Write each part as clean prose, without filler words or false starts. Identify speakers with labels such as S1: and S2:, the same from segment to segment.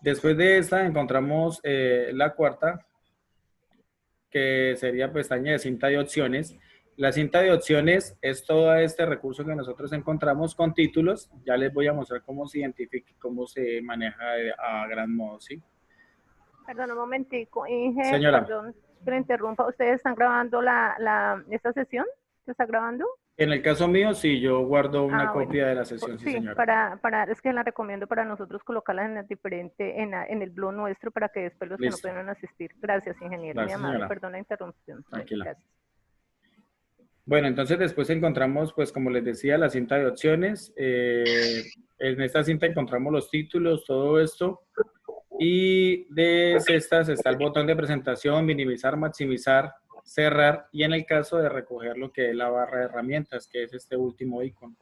S1: Después de esta encontramos la cuarta, que sería pestaña de cinta de opciones. La cinta de opciones es todo este recurso que nosotros encontramos con títulos. Ya les voy a mostrar cómo se identifica y cómo se maneja a gran modo, ¿sí?
S2: Perdón, un momentico, Inge,
S1: Señora,
S2: perdón que le interrumpa. ¿Ustedes están grabando esta sesión? ¿Se está grabando?
S1: en el caso mío, sí, yo guardo una
S2: Ah, bueno.
S1: copia de la sesión, sí,
S2: Sí,
S1: señora.
S2: es que la recomiendo para nosotros colocarla en el diferente, en el blog nuestro para que después los que no
S1: Listo.
S2: puedan asistir. Gracias, ingeniero, muy
S1: Gracias,
S2: amable.
S1: señora.
S2: Perdón la interrupción. Bueno,
S1: Tranquila.
S2: gracias.
S1: Bueno, entonces después encontramos, pues como les decía, la cinta de opciones. En esta cinta encontramos los títulos, todo esto. Y de estas está el botón de presentación, minimizar, maximizar, cerrar. Y en el caso de recoger lo que es la barra de herramientas, que es este último icono.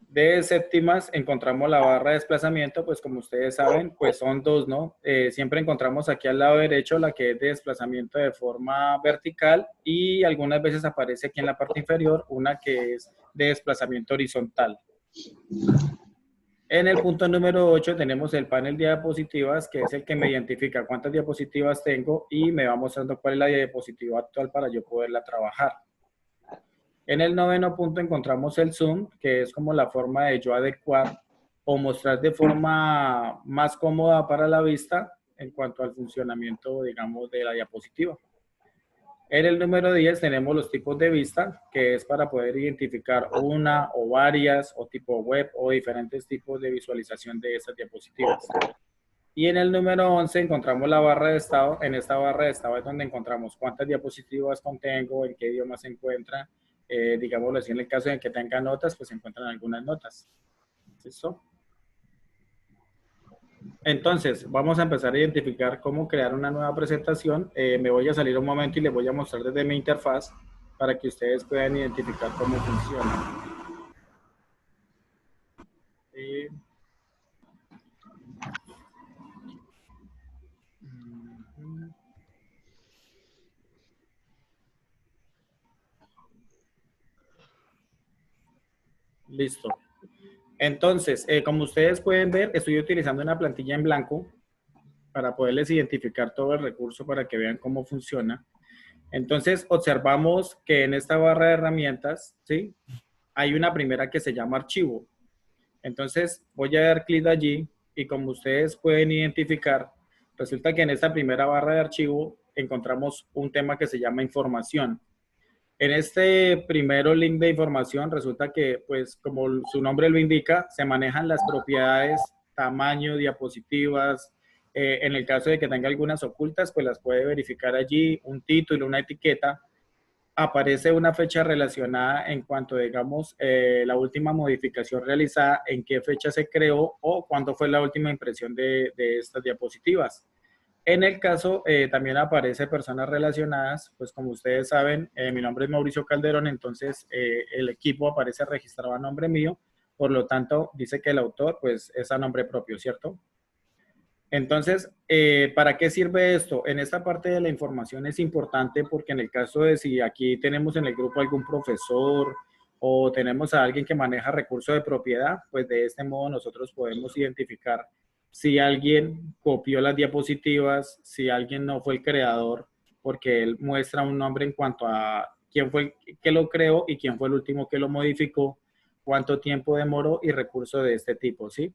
S1: De séptimas encontramos la barra de desplazamiento, pues como ustedes saben, pues son dos, ¿no? Siempre encontramos aquí al lado derecho la que es de desplazamiento de forma vertical y algunas veces aparece aquí en la parte inferior una que es de desplazamiento horizontal. En el punto número 8 tenemos el panel de diapositivas, que es el que me identifica cuántas diapositivas tengo y me va mostrando cuál es la diapositiva actual para yo poderla trabajar. En el noveno punto encontramos el zoom, que es como la forma de yo adecuar o mostrar de forma más cómoda para la vista en cuanto al funcionamiento, digamos, de la diapositiva. En el número 10 tenemos los tipos de vista, que es para poder identificar una o varias, o tipo web, o diferentes tipos de visualización de esas diapositivas. Y en el número 11 encontramos la barra de estado. En esta barra de estado es donde encontramos cuántas diapositivas contengo, en qué idioma se encuentra. Digámoslo así, en el caso de que tenga notas, pues se encuentran algunas notas. ¿Listo? Entonces, vamos a empezar a identificar cómo crear una nueva presentación. Me voy a salir un momento y les voy a mostrar desde mi interfaz para que ustedes puedan identificar cómo funciona. Listo. Entonces, como ustedes pueden ver, estoy utilizando una plantilla en blanco para poderles identificar todo el recurso para que vean cómo funciona. Entonces, observamos que en esta barra de herramientas, ¿sí? Hay una primera que se llama archivo. Entonces, voy a dar clic allí y como ustedes pueden identificar, resulta que en esta primera barra de archivo encontramos un tema que se llama información. En este primero link de información resulta que, pues, como su nombre lo indica, se manejan las propiedades, tamaño, diapositivas. En el caso de que tenga algunas ocultas, pues las puede verificar allí, un título, una etiqueta. Aparece una fecha relacionada en cuanto, digamos, la última modificación realizada, en qué fecha se creó o cuándo fue la última impresión de estas diapositivas. En el caso, también aparece personas relacionadas, pues como ustedes saben, mi nombre es Mauricio Calderón, entonces el equipo aparece registrado a nombre mío, por lo tanto dice que el autor pues es a nombre propio, ¿cierto? Entonces, ¿para qué sirve esto? En esta parte de la información es importante porque en el caso de si aquí tenemos en el grupo algún profesor o tenemos a alguien que maneja recursos de propiedad, pues de este modo nosotros podemos identificar si alguien copió las diapositivas, si alguien no fue el creador, porque él muestra un nombre en cuanto a quién fue el que lo creó y quién fue el último que lo modificó, cuánto tiempo demoró y recursos de este tipo, ¿sí?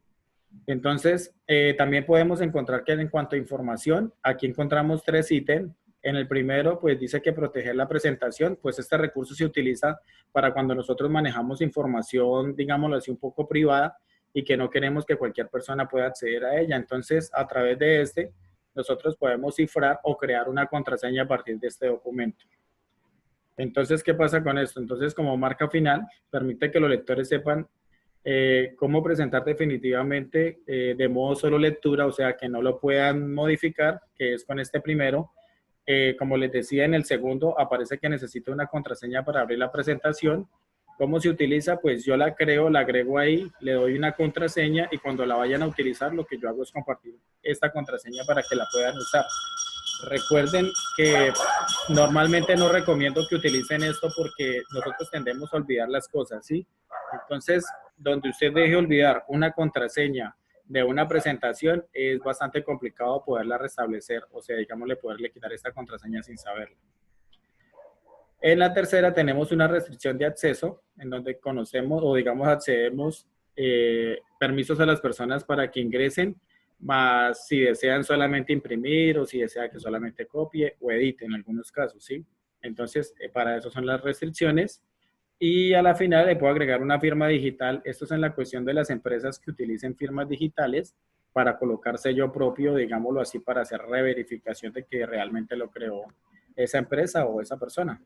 S1: Entonces, también podemos encontrar que en cuanto a información, aquí encontramos tres ítems. En el primero, pues dice que proteger la presentación, pues este recurso se utiliza para cuando nosotros manejamos información, digámoslo así, un poco privada y que no queremos que cualquier persona pueda acceder a ella. Entonces, a través de este, nosotros podemos cifrar o crear una contraseña a partir de este documento. Entonces, ¿qué pasa con esto? Entonces, como marca final, permite que los lectores sepan cómo presentar definitivamente de modo solo lectura, o sea, que no lo puedan modificar, que es con este primero. Como les decía, en el segundo aparece que necesito una contraseña para abrir la presentación. ¿Cómo se utiliza? Pues yo la creo, la agrego ahí, le doy una contraseña y cuando la vayan a utilizar, lo que yo hago es compartir esta contraseña para que la puedan usar. Recuerden que normalmente no recomiendo que utilicen esto porque nosotros tendemos a olvidar las cosas, ¿sí? Entonces, donde usted deje olvidar una contraseña de una presentación, es bastante complicado poderla restablecer, o sea, digámosle, poderle quitar esta contraseña sin saberlo. En la tercera tenemos una restricción de acceso, en donde conocemos o digamos accedemos permisos a las personas para que ingresen, más si desean solamente imprimir o si desea que solamente copie o edite en algunos casos, ¿sí? Entonces, para eso son las restricciones. Y a la final le puedo agregar una firma digital. Esto es en la cuestión de las empresas que utilicen firmas digitales para colocar sello propio, digámoslo así, para hacer reverificación de que realmente lo creó esa empresa o esa persona.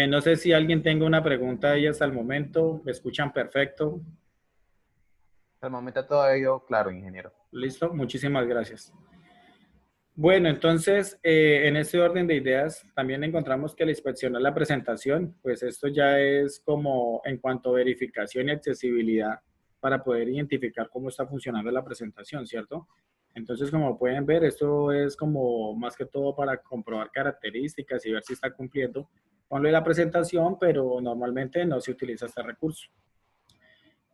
S1: No sé si alguien tenga una pregunta ahí hasta el momento. ¿Me escuchan perfecto?
S3: Hasta el momento todo ello claro, ingeniero.
S1: Listo, muchísimas gracias. Bueno, entonces, en este orden de ideas, también encontramos que al inspeccionar la presentación, pues esto ya es como en cuanto a verificación y accesibilidad para poder identificar cómo está funcionando la presentación, ¿cierto? Entonces, como pueden ver, esto es como más que todo para comprobar características y ver si está cumpliendo con lo de la presentación, pero normalmente no se utiliza este recurso.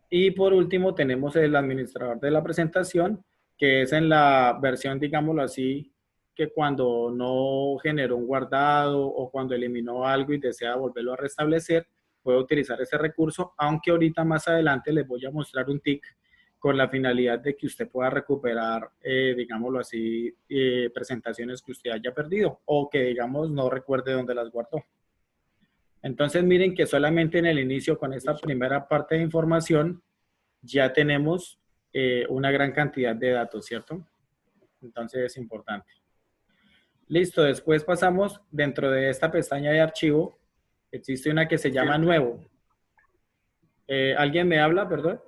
S1: Y por último tenemos el administrador de la presentación, que es en la versión, digámoslo así, que cuando no generó un guardado o cuando eliminó algo y desea volverlo a restablecer, puede utilizar ese recurso, aunque ahorita más adelante les voy a mostrar un TIC con la finalidad de que usted pueda recuperar, digámoslo así, presentaciones que usted haya perdido o que, digamos, no recuerde dónde las guardó. Entonces miren que solamente en el inicio con esta primera parte de información ya tenemos una gran cantidad de datos, ¿cierto? Entonces es importante. Listo, después pasamos dentro de esta pestaña de archivo, existe una que se llama nuevo. ¿Alguien me habla, perdón?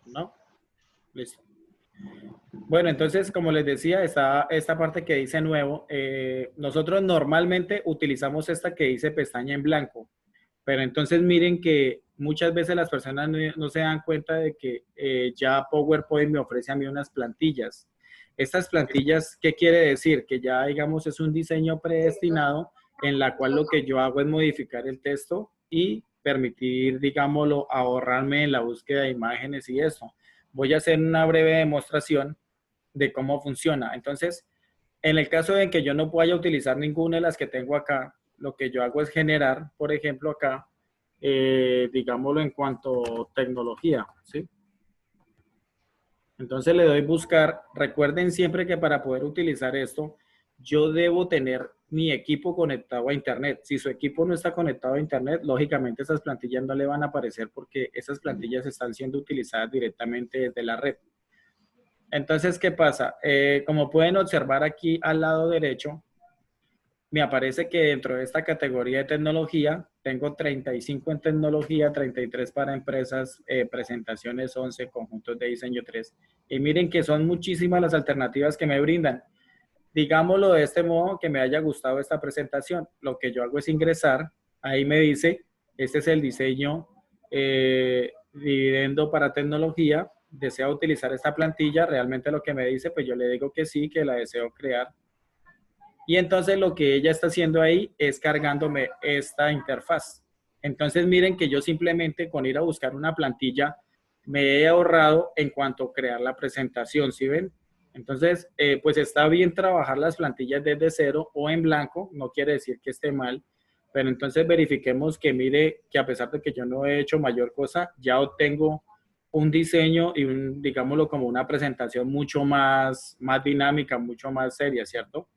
S1: ¿No? Listo. Bueno, entonces, como les decía, está esta parte que dice nuevo. Nosotros normalmente utilizamos esta que dice pestaña en blanco, pero entonces miren que muchas veces las personas no se dan cuenta de que ya PowerPoint me ofrece a mí unas plantillas. Estas plantillas, ¿qué quiere decir? Que ya, digamos, es un diseño predestinado en la cual lo que yo hago es modificar el texto y permitir, digámoslo, ahorrarme en la búsqueda de imágenes y eso. Voy a hacer una breve demostración de cómo funciona. Entonces, en el caso de que yo no vaya a utilizar ninguna de las que tengo acá, lo que yo hago es generar, por ejemplo, acá, digámoslo en cuanto a tecnología, ¿sí? Entonces le doy buscar. Recuerden siempre que para poder utilizar esto, yo debo tener mi equipo conectado a Internet. Si su equipo no está conectado a Internet, lógicamente esas plantillas no le van a aparecer porque esas plantillas están siendo utilizadas directamente desde la red. Entonces, ¿qué pasa? Como pueden observar aquí al lado derecho, me aparece que dentro de esta categoría de tecnología, tengo 35 en tecnología, 33 para empresas, presentaciones 11, conjuntos de diseño 3. Y miren que son muchísimas las alternativas que me brindan. Digámoslo de este modo, que me haya gustado esta presentación. Lo que yo hago es ingresar, ahí me dice, este es el diseño dividendo para tecnología, desea utilizar esta plantilla, realmente lo que me dice, pues yo le digo que sí, que la deseo crear. Y entonces lo que ella está haciendo ahí es cargándome esta interfaz. Entonces miren que yo simplemente con ir a buscar una plantilla me he ahorrado en cuanto a crear la presentación, ¿sí ven? Entonces, pues está bien trabajar las plantillas desde cero o en blanco, no quiere decir que esté mal, pero entonces verifiquemos que mire que a pesar de que yo no he hecho mayor cosa, ya obtengo un diseño y digámoslo como una presentación mucho más dinámica, mucho más seria, ¿cierto?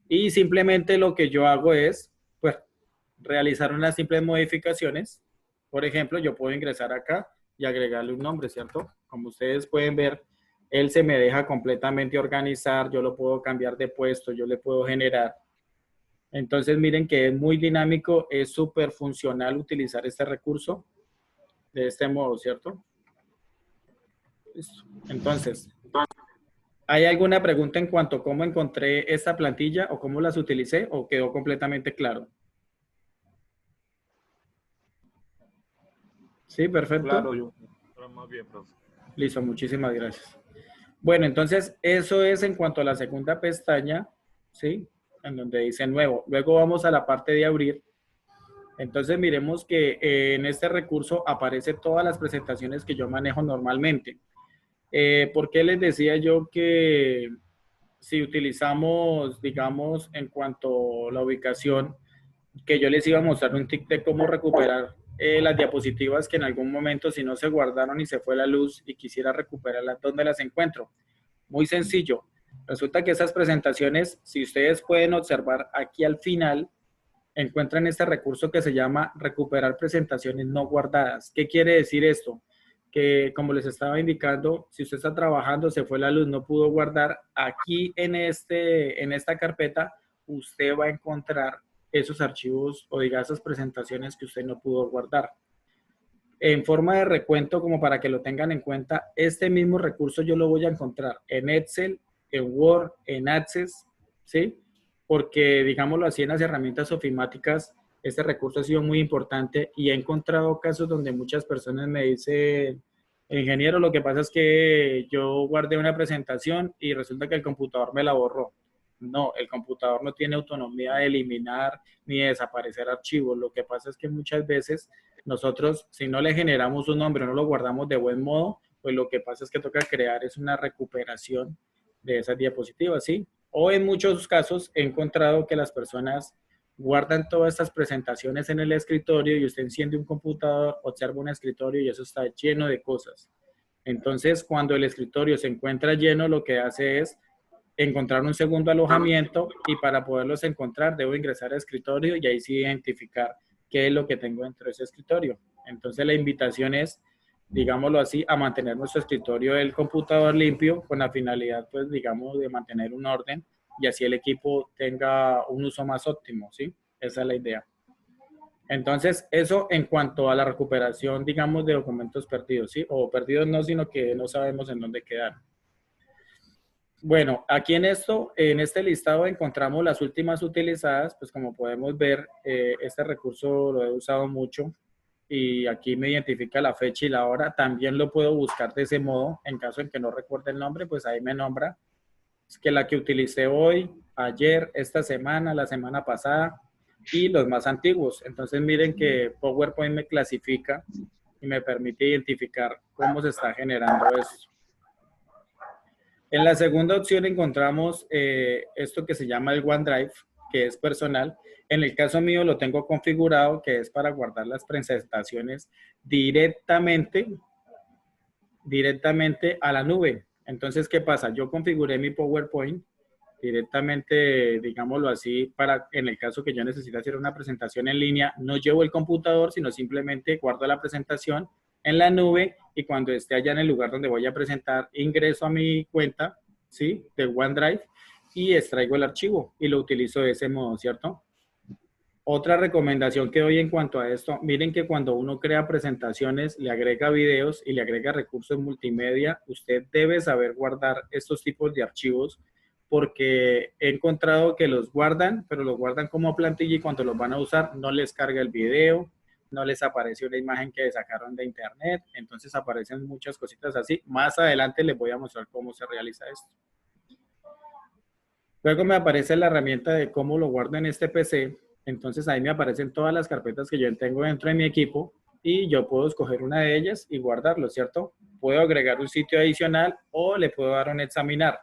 S1: Y simplemente lo que yo hago es, pues, realizar unas simples modificaciones. Por ejemplo, yo puedo ingresar acá y agregarle un nombre, ¿cierto? Como ustedes pueden ver, él se me deja completamente organizar, yo lo puedo cambiar de puesto, yo le puedo generar. Entonces, miren que es muy dinámico, es súper funcional utilizar este recurso de este modo, ¿cierto? Listo. Entonces, ¿hay alguna pregunta en cuanto a cómo encontré esta plantilla o cómo las utilicé o quedó completamente claro? Sí, perfecto.
S4: Claro, yo. Pero más bien, profe.
S1: Listo, muchísimas gracias. Bueno, entonces eso es en cuanto a la segunda pestaña, ¿sí? En donde dice nuevo. Luego vamos a la parte de abrir. Entonces miremos que en este recurso aparece todas las presentaciones que yo manejo normalmente. ¿Por qué les decía yo que si utilizamos, digamos, en cuanto a la ubicación, que yo les iba a mostrar un tip de cómo recuperar las diapositivas que en algún momento si no se guardaron y se fue la luz y quisiera recuperarlas, ¿dónde las encuentro? Muy sencillo. Resulta que esas presentaciones, si ustedes pueden observar aquí al final, encuentran este recurso que se llama recuperar presentaciones no guardadas. ¿Qué quiere decir esto? Que como les estaba indicando, si usted está trabajando, se fue la luz, no pudo guardar, aquí en esta carpeta, usted va a encontrar esos archivos o diga esas presentaciones que usted no pudo guardar. En forma de recuento, como para que lo tengan en cuenta, este mismo recurso yo lo voy a encontrar en Excel, en Word, en Access, ¿sí? Porque, digámoslo así, en las herramientas ofimáticas, este recurso ha sido muy importante y he encontrado casos donde muchas personas me dicen, ingeniero, lo que pasa es que yo guardé una presentación y resulta que el computador me la borró. No, el computador no tiene autonomía de eliminar ni de desaparecer archivos. Lo que pasa es que muchas veces nosotros, si no le generamos un nombre, no lo guardamos de buen modo, pues lo que pasa es que toca crear es una recuperación de esas diapositivas, ¿sí? O en muchos casos he encontrado que las personas guardan todas estas presentaciones en el escritorio y usted enciende un computador, observa un escritorio y eso está lleno de cosas. Entonces, cuando el escritorio se encuentra lleno, lo que hace es encontrar un segundo alojamiento y para poderlos encontrar debo ingresar al escritorio y ahí sí identificar qué es lo que tengo dentro de ese escritorio. Entonces la invitación es, digámoslo así, a mantener nuestro escritorio del computador limpio con la finalidad, pues, digamos, de mantener un orden y así el equipo tenga un uso más óptimo, ¿sí? Esa es la idea. Entonces, eso en cuanto a la recuperación, digamos, de documentos perdidos, ¿sí? O perdidos no, sino que no sabemos en dónde quedaron. Bueno, aquí en este listado encontramos las últimas utilizadas, pues como podemos ver, este recurso lo he usado mucho y aquí me identifica la fecha y la hora. También lo puedo buscar de ese modo, en caso en que no recuerde el nombre, pues ahí me nombra. Es que la que utilicé hoy, ayer, esta semana, la semana pasada y los más antiguos. Entonces miren que PowerPoint me clasifica y me permite identificar cómo se está generando esto. En la segunda opción encontramos esto que se llama el OneDrive, que es personal. En el caso mío lo tengo configurado, que es para guardar las presentaciones directamente a la nube. Entonces, ¿qué pasa? Yo configuré mi PowerPoint directamente, digámoslo así, para en el caso que yo necesite hacer una presentación en línea, no llevo el computador, sino simplemente guardo la presentación en la nube y cuando esté allá en el lugar donde voy a presentar, ingreso a mi cuenta, ¿sí? De OneDrive y extraigo el archivo y lo utilizo de ese modo, ¿cierto? Otra recomendación que doy en cuanto a esto, miren que cuando uno crea presentaciones, le agrega videos y le agrega recursos multimedia, usted debe saber guardar estos tipos de archivos porque he encontrado que los guardan, pero los guardan como plantilla y cuando los van a usar no les carga el video, no les aparece una imagen que sacaron de internet, entonces aparecen muchas cositas así. Más adelante les voy a mostrar cómo se realiza esto. Luego me aparece la herramienta de cómo lo guardo en este PC. Entonces ahí me aparecen todas las carpetas que yo tengo dentro de mi equipo y yo puedo escoger una de ellas y guardarlo, ¿cierto? Puedo agregar un sitio adicional o le puedo dar un examinar.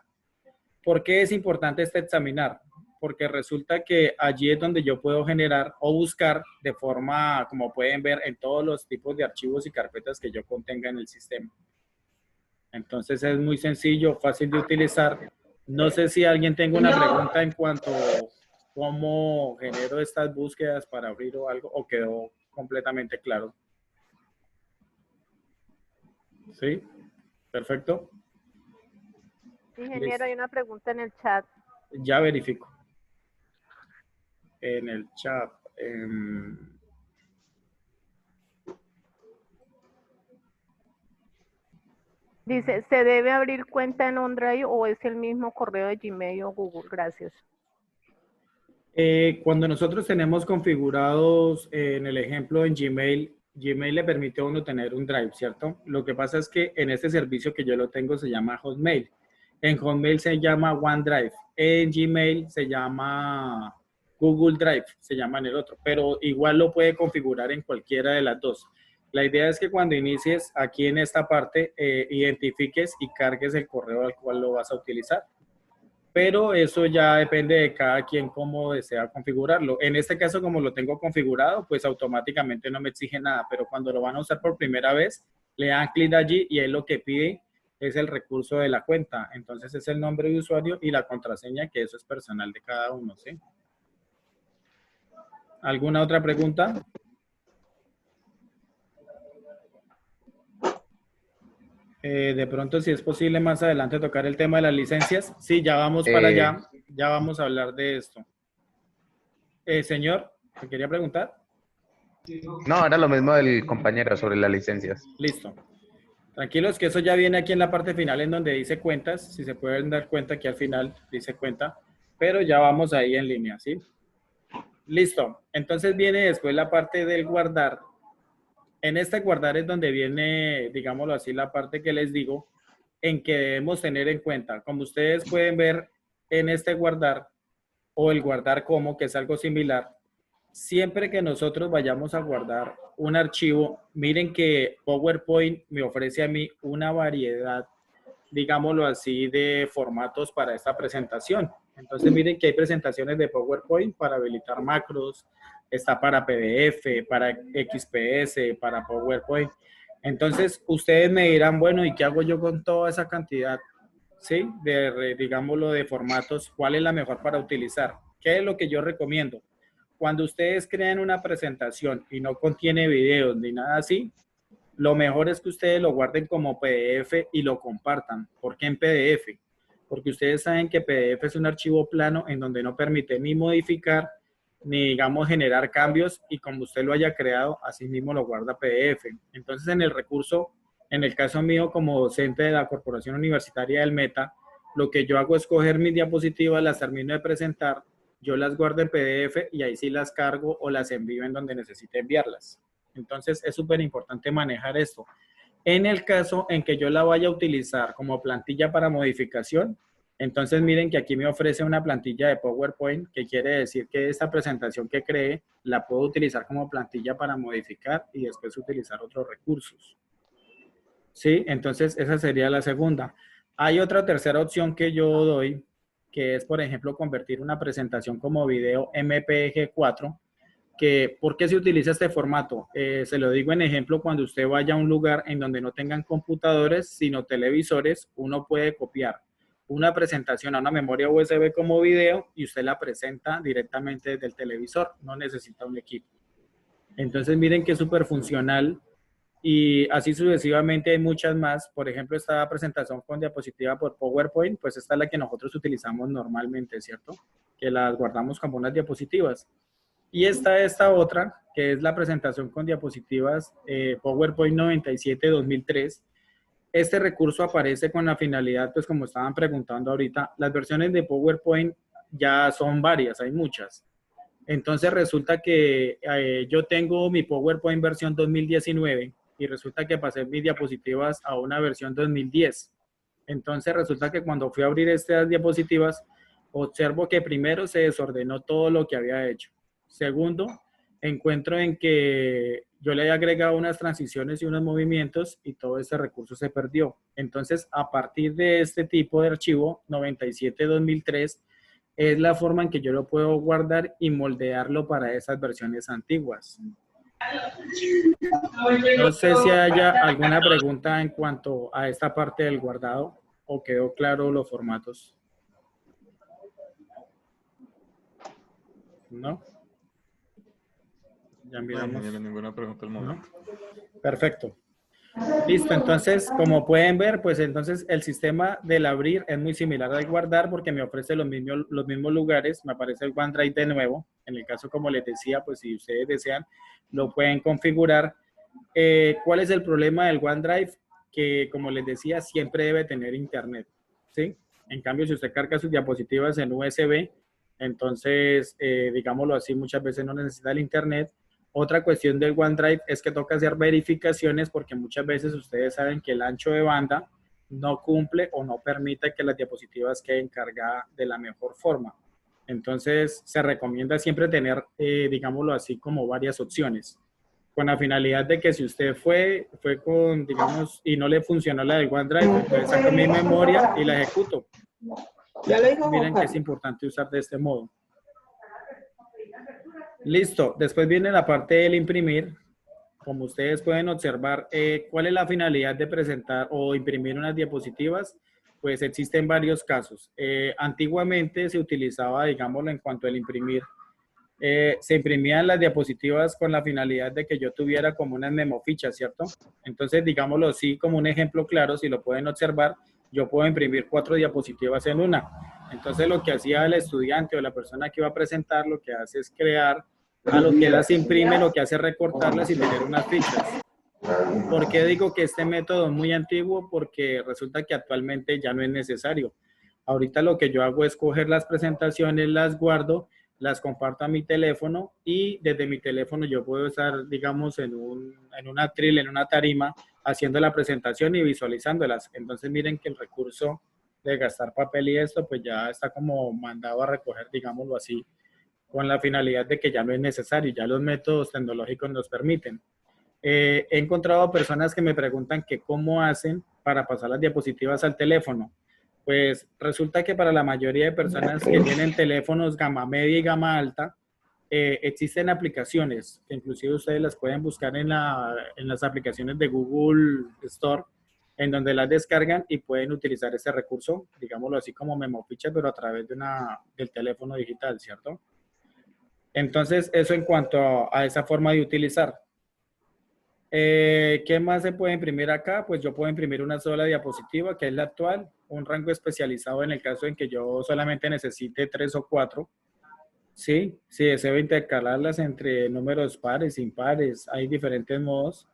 S1: ¿Por qué es importante este examinar? Porque resulta que allí es donde yo puedo generar o buscar de forma, como pueden ver, en todos los tipos de archivos y carpetas que yo contenga en el sistema. Entonces es muy sencillo, fácil de utilizar. No sé si alguien tenga una pregunta en cuanto a cómo genero estas búsquedas para abrir o algo, o quedó completamente claro. ¿Sí? Perfecto.
S2: Ingeniero,
S1: Listo.
S2: hay una pregunta en el chat.
S1: Ya verifico. En el chat.
S2: Dice, ¿se debe abrir cuenta en OneDrive o es el mismo correo de Gmail o Google? Gracias.
S1: Cuando nosotros tenemos configurados en el ejemplo en Gmail, Gmail le permite a uno tener un Drive, ¿cierto? Lo que pasa es que en este servicio que yo lo tengo se llama Hotmail. En Hotmail se llama OneDrive. En Gmail se llama Google Drive, se llama en el otro, pero igual lo puede configurar en cualquiera de las dos. La idea es que cuando inicies aquí en esta parte, identifiques y cargues el correo al cual lo vas a utilizar. Pero eso ya depende de cada quien cómo desea configurarlo. En este caso, como lo tengo configurado, pues automáticamente no me exige nada, pero cuando lo van a usar por primera vez, le dan clic allí y él lo que pide es el recurso de la cuenta. Entonces es el nombre de usuario y la contraseña, que eso es personal de cada uno, ¿sí? ¿Alguna otra pregunta? De pronto, si es posible, más adelante tocar el tema de las licencias. Sí, ya vamos para allá. Ya vamos a hablar de esto. Señor, ¿me quería preguntar?
S3: No, era lo mismo del compañero sobre las licencias.
S1: Listo. Tranquilos, que eso ya viene aquí en la parte final en donde dice cuentas. Si se pueden dar cuenta que al final dice cuenta. Pero ya vamos ahí en línea, ¿sí? Listo. Entonces viene después la parte del guardar. En este guardar es donde viene, digámoslo así, la parte que les digo, en que debemos tener en cuenta. Como ustedes pueden ver en este guardar, o el guardar como, que es algo similar, siempre que nosotros vayamos a guardar un archivo, miren que PowerPoint me ofrece a mí una variedad, digámoslo así, de formatos para esta presentación. Entonces miren que hay presentaciones de PowerPoint para habilitar macros, está para PDF, para XPS, para PowerPoint. Entonces ustedes me dirán, bueno, ¿y qué hago yo con toda esa cantidad? ¿Sí? Digámoslo, de formatos, ¿cuál es la mejor para utilizar? ¿Qué es lo que yo recomiendo? Cuando ustedes crean una presentación y no contiene videos ni nada así, lo mejor es que ustedes lo guarden como PDF y lo compartan. ¿Por qué en PDF? Porque ustedes saben que PDF es un archivo plano en donde no permite ni modificar, ni digamos generar cambios, y como usted lo haya creado, así mismo lo guarda PDF. Entonces en el recurso, en el caso mío como docente de la Corporación Universitaria del Meta, lo que yo hago es coger mis diapositivas, las termino de presentar, yo las guardo en PDF y ahí sí las cargo o las envío en donde necesite enviarlas. Entonces es súper importante manejar esto. En el caso en que yo la vaya a utilizar como plantilla para modificación, entonces miren que aquí me ofrece una plantilla de PowerPoint, que quiere decir que esta presentación que cree la puedo utilizar como plantilla para modificar y después utilizar otros recursos. ¿Sí? Entonces esa sería la segunda. Hay otra tercera opción que yo doy, que es, por ejemplo, convertir una presentación como video MPG4, que ¿por qué se utiliza este formato? Se lo digo en ejemplo, cuando usted vaya a un lugar en donde no tengan computadores, sino televisores, uno puede copiar una presentación a una memoria USB como video y usted la presenta directamente desde el televisor, no necesita un equipo. Entonces miren que es súper funcional y así sucesivamente hay muchas más. Por ejemplo, esta presentación con diapositiva por PowerPoint, pues esta es la que nosotros utilizamos normalmente, ¿cierto? Que las guardamos como unas diapositivas. Y esta otra, que es la presentación con diapositivas PowerPoint 97-2003. Este recurso aparece con la finalidad, pues como estaban preguntando ahorita, las versiones de PowerPoint ya son varias, hay muchas. Entonces resulta que yo tengo mi PowerPoint versión 2019 y resulta que pasé mis diapositivas a una versión 2010. Entonces resulta que cuando fui a abrir estas diapositivas, observo que primero se desordenó todo lo que había hecho. Segundo, encuentro en que yo le he agregado unas transiciones y unos movimientos y todo ese recurso se perdió. Entonces, a partir de este tipo de archivo, 97-2003, es la forma en que yo lo puedo guardar y moldearlo para esas versiones antiguas. No sé si haya alguna pregunta en cuanto a esta parte del guardado o quedó claro los formatos. ¿No? Ya miramos.
S4: No, ninguna pregunta al momento.
S1: ¿No? Perfecto. Listo, entonces, como pueden ver, pues entonces el sistema del abrir es muy similar al guardar porque me ofrece los mismos lugares, me aparece el OneDrive de nuevo. En el caso, como les decía, pues si ustedes desean, lo pueden configurar. ¿Cuál es el problema del OneDrive? Que, como les decía, siempre debe tener internet, ¿sí? En cambio, si usted carga sus diapositivas en USB, entonces, digámoslo así, muchas veces no necesita el internet. Otra cuestión del OneDrive es que toca hacer verificaciones porque muchas veces ustedes saben que el ancho de banda no cumple o no permite que las diapositivas queden cargadas de la mejor forma. Entonces, se recomienda siempre tener, digámoslo así, como varias opciones, con la finalidad de que si usted fue con, digamos, y no le funcionó la del OneDrive, entonces saco mi memoria y la ejecuto.
S5: Ya lo dijo Juan
S1: Miren que es
S5: Carlos.
S1: importante usar de este modo. Listo, después viene la parte del imprimir. Como ustedes pueden observar, ¿cuál es la finalidad de presentar o imprimir unas diapositivas? Pues existen varios casos. Antiguamente se utilizaba, digámoslo, en cuanto al imprimir, se imprimían las diapositivas con la finalidad de que yo tuviera como unas memofichas, ¿cierto? Entonces, digámoslo así, como un ejemplo claro, si lo pueden observar, yo puedo imprimir 4 diapositivas en una. Entonces, lo que hacía el estudiante o la persona que iba a presentar, lo que hace es crear, a lo que las imprime, lo que hace es recortarlas y tener unas fichas. ¿Por qué digo que este método es muy antiguo? Porque resulta que actualmente ya no es necesario. Ahorita lo que yo hago es coger las presentaciones, las guardo, las comparto a mi teléfono y desde mi teléfono yo puedo estar, digamos, en un atril, en una tarima, haciendo la presentación y visualizándolas. Entonces miren que el recurso de gastar papel y esto, pues ya está como mandado a recoger, digámoslo así, con la finalidad de que ya no es necesario, ya los métodos tecnológicos nos permiten. He encontrado personas que me preguntan que cómo hacen para pasar las diapositivas al teléfono. Pues resulta que para la mayoría de personas que tienen teléfonos gama media y gama alta, existen aplicaciones, que inclusive ustedes las pueden buscar en las aplicaciones de Google Store, en donde las descargan y pueden utilizar ese recurso, digámoslo así como memoficha, pero a través del teléfono digital, ¿cierto? Entonces, eso en cuanto a esa forma de utilizar. ¿Qué más se puede imprimir acá? Pues yo puedo imprimir una sola diapositiva, que es la actual, un rango especializado en el caso en que yo solamente necesite 3 o 4. Sí, si deseo intercalarlas entre números pares, impares, hay diferentes modos.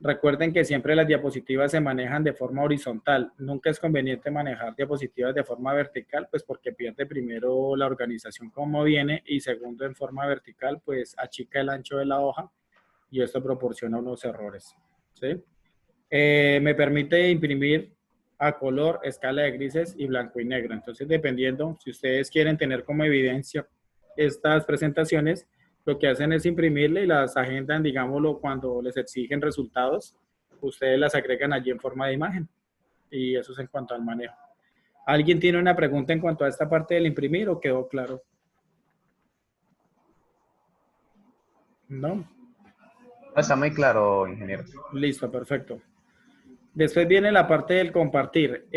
S1: Recuerden que siempre las diapositivas se manejan de forma horizontal. Nunca es conveniente manejar diapositivas de forma vertical, pues porque pierde primero la organización como viene y segundo, en forma vertical, pues achica el ancho de la hoja y esto proporciona unos errores. ¿Sí? Me permite imprimir a color, escala de grises y blanco y negro. Entonces, dependiendo, si ustedes quieren tener como evidencia estas presentaciones, lo que hacen es imprimirle y las agendan, digámoslo, cuando les exigen resultados, ustedes las agregan allí en forma de imagen. Y eso es en cuanto al manejo. ¿Alguien tiene una pregunta en cuanto a esta parte del imprimir o quedó claro? ¿No?
S3: Está muy claro, ingeniero.
S1: Listo, perfecto. Después viene la parte del compartir.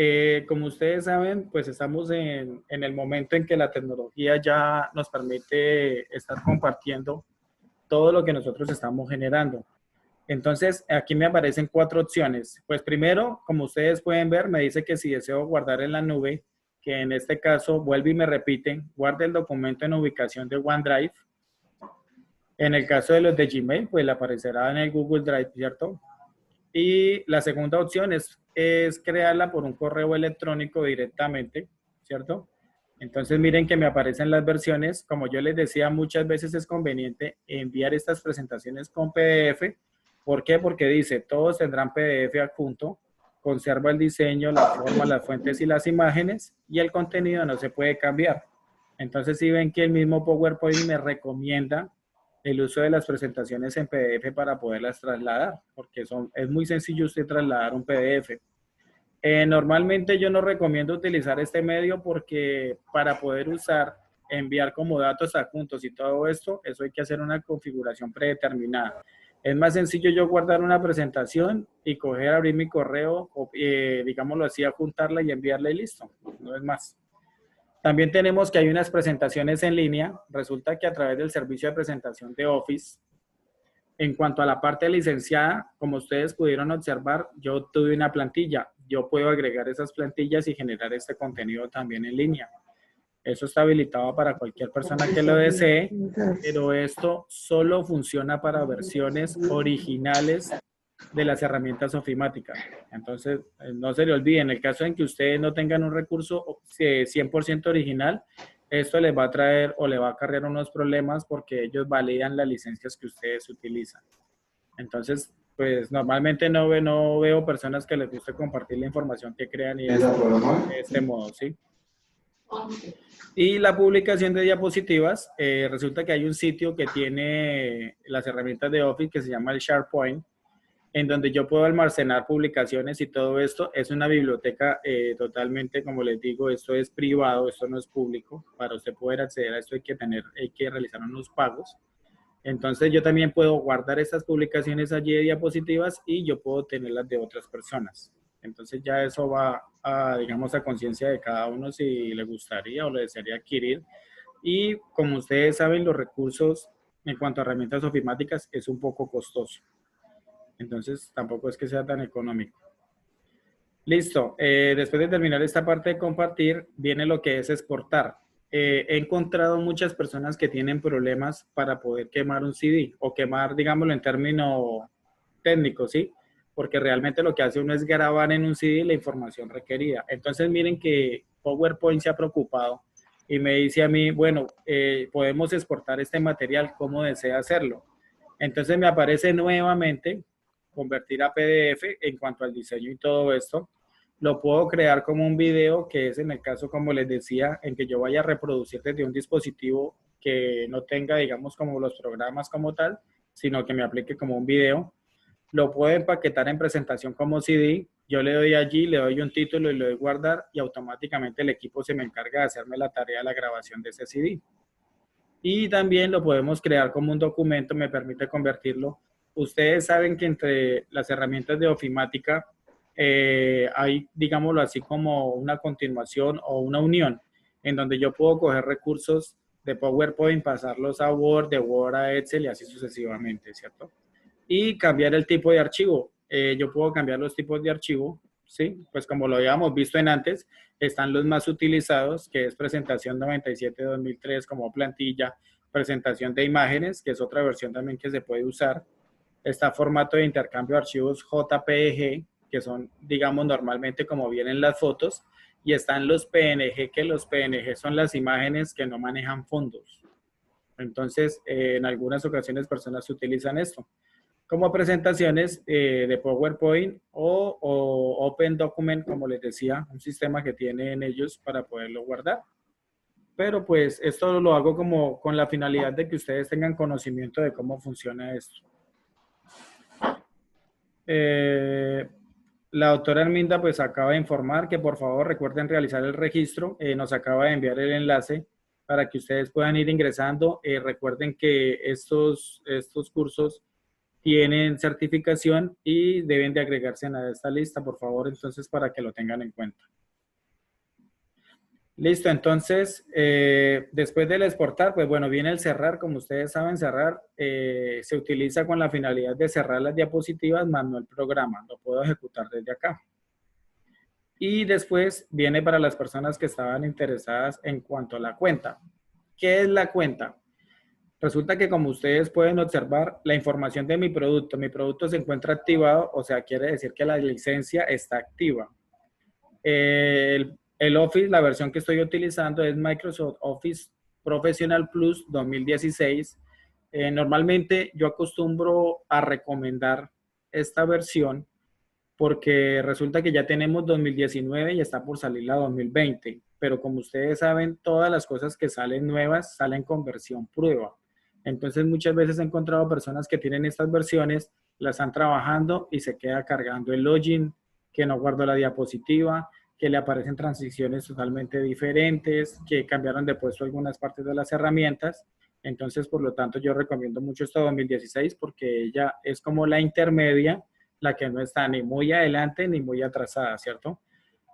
S1: Como ustedes saben, pues estamos en el momento en que la tecnología ya nos permite estar compartiendo todo lo que nosotros estamos generando. Entonces, aquí me aparecen 4 opciones. Pues primero, como ustedes pueden ver, me dice que si deseo guardar en la nube, que en este caso vuelve y me repite, guarde el documento en ubicación de OneDrive. En el caso de los de Gmail, pues le aparecerá en el Google Drive, ¿cierto? Y la segunda opción es crearla por un correo electrónico directamente, ¿cierto? Entonces miren que me aparecen las versiones. Como yo les decía, muchas veces es conveniente enviar estas presentaciones con PDF. ¿Por qué? Porque dice, todos tendrán PDF adjunto, conserva el diseño, la forma, las fuentes y las imágenes, y el contenido no se puede cambiar. Entonces, si ven que el mismo PowerPoint me recomienda el uso de las presentaciones en PDF para poderlas trasladar, porque es muy sencillo usted trasladar un PDF. Normalmente yo no recomiendo utilizar este medio porque para poder enviar como datos adjuntos y todo esto, eso hay que hacer una configuración predeterminada. Es más sencillo yo guardar una presentación y abrir mi correo, digámoslo así, adjuntarla y enviarla y listo, no es más. También tenemos que hay unas presentaciones en línea. Resulta que a través del servicio de presentación de Office, en cuanto a la parte licenciada, como ustedes pudieron observar, yo tuve una plantilla. Yo puedo agregar esas plantillas y generar este contenido también en línea. Eso está habilitado para cualquier persona que lo desee, pero esto solo funciona para versiones originales de las herramientas ofimáticas. Entonces, no se le olvide, en el caso en que ustedes no tengan un recurso 100% original, esto les va a traer o le va a acarrear unos problemas porque ellos validan las licencias que ustedes utilizan. Entonces, pues normalmente no veo personas que les guste compartir la información que crean y de este modo, ¿sí? Y la publicación de diapositivas, resulta que hay un sitio que tiene las herramientas de Office que se llama el SharePoint, en donde yo puedo almacenar publicaciones y todo esto. Es una biblioteca totalmente, como les digo, esto es privado, esto no es público. Para usted poder acceder a esto hay que realizar unos pagos. Entonces yo también puedo guardar estas publicaciones allí de diapositivas y yo puedo tenerlas de otras personas. Entonces ya eso va a, digamos, a conciencia de cada uno si le gustaría o le desearía adquirir. Y como ustedes saben, los recursos en cuanto a herramientas ofimáticas es un poco costoso. Entonces tampoco es que sea tan económico. Listo. Después de terminar esta parte de compartir, viene lo que es exportar. He encontrado muchas personas que tienen problemas para poder quemar un CD o quemar, digámoslo en términos técnicos, ¿sí? Porque realmente lo que hace uno es grabar en un CD la información requerida. Entonces miren que PowerPoint se ha preocupado y me dice a mí, bueno, podemos exportar este material, ¿cómo desea hacerlo? Entonces me aparece nuevamente convertir a PDF en cuanto al diseño y todo esto. Lo puedo crear como un video, que es en el caso, como les decía, en que yo vaya a reproducir desde un dispositivo que no tenga, digamos, como los programas como tal, sino que me aplique como un video. Lo puedo empaquetar en presentación como CD. Yo le doy allí, le doy un título y le doy guardar y automáticamente el equipo se me encarga de hacerme la tarea de la grabación de ese CD. Y también lo podemos crear como un documento, me permite convertirlo. Ustedes saben que entre las herramientas de ofimática hay, digámoslo así, como una continuación o una unión, en donde yo puedo coger recursos de PowerPoint, pasarlos a Word, de Word a Excel y así sucesivamente, ¿cierto? Y cambiar el tipo de archivo. Yo puedo cambiar los tipos de archivo, ¿sí? Pues como lo habíamos visto en antes, están los más utilizados, que es presentación 97-2003 como plantilla, presentación de imágenes, que es otra versión también que se puede usar. Está formato de intercambio de archivos JPG, que son, digamos, normalmente como vienen las fotos, y están los PNG, que los PNG son las imágenes que no manejan fondos. Entonces, en algunas ocasiones personas utilizan esto como presentaciones de PowerPoint o Open Document, como les decía, un sistema que tienen ellos para poderlo guardar. Pero pues esto lo hago como con la finalidad de que ustedes tengan conocimiento de cómo funciona esto. La doctora Herminda pues acaba de informar que por favor recuerden realizar el registro. Nos acaba de enviar el enlace para que ustedes puedan ir ingresando. Recuerden que estos cursos tienen certificación y deben de agregarse a esta lista, por favor, entonces para que lo tengan en cuenta. Listo, entonces, después del exportar, pues bueno, viene el cerrar. Como ustedes saben, cerrar se utiliza con la finalidad de cerrar las diapositivas, más no el programa. Lo puedo ejecutar desde acá. Y después viene para las personas que estaban interesadas en cuanto a la cuenta. ¿Qué es la cuenta? Resulta que como ustedes pueden observar, la información de mi producto se encuentra activado, o sea, quiere decir que la licencia está activa. El Office, la versión que estoy utilizando es Microsoft Office Professional Plus 2016. Normalmente yo acostumbro a recomendar esta versión porque resulta que ya tenemos 2019 y está por salir la 2020. Pero como ustedes saben, todas las cosas que salen nuevas salen con versión prueba. Entonces muchas veces he encontrado personas que tienen estas versiones, las están trabajando y se queda cargando el login, que no guardó la diapositiva, que le aparecen transiciones totalmente diferentes, que cambiaron de puesto algunas partes de las herramientas. Entonces, por lo tanto, yo recomiendo mucho esta 2016 porque ella es como la intermedia, la que no está ni muy adelante ni muy atrasada, ¿cierto?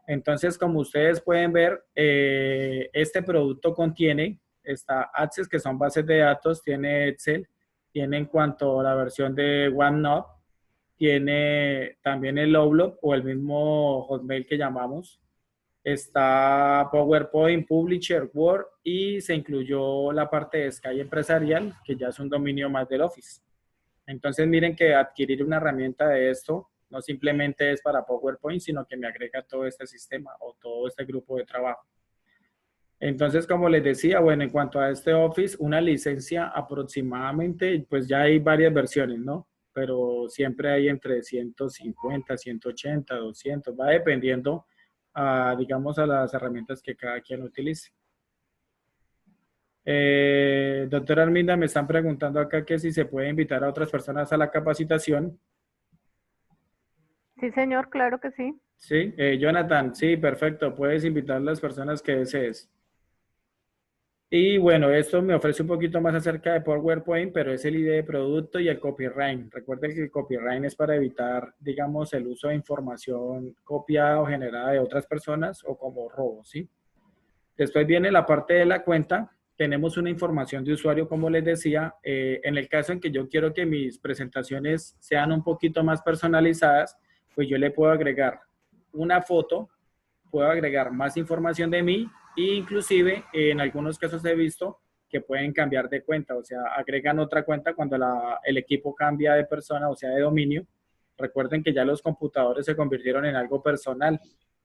S1: Entonces, como ustedes pueden ver, este producto contiene, está Access, que son bases de datos, tiene Excel, tiene en cuanto a la versión de OneNote, tiene también el Outlook o el mismo Hotmail que llamamos, está PowerPoint, Publisher, Word y se incluyó la parte de Sky Empresarial, que ya es un dominio más del Office. Entonces miren que adquirir una herramienta de esto no simplemente es para PowerPoint, sino que me agrega todo este sistema o todo este grupo de trabajo. Entonces, como les decía, bueno, en cuanto a este Office, una licencia aproximadamente, pues ya hay varias versiones, ¿no? Pero siempre hay entre 150, 180, 200, va dependiendo digamos, a las herramientas que cada quien utilice. Doctora Arminda, me están preguntando acá que si se puede invitar a otras personas a la capacitación.
S2: Sí, señor, claro que sí.
S1: Sí, Jonathan, sí, perfecto. Puedes invitar a las personas que desees. Y bueno, esto me ofrece un poquito más acerca de PowerPoint, pero es el ID de producto y el copyright. Recuerden que el copyright es para evitar, digamos, el uso de información copiada o generada de otras personas o como robo, ¿sí? Después viene la parte de la cuenta. Tenemos una información de usuario, como les decía. En el caso en que yo quiero que mis presentaciones sean un poquito más personalizadas, pues yo le puedo agregar una foto, puedo agregar más información de mí e inclusive en algunos casos he visto que pueden cambiar de cuenta, o sea, agregan otra cuenta cuando el equipo cambia de persona, o sea, de dominio. Recuerden que ya los computadores se convirtieron en algo personal.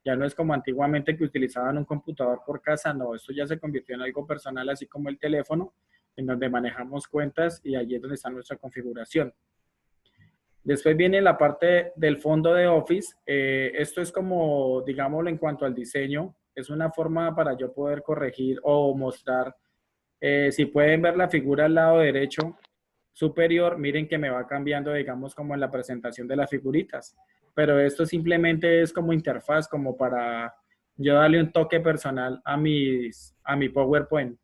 S1: Ya no es como antiguamente que utilizaban un computador por casa, no, esto ya se convirtió en algo personal, así como el teléfono, en donde manejamos cuentas y allí es donde está nuestra configuración. Después viene la parte del fondo de Office. Esto es como, digámoslo, en cuanto al diseño, es una forma para yo poder corregir o mostrar. Si pueden ver la figura al lado derecho superior, miren que me va cambiando, digamos, como en la presentación de las figuritas. Pero esto simplemente es como interfaz, como para yo darle un toque personal a mi PowerPoint.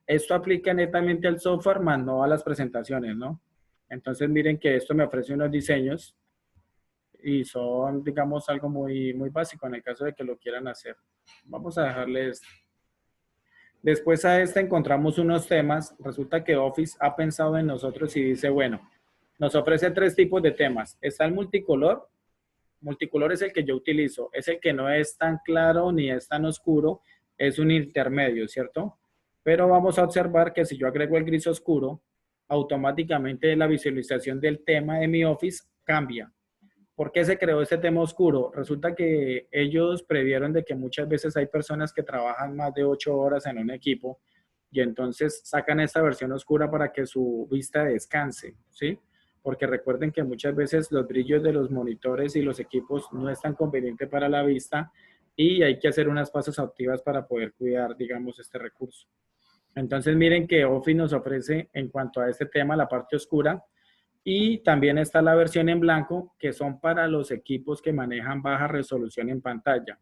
S1: Esto aplica netamente al software, más no a las presentaciones, ¿no? Entonces miren que esto me ofrece unos diseños y son, digamos, algo muy, muy básico en el caso de que lo quieran hacer. Vamos a dejarles. Después a este encontramos unos temas. Resulta que Office ha pensado en nosotros y dice, bueno, nos ofrece 3 tipos de temas. Está el multicolor. Multicolor es el que yo utilizo. Es el que no es tan claro ni es tan oscuro. Es un intermedio, ¿cierto? Pero vamos a observar que si yo agrego el gris oscuro, automáticamente la visualización del tema de mi Office cambia. ¿Por qué se creó este tema oscuro? Resulta que ellos previeron de que muchas veces hay personas que trabajan más de 8 horas en un equipo y entonces sacan esta versión oscura para que su vista descanse, ¿sí? Porque recuerden que muchas veces los brillos de los monitores y los equipos no es tan conveniente para la vista y hay que hacer unas pasos activas para poder cuidar, digamos, este recurso. Entonces miren que Office nos ofrece en cuanto a este tema la parte oscura y también está la versión en blanco que son para los equipos que manejan baja resolución en pantalla.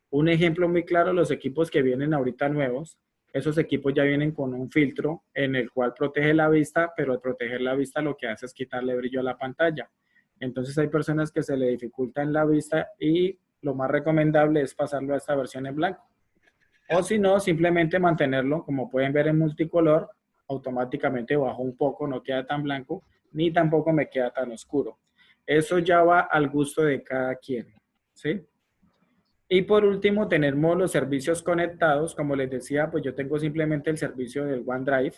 S1: Un ejemplo muy claro, los equipos que vienen ahorita nuevos, esos equipos ya vienen con un filtro en el cual protege la vista, pero al proteger la vista lo que hace es quitarle brillo a la pantalla. Entonces hay personas que se le dificulta en la vista y lo más recomendable es pasarlo a esta versión en blanco. O si no, simplemente mantenerlo, como pueden ver en multicolor, automáticamente bajo un poco, no queda tan blanco, ni tampoco me queda tan oscuro. Eso ya va al gusto de cada quien, ¿sí? Y por último, tenemos los servicios conectados. Como les decía, pues yo tengo simplemente el servicio del OneDrive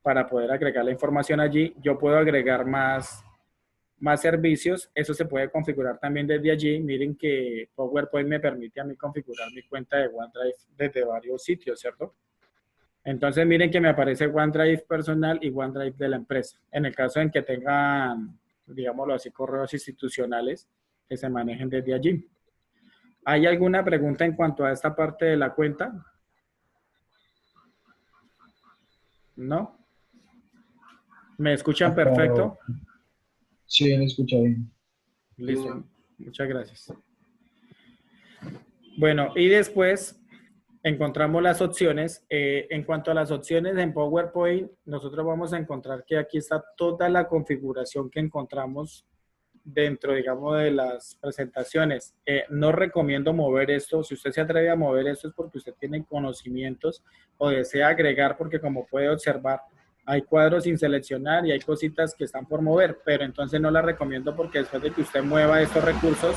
S1: para poder agregar la información allí. Yo puedo agregar más servicios. Eso se puede configurar también desde allí. Miren que PowerPoint me permite a mí configurar mi cuenta de OneDrive desde varios sitios, ¿cierto? Entonces miren que me aparece OneDrive personal y OneDrive de la empresa. En el caso en que tengan, digámoslo así, correos institucionales que se manejen desde allí. ¿Hay alguna pregunta en cuanto a esta parte de la cuenta? ¿No? ¿Me escuchan perfecto?
S5: Sí, me escucha bien.
S1: Listo. Muchas gracias. Bueno, y después encontramos las opciones. En cuanto a las opciones en PowerPoint, nosotros vamos a encontrar que aquí está toda la configuración que encontramos dentro, digamos, de las presentaciones. No recomiendo mover esto. Si usted se atreve a mover esto es porque usted tiene conocimientos o desea agregar, porque como puede observar, hay cuadros sin seleccionar y hay cositas que están por mover, pero entonces no la recomiendo porque después de que usted mueva estos recursos,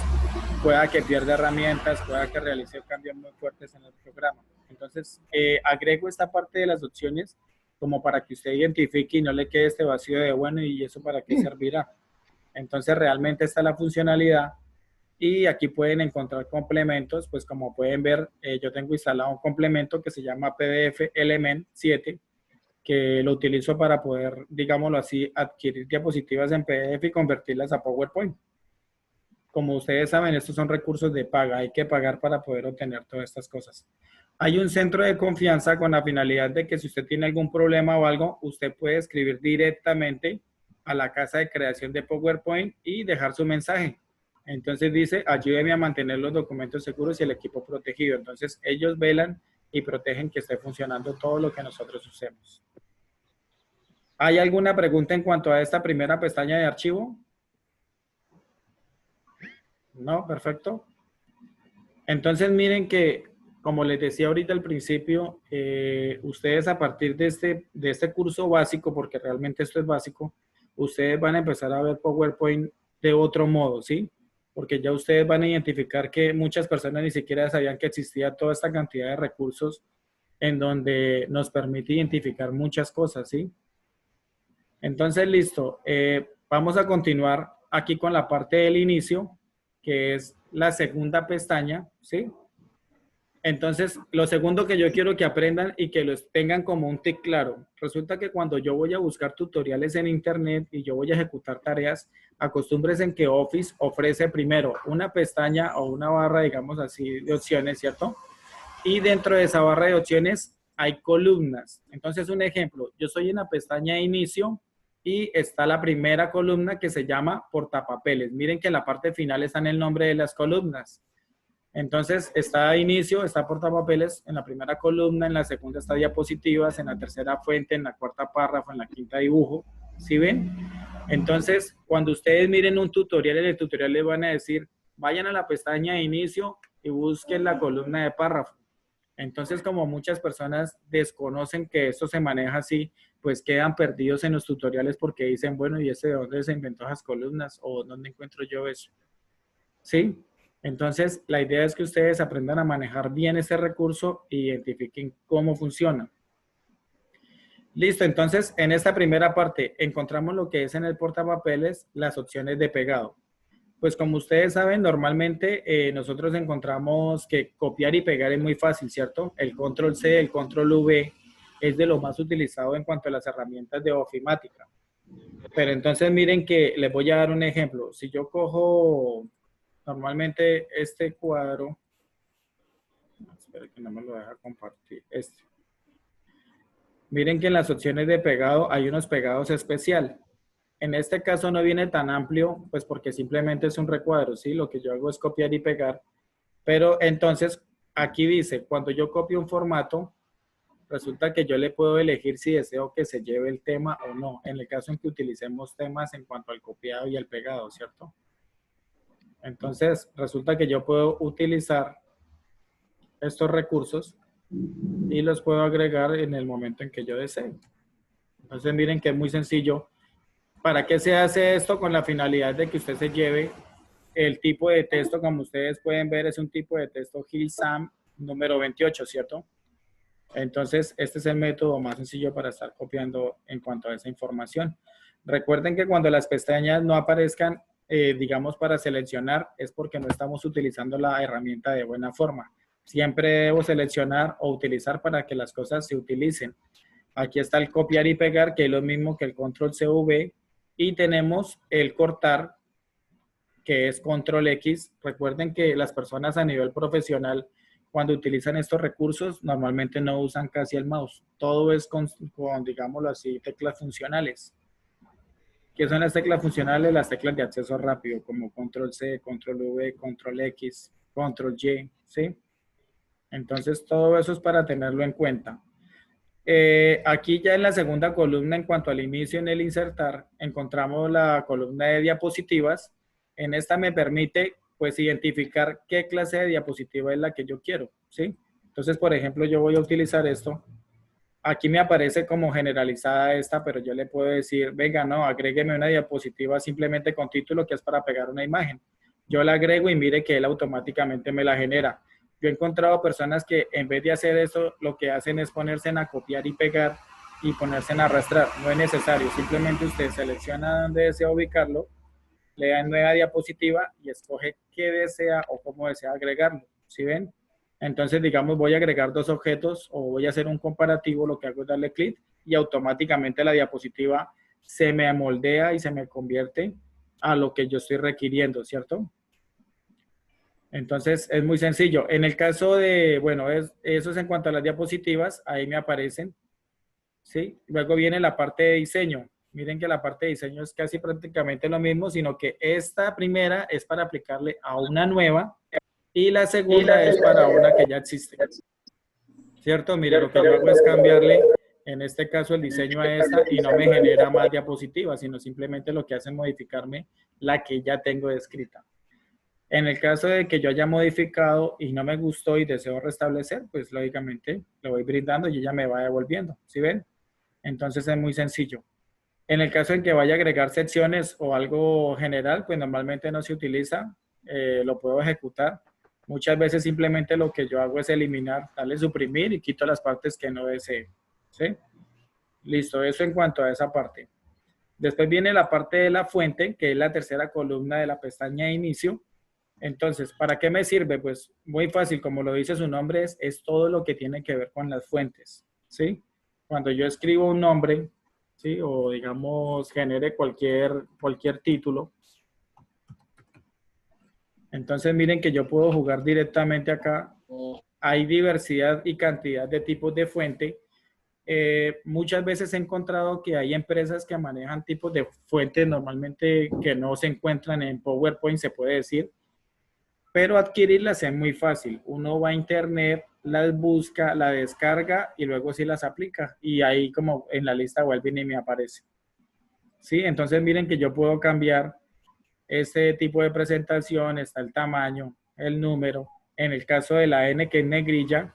S1: pueda que pierda herramientas, pueda que realice cambios muy fuertes en el programa. Entonces, agrego esta parte de las opciones como para que usted identifique y no le quede este vacío de, bueno, ¿y eso para qué servirá? Entonces, realmente está la funcionalidad y aquí pueden encontrar complementos, pues como pueden ver, yo tengo instalado un complemento que se llama PDF Element 7, que lo utilizo para poder, digámoslo así, adquirir diapositivas en PDF y convertirlas a PowerPoint. como ustedes saben, estos son recursos de paga. Hay que pagar para poder obtener todas estas cosas. Hay un centro de confianza con la finalidad de que si usted tiene algún problema o algo, usted puede escribir directamente a la casa de creación de PowerPoint y dejar su mensaje. Entonces dice, ayúdeme a mantener los documentos seguros y el equipo protegido. Entonces ellos velan y protegen que esté funcionando todo lo que nosotros usemos. ¿Hay alguna pregunta en cuanto a esta primera pestaña de archivo? No, perfecto. Entonces miren que, como les decía ahorita al principio, ustedes a partir de este curso básico, porque realmente esto es básico, ustedes van a empezar a ver PowerPoint de otro modo, ¿sí? Porque ya ustedes van a identificar que muchas personas ni siquiera sabían que existía toda esta cantidad de recursos en donde nos permite identificar muchas cosas, ¿sí? Entonces, listo. Vamos a continuar aquí con la parte del inicio, que es la segunda pestaña, ¿sí? Entonces, lo segundo que yo quiero que aprendan y que los tengan como un tic claro. Resulta que cuando yo voy a buscar tutoriales en internet y yo voy a ejecutar tareas, acostúmbrense en que Office ofrece primero una pestaña o una barra, digamos así, de opciones, ¿cierto? Y dentro de esa barra de opciones hay columnas. Entonces, un ejemplo, yo soy en la pestaña de inicio y está la primera columna que se llama portapapeles. Miren que en la parte final está en el nombre de las columnas. Entonces, está inicio, está portapapeles en la primera columna, en la segunda está diapositivas, en la tercera fuente, en la cuarta párrafo, en la quinta dibujo. ¿Sí ven? Entonces, cuando ustedes miren un tutorial, en el tutorial les van a decir, vayan a la pestaña de inicio y busquen la columna de párrafo. Entonces, como muchas personas desconocen que esto se maneja así, pues quedan perdidos en los tutoriales porque dicen, bueno, ¿y ese de dónde se inventó esas columnas? ¿O dónde encuentro yo eso? ¿Sí? Entonces, la idea es que ustedes aprendan a manejar bien este recurso e identifiquen cómo funciona. Listo, entonces, en esta primera parte encontramos lo que es en el portapapeles las opciones de pegado. Pues como ustedes saben, normalmente nosotros encontramos que copiar y pegar es muy fácil, ¿cierto? El control C, el control V es de lo más utilizado en cuanto a las herramientas de ofimática. Pero entonces miren que les voy a dar un ejemplo. Si yo cojo normalmente este cuadro, espera que no me lo deja compartir, Miren que en las opciones de pegado hay unos pegados especial. En este caso no viene tan amplio, pues porque simplemente es un recuadro, ¿sí? Lo que yo hago es copiar y pegar. Pero entonces, aquí dice, cuando yo copio un formato, resulta que yo le puedo elegir si deseo que se lleve el tema o no, en el caso en que utilicemos temas en cuanto al copiado y al pegado, ¿cierto? Entonces, resulta que yo puedo utilizar estos recursos y los puedo agregar en el momento en que yo desee. Entonces, miren que es muy sencillo. ¿Para qué se hace esto? Con la finalidad de que usted se lleve el tipo de texto, como ustedes pueden ver, es un tipo de texto Gilsam número 28, ¿cierto? Entonces, este es el método más sencillo para estar copiando en cuanto a esa información. Recuerden que cuando las pestañas no aparezcan, digamos, para seleccionar, es porque no estamos utilizando la herramienta de buena forma. Siempre debo seleccionar o utilizar para que las cosas se utilicen. Aquí está el copiar y pegar, que es lo mismo que el control CV. Y tenemos el cortar, que es control X. Recuerden que las personas a nivel profesional, cuando utilizan estos recursos, normalmente no usan casi el mouse. Todo es con digámoslo así, teclas funcionales. ¿Qué son las teclas funcionales? Las teclas de acceso rápido, como control C, control V, control X, control Y, ¿sí? Entonces, todo eso es para tenerlo en cuenta. Aquí ya en la segunda columna, en cuanto al inicio en el insertar, encontramos la columna de diapositivas. En esta me permite, pues, identificar qué clase de diapositiva es la que yo quiero, ¿sí? Entonces, por ejemplo, yo voy a utilizar esto. Aquí me aparece como generalizada esta, pero yo le puedo decir, venga, no, agrégueme una diapositiva simplemente con título que es para pegar una imagen. Yo la agrego y mire que él automáticamente me la genera. Yo he encontrado personas que en vez de hacer eso, lo que hacen es ponerse a copiar y pegar y ponerse a arrastrar. No es necesario, simplemente usted selecciona dónde desea ubicarlo, le da en nueva diapositiva y escoge qué desea o cómo desea agregarlo. ¿Sí ven? Entonces, digamos, voy a agregar dos objetos o voy a hacer un comparativo, lo que hago es darle clic y automáticamente la diapositiva se me moldea y se me convierte a lo que yo estoy requiriendo, ¿cierto? Entonces, es muy sencillo. En el caso de, bueno, eso es en cuanto a las diapositivas, ahí me aparecen, ¿sí? Luego viene la parte de diseño. Miren que la parte de diseño es casi prácticamente lo mismo, sino que esta primera es para aplicarle a una nueva y la segunda es para una que ya existe. ¿Cierto? Mire, lo que yo hago es cambiarle, en este caso, el diseño a esta y no me genera más diapositivas, sino simplemente lo que hace es modificarme la que ya tengo descrita. En el caso de que yo haya modificado y no me gustó y deseo restablecer, pues lógicamente lo voy brindando y ella me va devolviendo. ¿Sí ven? Entonces es muy sencillo. En el caso en que vaya a agregar secciones o algo general, pues normalmente no se utiliza, lo puedo ejecutar. Muchas veces simplemente lo que yo hago es eliminar, darle suprimir y quito las partes que no desee. ¿Sí? Listo, eso en cuanto a esa parte. Después viene la parte de la fuente, que es la tercera columna de la pestaña de inicio. Entonces, ¿para qué me sirve? Pues muy fácil, como lo dice su nombre, es todo lo que tiene que ver con las fuentes, ¿sí? Cuando yo escribo un nombre, ¿sí? O digamos, genere cualquier título. Entonces, miren que yo puedo jugar directamente acá. Hay diversidad y cantidad de tipos de fuente. Muchas veces he encontrado que hay empresas que manejan tipos de fuentes normalmente que no se encuentran en PowerPoint, se puede decir, pero adquirirlas es muy fácil. Uno va a internet, las busca, la descarga y luego sí las aplica. Y ahí como en la lista vuelve y me aparece. ¿Sí? Entonces miren que yo puedo cambiar este tipo de presentación, está el tamaño, el número. En el caso de la N, que es negrilla,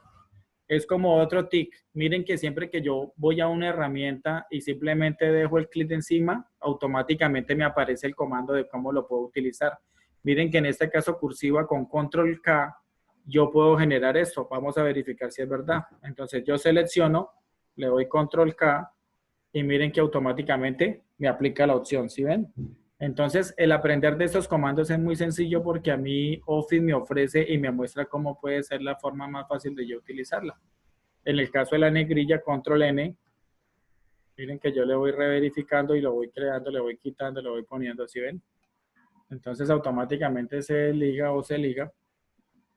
S1: es como otro tic. Miren que siempre que yo voy a una herramienta y simplemente dejo el clic encima, automáticamente me aparece el comando de cómo lo puedo utilizar. Miren que en este caso cursiva con control K, yo puedo generar esto. Vamos a verificar si es verdad. Entonces yo selecciono, le doy control K y miren que automáticamente me aplica la opción. ¿Sí ven? Entonces, el aprender de estos comandos es muy sencillo porque a mí Office me ofrece y me muestra cómo puede ser la forma más fácil de yo utilizarla. En el caso de la negrilla, control N, miren que yo le voy reverificando y lo voy creando, le voy quitando, le voy poniendo, ¿sí ven? Entonces, automáticamente se liga o se liga.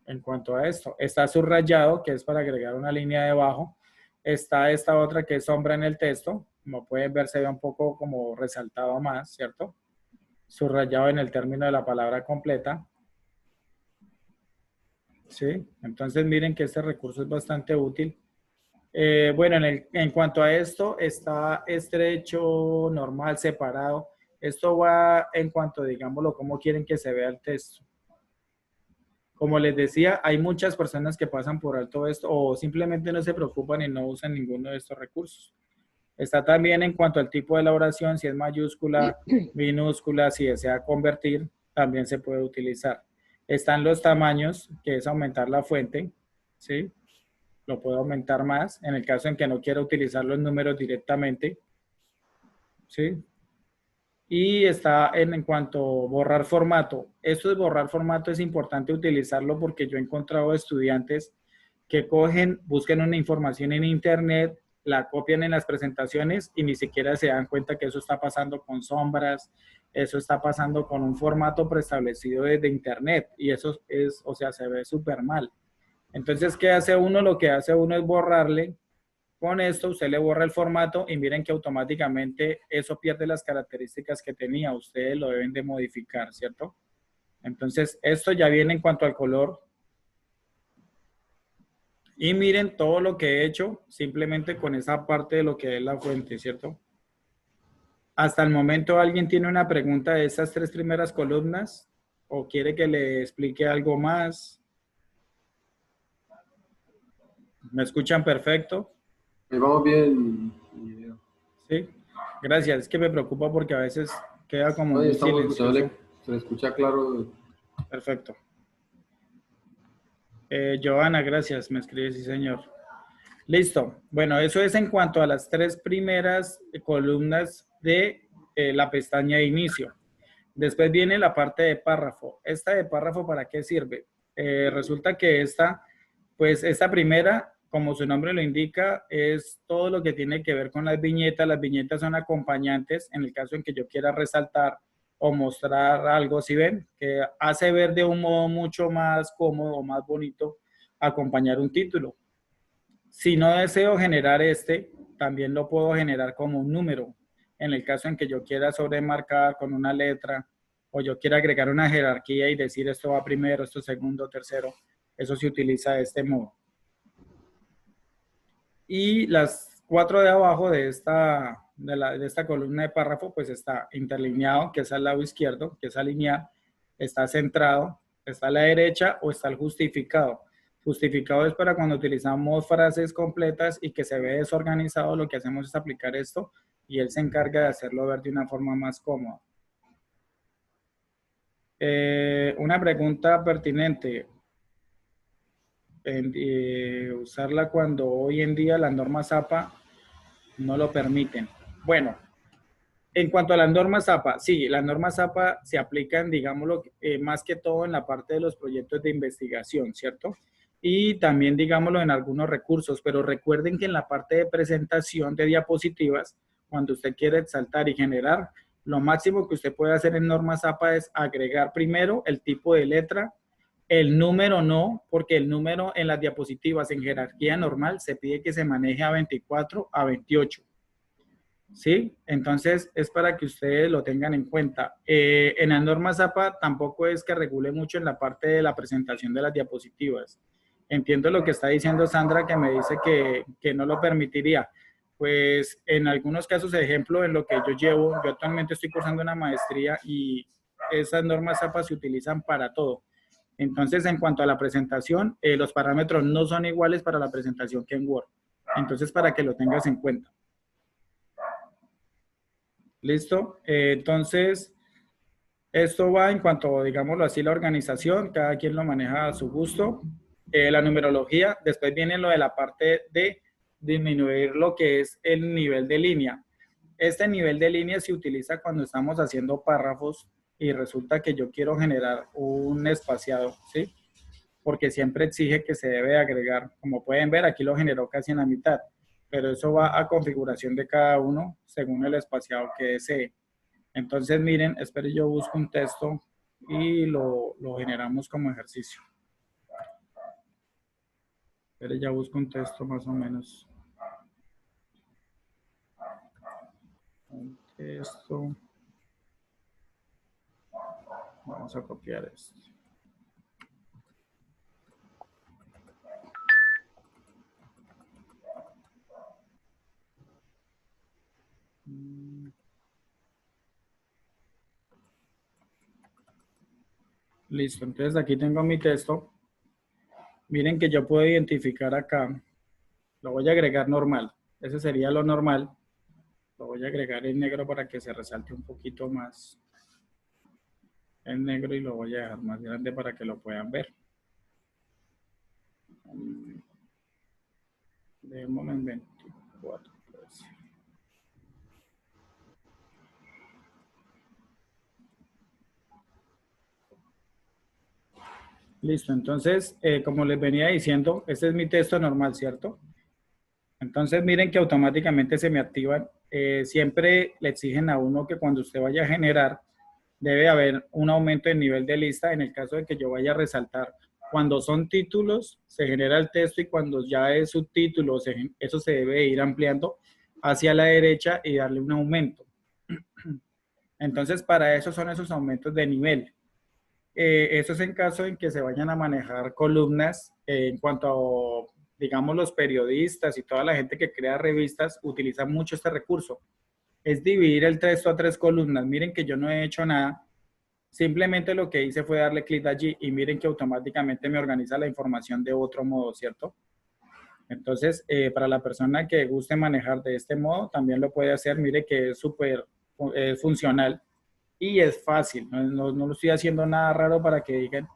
S1: En cuanto a esto, está subrayado, que es para agregar una línea debajo. Está esta otra que es sombra en el texto. Como pueden ver, se ve un poco como resaltado más, ¿cierto? Subrayado en el término de la palabra completa. ¿Sí? Entonces miren que este recurso es bastante útil. Bueno, en cuanto a esto, está estrecho, normal, separado. Esto va en cuanto, digámoslo, cómo quieren que se vea el texto. Como les decía, hay muchas personas que pasan por alto esto o simplemente no se preocupan y no usan ninguno de estos recursos. Está también en cuanto al tipo de la oración, si es mayúscula, minúscula, si desea convertir, también se puede utilizar. Están los tamaños, que es aumentar la fuente, ¿sí? Lo puedo aumentar más, en el caso en que no quiera utilizar los números directamente, ¿sí? Y está en cuanto a borrar formato. Esto de borrar formato es importante utilizarlo porque yo he encontrado estudiantes que cogen, buscan una información en internet, la copian en las presentaciones y ni siquiera se dan cuenta que eso está pasando con sombras, eso está pasando con un formato preestablecido desde internet y eso es, o sea, se ve súper mal. Entonces, ¿qué hace uno? Lo que hace uno es borrarle. Con esto usted le borra el formato y miren que automáticamente eso pierde las características que tenía. Ustedes lo deben de modificar, ¿cierto? Entonces, esto ya viene en cuanto al color. Y miren todo lo que he hecho simplemente con esa parte de lo que es la fuente, ¿cierto? Hasta el momento, ¿alguien tiene una pregunta de estas tres primeras columnas? ¿O quiere que le explique algo más? ¿Me escuchan perfecto?
S5: Vamos bien. Video.
S1: Sí. Gracias. Es que me preocupa porque a veces queda como
S5: Oye,
S1: muy
S5: estamos
S1: silencioso.
S5: escuchándole, se le escucha claro.
S1: Perfecto. Joana, gracias. Me escribe, sí, señor. Listo. Bueno, eso es en cuanto a las tres primeras columnas de la pestaña de inicio. Después viene la parte de párrafo. ¿Esta de párrafo para qué sirve? Resulta que pues esta primera, como su nombre lo indica, es todo lo que tiene que ver con las viñetas. Las viñetas son acompañantes en el caso en que yo quiera resaltar o mostrar algo, si ven, que hace ver de un modo mucho más cómodo o más bonito acompañar un título. Si no deseo generar este, también lo puedo generar como un número. En el caso en que yo quiera sobremarcar con una letra o yo quiera agregar una jerarquía y decir esto va primero, esto segundo, tercero, eso se utiliza de este modo. Y las 4 de abajo de esta columna de párrafo, pues está interlineado, que es al lado izquierdo, que es alinear, está centrado, está a la derecha o está el justificado. Justificado es para cuando utilizamos frases completas y que se ve desorganizado, lo que hacemos es aplicar esto y él se encarga de hacerlo ver de una forma más cómoda. Una pregunta pertinente. Usarla cuando hoy en día las normas APA no lo permiten. Bueno, en cuanto a las normas APA, sí, las normas APA se aplican, digámoslo, más que todo en la parte de los proyectos de investigación, ¿cierto? Y también, digámoslo, en algunos recursos, pero recuerden que en la parte de presentación de diapositivas, cuando usted quiere exaltar y generar, lo máximo que usted puede hacer en normas APA es agregar primero el tipo de letra, el número no, porque el número en las diapositivas en jerarquía normal se pide que se maneje a 24 a 28. ¿Sí? Entonces es para que ustedes lo tengan en cuenta. En las normas APA tampoco es que regule mucho en la parte de la presentación de las diapositivas. Entiendo lo que está diciendo Sandra, que me dice que no lo permitiría. Pues en algunos casos, ejemplo, en lo que yo llevo, yo actualmente estoy cursando una maestría y esas normas APA se utilizan para todo. Entonces, en cuanto a la presentación, los parámetros no son iguales para la presentación que en Word. Entonces, para que lo tengas en cuenta. ¿Listo? Entonces, esto va en cuanto, digámoslo así, la organización. Cada quien lo maneja a su gusto. La numerología. Después viene lo de la parte de disminuir lo que es el nivel de línea. Este nivel de línea se utiliza cuando estamos haciendo párrafos y resulta que yo quiero generar un espaciado, ¿sí? Porque siempre exige que se debe agregar. Como pueden ver, aquí lo generó casi en la mitad, pero eso va a configuración de cada uno según el espaciado que desee. Entonces, miren, espero yo busco un texto y lo generamos como ejercicio. Espero ya busco un texto más o menos. Un texto. Vamos a copiar esto. Listo, entonces aquí tengo mi texto. Miren que yo puedo identificar acá. Lo voy a agregar normal. Ese sería lo normal. Lo voy a agregar en negro para que se resalte un poquito más. En negro y lo voy a dejar más grande para que lo puedan ver. Démoslo en 24. Pues. Listo, entonces, como les venía diciendo, este es mi texto normal, ¿cierto? Entonces, miren que automáticamente se me activan. Siempre le exigen a uno que cuando usted vaya a generar, debe haber un aumento en nivel de lista en el caso de que yo vaya a resaltar. Cuando son títulos, se genera el texto y cuando ya es subtítulo, eso se debe ir ampliando hacia la derecha y darle un aumento. Entonces, para eso son esos aumentos de nivel. Eso es en caso en que se vayan a manejar columnas en cuanto a, digamos, los periodistas y toda la gente que crea revistas utiliza mucho este recurso. Es dividir el texto a 3 columnas. Miren que yo no he hecho nada. Simplemente lo que hice fue darle clic allí y miren que automáticamente me organiza la información de otro modo, ¿cierto? Entonces, para la persona que guste manejar de este modo, también lo puede hacer. Mire que es súper funcional. Y es fácil, no lo estoy haciendo nada raro para que digan.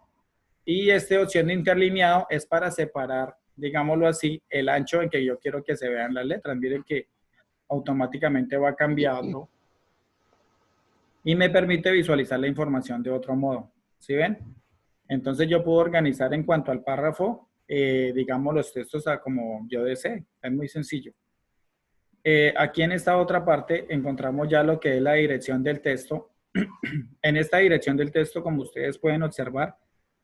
S1: Y esta opción de interlineado es para separar, digámoslo así, el ancho en que yo quiero que se vean las letras. Miren que automáticamente va cambiando y me permite visualizar la información de otro modo. ¿Sí ven? Entonces yo puedo organizar en cuanto al párrafo, digamos, los textos a como yo desee. Es muy sencillo. Aquí en esta otra parte encontramos ya lo que es la dirección del texto. En esta dirección del texto, como ustedes pueden observar,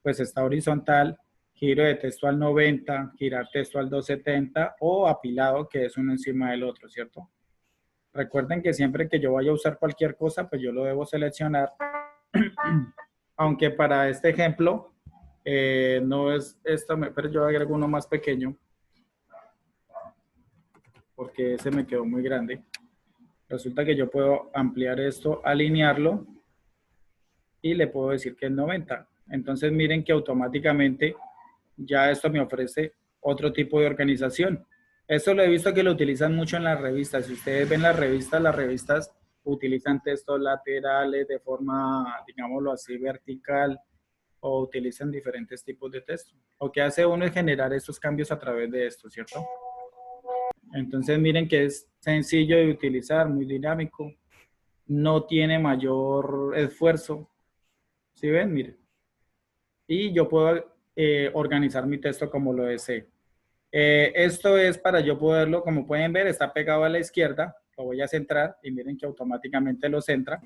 S1: pues está horizontal, giro de texto al 90, girar texto al 270 o apilado, que es uno encima del otro, ¿cierto? Recuerden que siempre que yo vaya a usar cualquier cosa, pues yo lo debo seleccionar. Aunque para este ejemplo, no es esto, pero yo agrego uno más pequeño, porque ese me quedó muy grande. Resulta que yo puedo ampliar esto, alinearlo, y le puedo decir que es 90. Entonces miren que automáticamente ya esto me ofrece otro tipo de organización. Esto lo he visto que lo utilizan mucho en las revistas. Si ustedes ven las revistas utilizan textos laterales de forma, digámoslo así, vertical, o utilizan diferentes tipos de texto. Lo que hace uno es generar estos cambios a través de esto, ¿cierto? Entonces miren que es sencillo de utilizar, muy dinámico, no tiene mayor esfuerzo. ¿Sí ven? Miren. Y yo puedo organizar mi texto como lo desee. Esto es para yo poderlo, como pueden ver, está pegado a la izquierda. Lo voy a centrar y miren que automáticamente lo centra.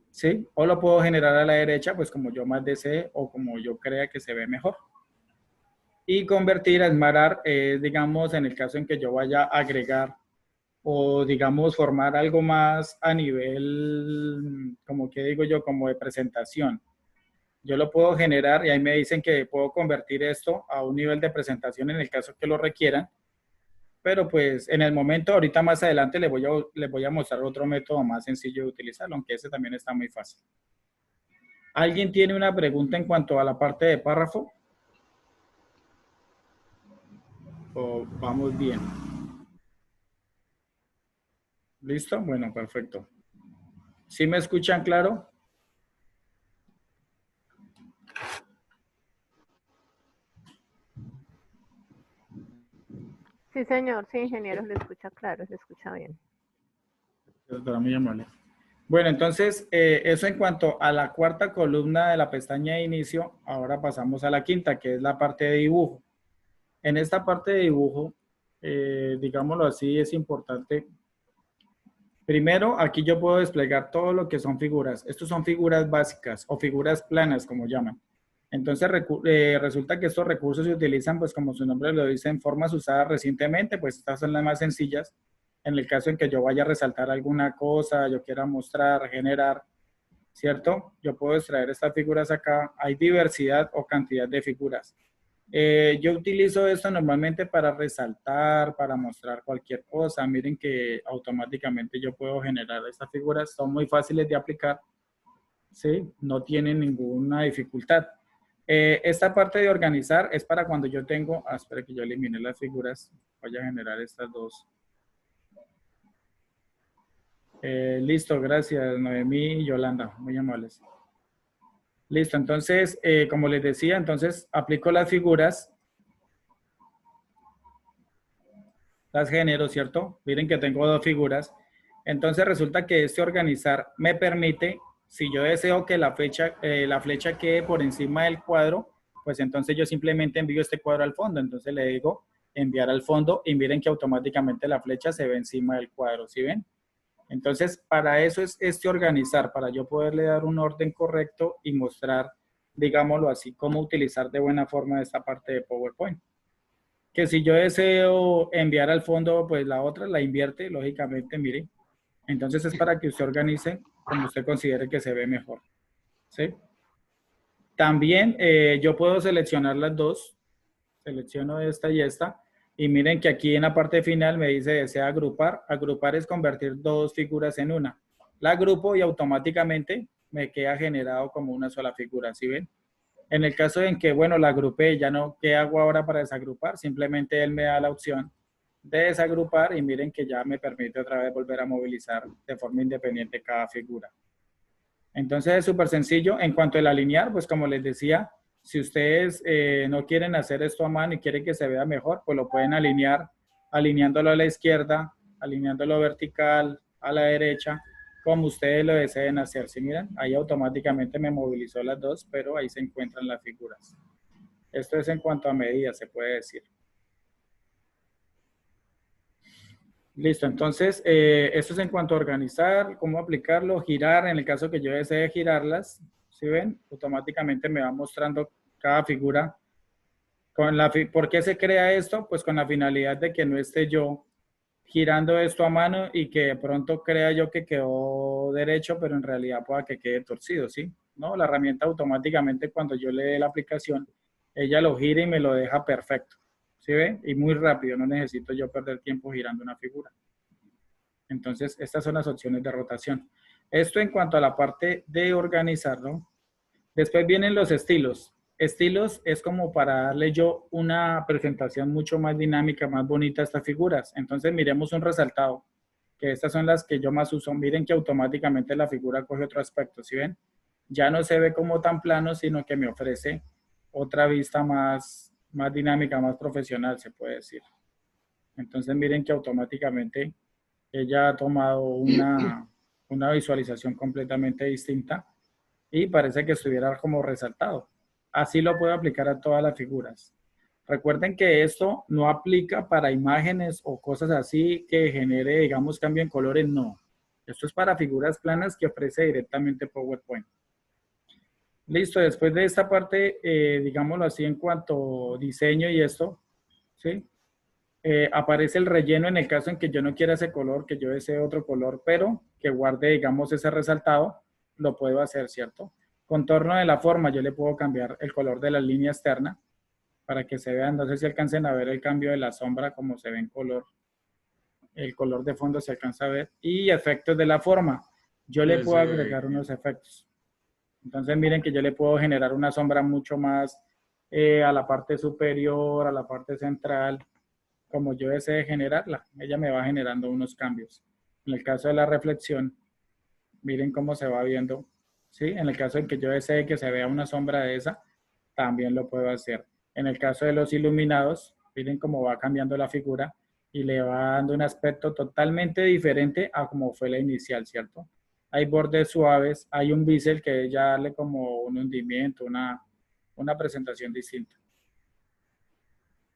S1: ¿Sí? O lo puedo generar a la derecha, pues como yo más desee o como yo crea que se ve mejor. Y convertir a esmarar, digamos, en el caso en que yo vaya a agregar o, digamos, formar algo más a nivel, como que digo yo, como de presentación. Yo lo puedo generar y ahí me dicen que puedo convertir esto a un nivel de presentación en el caso que lo requieran. Pero pues en el momento, ahorita más adelante les voy a mostrar otro método más sencillo de utilizarlo, aunque ese también está muy fácil. ¿Alguien tiene una pregunta en cuanto a la parte de párrafo? ¿O vamos bien? ¿Listo? Bueno, perfecto. ¿Sí me escuchan claro?
S2: Sí, señor, sí, ingeniero, le escucha claro, le escucha bien.
S1: Doctora, muy amable. Bueno, entonces, eso en cuanto a la cuarta columna de la pestaña de inicio. Ahora pasamos a la quinta, que es la parte de dibujo. En esta parte de dibujo, digámoslo así, es importante. Primero, aquí yo puedo desplegar todo lo que son figuras. Estos son figuras básicas o figuras planas, como llaman. Entonces, resulta que estos recursos se utilizan, pues como su nombre lo dice, en formas usadas recientemente, pues estas son las más sencillas. En el caso en que yo vaya a resaltar alguna cosa, yo quiera mostrar, generar, ¿cierto? Yo puedo extraer estas figuras acá. Hay diversidad o cantidad de figuras. Yo utilizo esto normalmente para resaltar, para mostrar cualquier cosa. Miren que automáticamente yo puedo generar estas figuras. Son muy fáciles de aplicar, ¿sí? No tienen ninguna dificultad. Esta parte de organizar es para cuando yo tengo, espera que yo elimine las figuras, voy a generar estas dos. Listo, gracias Noemí y Yolanda, muy amables. Listo, entonces, como les decía, entonces aplico las figuras, las genero, ¿cierto? Miren que tengo dos figuras. Entonces resulta que este organizar me permite, si yo deseo que la flecha quede por encima del cuadro, pues entonces yo simplemente envío este cuadro al fondo. Entonces le digo enviar al fondo y miren que automáticamente la flecha se ve encima del cuadro, ¿sí ven? Entonces, para eso es este organizar, para yo poderle dar un orden correcto y mostrar, digámoslo así, cómo utilizar de buena forma esta parte de PowerPoint. Que si yo deseo enviar al fondo, pues la otra la invierte, lógicamente, mire. Entonces es para que usted organice como usted considere que se ve mejor. ¿Sí? También yo puedo seleccionar las dos. Selecciono esta y esta. Y miren que aquí en la parte final me dice desea agrupar. Agrupar es convertir dos figuras en una. La agrupo y automáticamente me queda generado como una sola figura. ¿Sí ven? En el caso en que, bueno, la agrupé, ya no, ¿qué hago ahora para desagrupar? Simplemente él me da la opción de desagrupar y miren que ya me permite otra vez volver a movilizar de forma independiente cada figura. Entonces es súper sencillo. En cuanto al alinear, pues como les decía, si ustedes no quieren hacer esto a mano y quieren que se vea mejor, pues lo pueden alinear, alineándolo a la izquierda, alineándolo vertical, a la derecha, como ustedes lo deseen hacer. Si miran, ahí automáticamente me movilizó las dos, pero ahí se encuentran las figuras. Esto es en cuanto a medidas, se puede decir. Listo, entonces, esto es en cuanto a organizar, cómo aplicarlo, girar, en el caso que yo desee girarlas, ¿sí ven? Automáticamente me va mostrando cada figura. ¿Por qué se crea esto? Pues con la finalidad de que no esté yo girando esto a mano y que de pronto crea yo que quedó derecho, pero en realidad pueda que quede torcido, ¿sí? ¿No? La herramienta automáticamente cuando yo le dé la aplicación, ella lo gira y me lo deja perfecto, ¿sí ve? Y muy rápido, no necesito yo perder tiempo girando una figura. Entonces, estas son las opciones de rotación. Esto en cuanto a la parte de organizar, ¿no? Después vienen los estilos. Estilos es como para darle yo una presentación mucho más dinámica, más bonita a estas figuras. Entonces miremos un resaltado, que estas son las que yo más uso. Miren que automáticamente la figura coge otro aspecto, ¿sí ven? Ya no se ve como tan plano, sino que me ofrece otra vista más dinámica, más profesional, se puede decir. Entonces miren que automáticamente ella ha tomado una visualización completamente distinta y parece que estuviera como resaltado. Así lo puedo aplicar a todas las figuras. Recuerden que esto no aplica para imágenes o cosas así que genere, digamos, cambio en colores, no. Esto es para figuras planas que ofrece directamente PowerPoint. Listo, después de esta parte, digámoslo así, en cuanto a diseño y esto, ¿sí? Aparece el relleno en el caso en que yo no quiera ese color, que yo desee otro color, pero que guarde, digamos, ese resaltado, lo puedo hacer, ¿cierto? Contorno de la forma, yo le puedo cambiar el color de la línea externa para que se vean, no sé si alcancen a ver el cambio de la sombra, como se ve en color, el color de fondo se alcanza a ver, y efectos de la forma, yo le puedo agregar unos efectos. Entonces miren que yo le puedo generar una sombra mucho más a la parte superior, a la parte central, como yo desee generarla, ella me va generando unos cambios. En el caso de la reflexión, miren cómo se va viendo, ¿sí? En el caso en que yo desee que se vea una sombra de esa, también lo puedo hacer. En el caso de los iluminados, miren cómo va cambiando la figura y le va dando un aspecto totalmente diferente a como fue la inicial, ¿cierto? Hay bordes suaves, hay un bisel que ya darle como un hundimiento, una presentación distinta.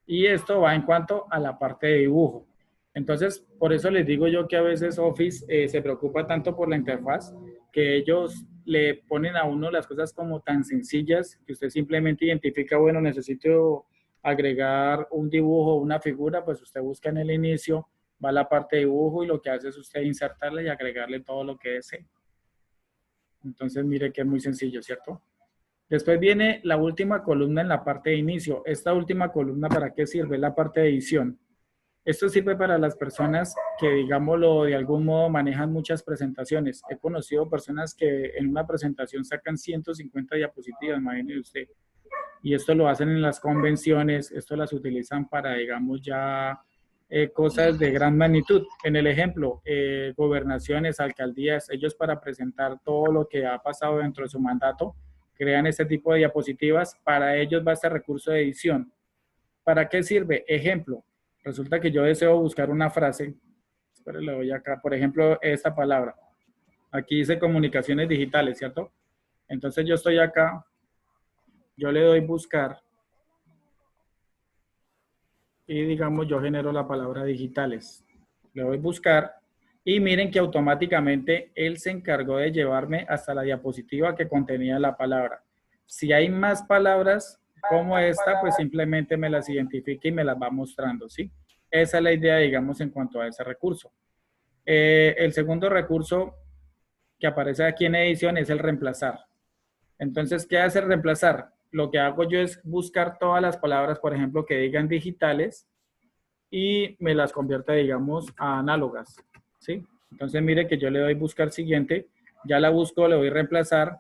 S1: Y esto va en cuanto a la parte de dibujo. Entonces, por eso les digo yo que a veces Office se preocupa tanto por la interfaz, que ellos le ponen a uno las cosas como tan sencillas, que usted simplemente identifica, bueno, necesito agregar un dibujo o una figura, pues usted busca en el inicio, va a la parte de dibujo y lo que hace es usted insertarle y agregarle todo lo que desee. Entonces, mire que es muy sencillo, ¿cierto? Después viene la última columna en la parte de inicio. Esta última columna, ¿para qué sirve? La parte de edición. Esto sirve para las personas que, digámoslo, de algún modo manejan muchas presentaciones. He conocido personas que en una presentación sacan 150 diapositivas, imagínese usted. Y esto lo hacen en las convenciones, esto las utilizan para, digamos, ya cosas de gran magnitud. En el ejemplo, gobernaciones, alcaldías, ellos para presentar todo lo que ha pasado dentro de su mandato, crean este tipo de diapositivas. Para ellos va este recurso de edición. ¿Para qué sirve? Ejemplo, resulta que yo deseo buscar una frase. Espero, le doy acá, por ejemplo, esta palabra. Aquí dice comunicaciones digitales, ¿cierto? Entonces yo estoy acá, yo le doy buscar y digamos yo genero la palabra digitales. Le doy buscar y miren que automáticamente él se encargó de llevarme hasta la diapositiva que contenía la palabra. Si hay más palabras como esta, pues simplemente me las identifica y me las va mostrando, ¿sí? Esa es la idea, digamos, en cuanto a ese recurso. El segundo recurso que aparece aquí en edición es el reemplazar. Entonces, ¿qué hace el reemplazar? Lo que hago yo es buscar todas las palabras, por ejemplo, que digan digitales y me las convierte, digamos, a análogas, ¿sí? Entonces, mire que yo le doy buscar siguiente, ya la busco, le doy reemplazar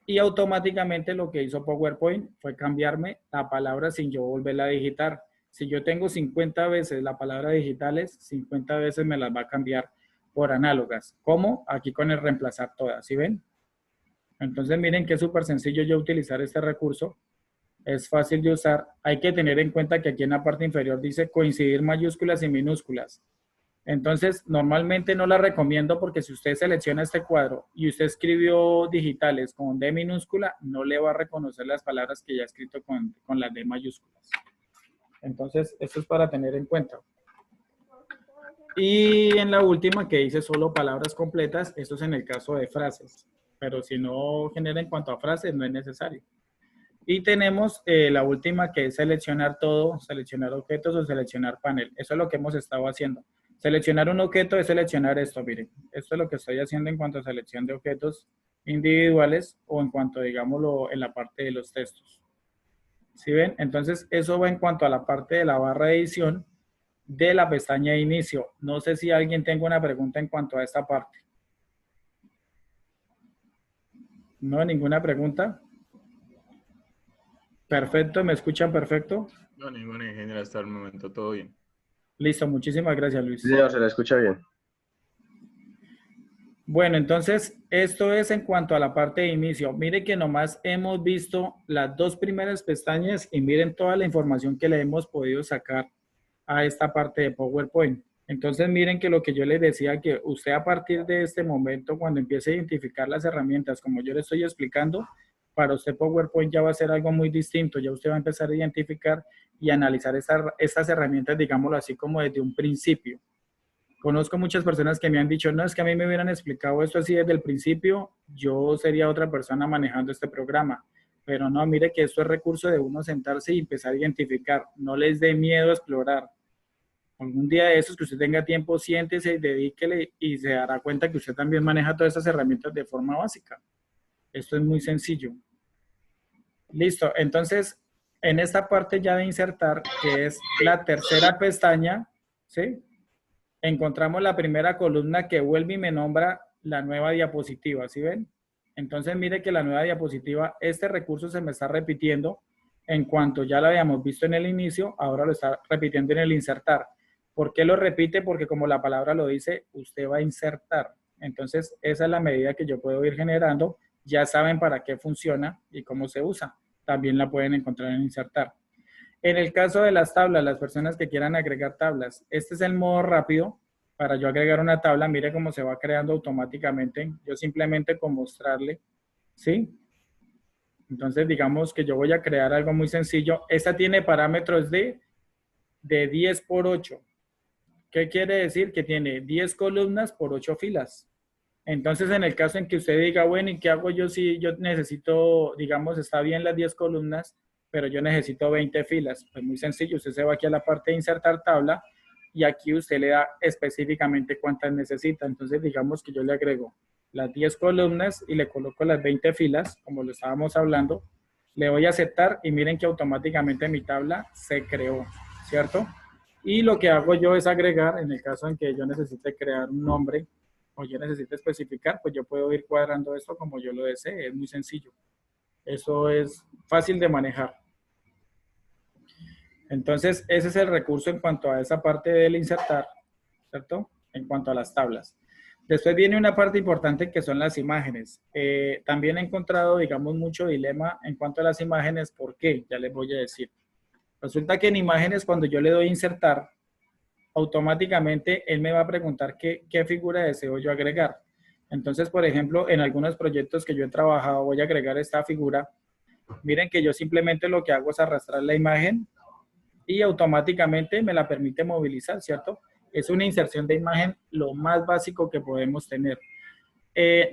S1: y automáticamente lo que hizo PowerPoint fue cambiarme la palabra sin yo volverla a digitar. Si yo tengo 50 veces la palabra digitales, 50 veces me las va a cambiar por análogas. ¿Cómo? Aquí con el reemplazar todas, ¿sí ven? Entonces miren que es súper sencillo yo utilizar este recurso. Es fácil de usar. Hay que tener en cuenta que aquí en la parte inferior dice coincidir mayúsculas y minúsculas. Entonces, normalmente no la recomiendo porque si usted selecciona este cuadro y usted escribió digitales con D minúscula, no le va a reconocer las palabras que ya ha escrito con las D mayúsculas. Entonces, esto es para tener en cuenta. Y en la última que dice solo palabras completas, esto es en el caso de frases, pero si no genera en cuanto a frases no es necesario. Y tenemos la última que es seleccionar todo, seleccionar objetos o seleccionar panel. Eso es lo que hemos estado haciendo. Seleccionar un objeto es seleccionar esto, miren. Esto es lo que estoy haciendo en cuanto a selección de objetos individuales o en cuanto, digámoslo, en la parte de los textos. ¿Sí ven? Entonces, eso va en cuanto a la parte de la barra de edición de la pestaña de inicio. No sé si alguien tenga una pregunta en cuanto a esta parte. ¿No? ¿Ninguna pregunta? Perfecto, ¿me escuchan perfecto?
S4: No, ningún ingeniero hasta el momento, todo bien.
S1: Listo, muchísimas gracias, Luis.
S6: Sí, señor, se la escucha bien.
S1: Bueno, entonces, esto es en cuanto a la parte de inicio. Mire que nomás hemos visto las dos primeras pestañas y miren toda la información que le hemos podido sacar a esta parte de PowerPoint. Entonces, miren que lo que yo les decía, que usted a partir de este momento, cuando empiece a identificar las herramientas, como yo le estoy explicando, para usted PowerPoint ya va a ser algo muy distinto. Ya usted va a empezar a identificar y analizar estas herramientas, digámoslo así, como desde un principio. Conozco muchas personas que me han dicho, no, es que a mí me hubieran explicado esto así desde el principio, yo sería otra persona manejando este programa. Pero no, mire que esto es recurso de uno sentarse y empezar a identificar. No les dé miedo a explorar. Algún día de esos que usted tenga tiempo, siéntese y dedíquele y se dará cuenta que usted también maneja todas esas herramientas de forma básica. Esto es muy sencillo. Listo, entonces en esta parte ya de insertar, que es la tercera pestaña, ¿sí? Encontramos la primera columna que vuelve y me nombra la nueva diapositiva, ¿sí ven? Entonces mire que la nueva diapositiva, este recurso se me está repitiendo en cuanto ya lo habíamos visto en el inicio, ahora lo está repitiendo en el insertar. ¿Por qué lo repite? Porque como la palabra lo dice, usted va a insertar. Entonces esa es la medida que yo puedo ir generando. Ya saben para qué funciona y cómo se usa. También la pueden encontrar en insertar. En el caso de las tablas, las personas que quieran agregar tablas, este es el modo rápido para yo agregar una tabla. Mire cómo se va creando automáticamente. Yo simplemente con mostrarle, ¿sí? Entonces digamos que yo voy a crear algo muy sencillo. Esta tiene parámetros de 10 por 8. ¿Qué quiere decir? Que tiene 10 columnas por 8 filas. Entonces, en el caso en que usted diga, bueno, ¿y qué hago yo si yo necesito, digamos, está bien las 10 columnas, pero yo necesito 20 filas? Pues muy sencillo, usted se va aquí a la parte de insertar tabla y aquí usted le da específicamente cuántas necesita. Entonces, digamos que yo le agrego las 10 columnas y le coloco las 20 filas, como lo estábamos hablando. Le voy a aceptar y miren que automáticamente mi tabla se creó, ¿cierto? Y lo que hago yo es agregar, en el caso en que yo necesite crear un nombre, o yo necesito especificar, pues yo puedo ir cuadrando esto como yo lo desee. Es muy sencillo. Eso es fácil de manejar. Entonces, ese es el recurso en cuanto a esa parte del insertar, ¿cierto? En cuanto a las tablas. Después viene una parte importante que son las imágenes. También he encontrado, digamos, mucho dilema en cuanto a las imágenes. ¿Por qué? Ya les voy a decir. Resulta que en imágenes, cuando yo le doy insertar, automáticamente él me va a preguntar qué figura deseo yo agregar. Entonces, por ejemplo, en algunos proyectos que yo he trabajado voy a agregar esta figura. Miren que yo simplemente lo que hago es arrastrar la imagen y automáticamente me la permite movilizar, ¿cierto? Es una inserción de imagen lo más básico que podemos tener.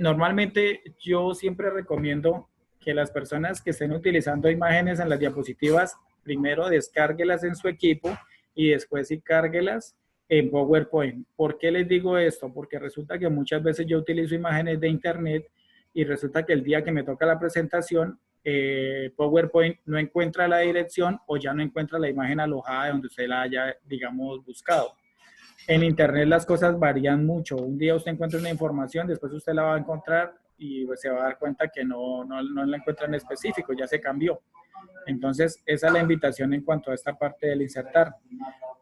S1: Normalmente yo siempre recomiendo que las personas que estén utilizando imágenes en las diapositivas, primero descárguelas en su equipo y después sí cárguelas en PowerPoint. ¿Por qué les digo esto? Porque resulta que muchas veces yo utilizo imágenes de internet y resulta que el día que me toca la presentación, PowerPoint no encuentra la dirección o ya no encuentra la imagen alojada de donde usted la haya, digamos, buscado. En internet las cosas varían mucho. Un día usted encuentra una información, después usted la va a encontrar y se va a dar cuenta que no la encuentra en específico, ya se cambió. Entonces, esa es la invitación en cuanto a esta parte del insertar.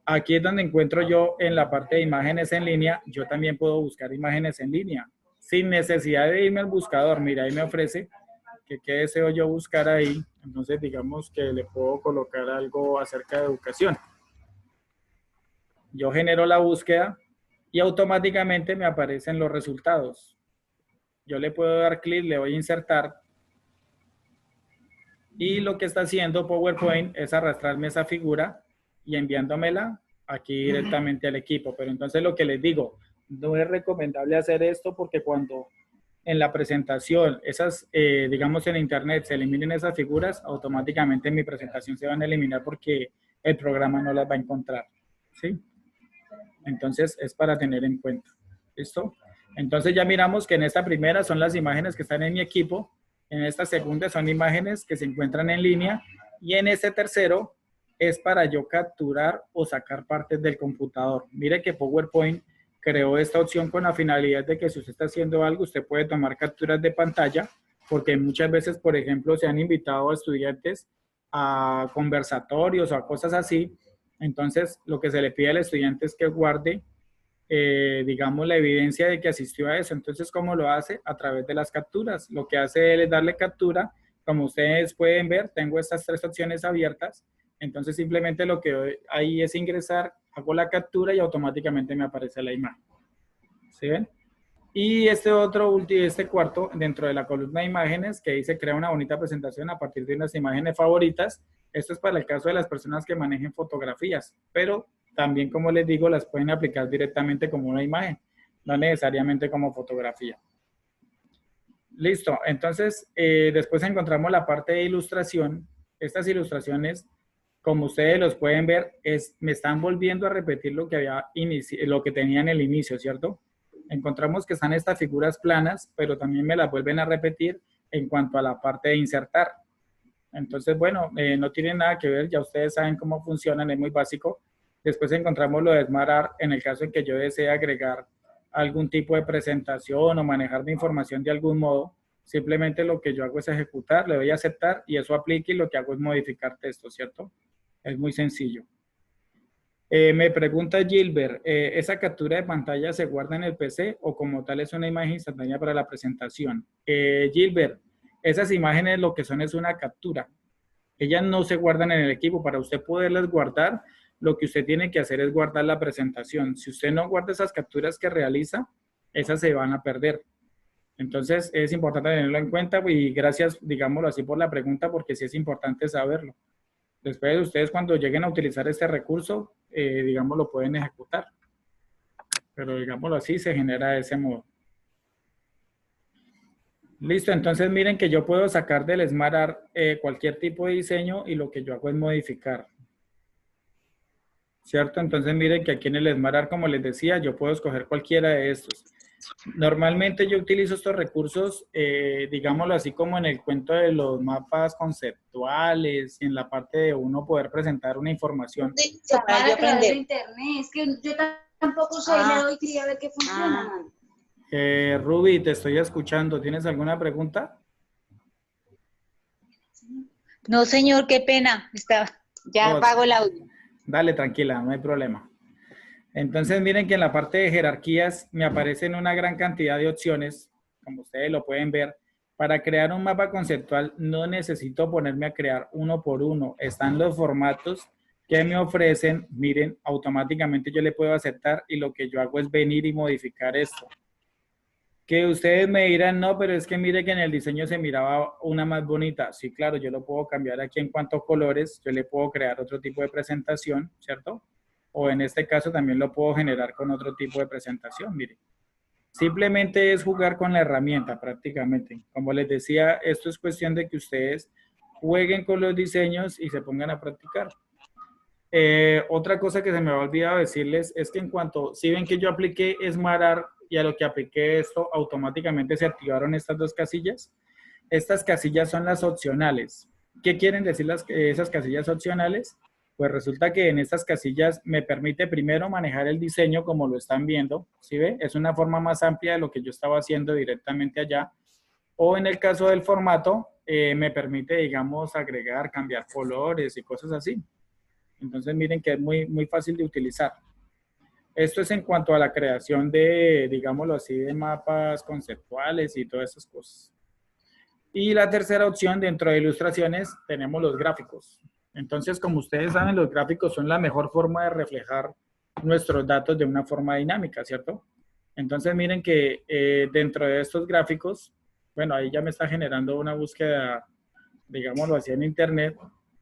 S1: Aquí es donde encuentro yo en la parte de imágenes en línea, yo también puedo buscar imágenes en línea, sin necesidad de irme al buscador. Mira, ahí me ofrece que qué deseo yo buscar ahí. Entonces, digamos que le puedo colocar algo acerca de educación. Yo genero la búsqueda y automáticamente me aparecen los resultados. Yo le puedo dar clic, le voy a insertar. Y lo que está haciendo PowerPoint es arrastrarme esa figura y enviándomela aquí directamente al equipo. Pero entonces lo que les digo, no es recomendable hacer esto porque cuando en la presentación, digamos en internet, se eliminen esas figuras, automáticamente en mi presentación se van a eliminar porque el programa no las va a encontrar, ¿sí? Entonces es para tener en cuenta. ¿Listo? Entonces ya miramos que en esta primera son las imágenes que están en mi equipo, en esta segunda son imágenes que se encuentran en línea y en este tercero es para yo capturar o sacar partes del computador. Mire que PowerPoint creó esta opción con la finalidad de que si usted está haciendo algo, usted puede tomar capturas de pantalla, porque muchas veces, por ejemplo, se han invitado a estudiantes a conversatorios o a cosas así. Entonces, lo que se le pide al estudiante es que guarde, digamos, la evidencia de que asistió a eso. Entonces, ¿cómo lo hace? A través de las capturas. Lo que hace él es darle captura. Como ustedes pueden ver, tengo estas 3 opciones abiertas. Entonces, simplemente lo que doy ahí es ingresar, hago la captura y automáticamente me aparece la imagen. ¿Sí ven? Y este cuarto, dentro de la columna de imágenes, que dice crea una bonita presentación a partir de unas imágenes favoritas. Esto es para el caso de las personas que manejen fotografías, pero también, como les digo, las pueden aplicar directamente como una imagen, no necesariamente como fotografía. Listo, entonces después encontramos la parte de ilustración. Estas ilustraciones, como ustedes los pueden ver, me están volviendo a repetir lo que tenía en el inicio, ¿cierto? Encontramos que están estas figuras planas, pero también me las vuelven a repetir en cuanto a la parte de insertar. Entonces, bueno, no tiene nada que ver, ya ustedes saben cómo funcionan, es muy básico. Después encontramos lo de Smart Art en el caso en que yo desee agregar algún tipo de presentación o manejar mi información de algún modo. Simplemente lo que yo hago es ejecutar, le doy a aceptar y eso aplica y lo que hago es modificar texto, ¿cierto? Es muy sencillo. Me pregunta Gilbert, ¿esa captura de pantalla se guarda en el PC o como tal es una imagen instantánea para la presentación? Gilbert, esas imágenes lo que son es una captura. Ellas no se guardan en el equipo. Para usted poderlas guardar, lo que usted tiene que hacer es guardar la presentación. Si usted no guarda esas capturas que realiza, esas se van a perder. Entonces, es importante tenerlo en cuenta y gracias, digámoslo así, por la pregunta, porque sí es importante saberlo. Después, ustedes cuando lleguen a utilizar este recurso, digamos, lo pueden ejecutar. Pero, digámoslo así, se genera de ese modo. Listo, entonces miren que yo puedo sacar del Smart Art cualquier tipo de diseño y lo que yo hago es modificar. ¿Cierto? Entonces miren que aquí en el Smart Art, como les decía, yo puedo escoger cualquiera de estos. Normalmente yo utilizo estos recursos, digámoslo así, como en el cuento de los mapas conceptuales, y en la parte de uno poder presentar una información.
S6: Para aprender internet, es que yo tampoco sé, le doy clic a ver qué funciona, man.
S1: Ruby, te estoy escuchando. ¿Tienes alguna pregunta?
S7: No, señor, qué pena. Ya apago el audio.
S1: Dale, tranquila, no hay problema. Entonces, miren que en la parte de jerarquías me aparecen una gran cantidad de opciones, como ustedes lo pueden ver. Para crear un mapa conceptual no necesito ponerme a crear uno por uno. Están los formatos que me ofrecen. Miren, automáticamente yo le puedo aceptar y lo que yo hago es venir y modificar esto. Que ustedes me dirán, no, pero es que mire que en el diseño se miraba una más bonita. Sí, claro, yo lo puedo cambiar aquí en cuanto a colores. Yo le puedo crear otro tipo de presentación, ¿cierto? O en este caso también lo puedo generar con otro tipo de presentación, mire. Simplemente es jugar con la herramienta prácticamente. Como les decía, esto es cuestión de que ustedes jueguen con los diseños y se pongan a practicar. Otra cosa que se me ha olvidado decirles es que en cuanto, si ven que yo apliqué Smart Art y a lo que apliqué esto, automáticamente se activaron estas 2 casillas. Estas casillas son las opcionales. ¿Qué quieren decir esas casillas opcionales? Pues resulta que en estas casillas me permite primero manejar el diseño como lo están viendo, ¿sí ve? Es una forma más amplia de lo que yo estaba haciendo directamente allá. O en el caso del formato, me permite, digamos, agregar, cambiar colores y cosas así. Entonces miren que es muy, muy fácil de utilizar. Esto es en cuanto a la creación de, digámoslo así, de mapas conceptuales y todas esas cosas. Y la tercera opción dentro de ilustraciones tenemos los gráficos. Entonces, como ustedes saben, los gráficos son la mejor forma de reflejar nuestros datos de una forma dinámica, ¿cierto? Entonces, miren que dentro de estos gráficos, bueno, ahí ya me está generando una búsqueda, digámoslo así, en internet.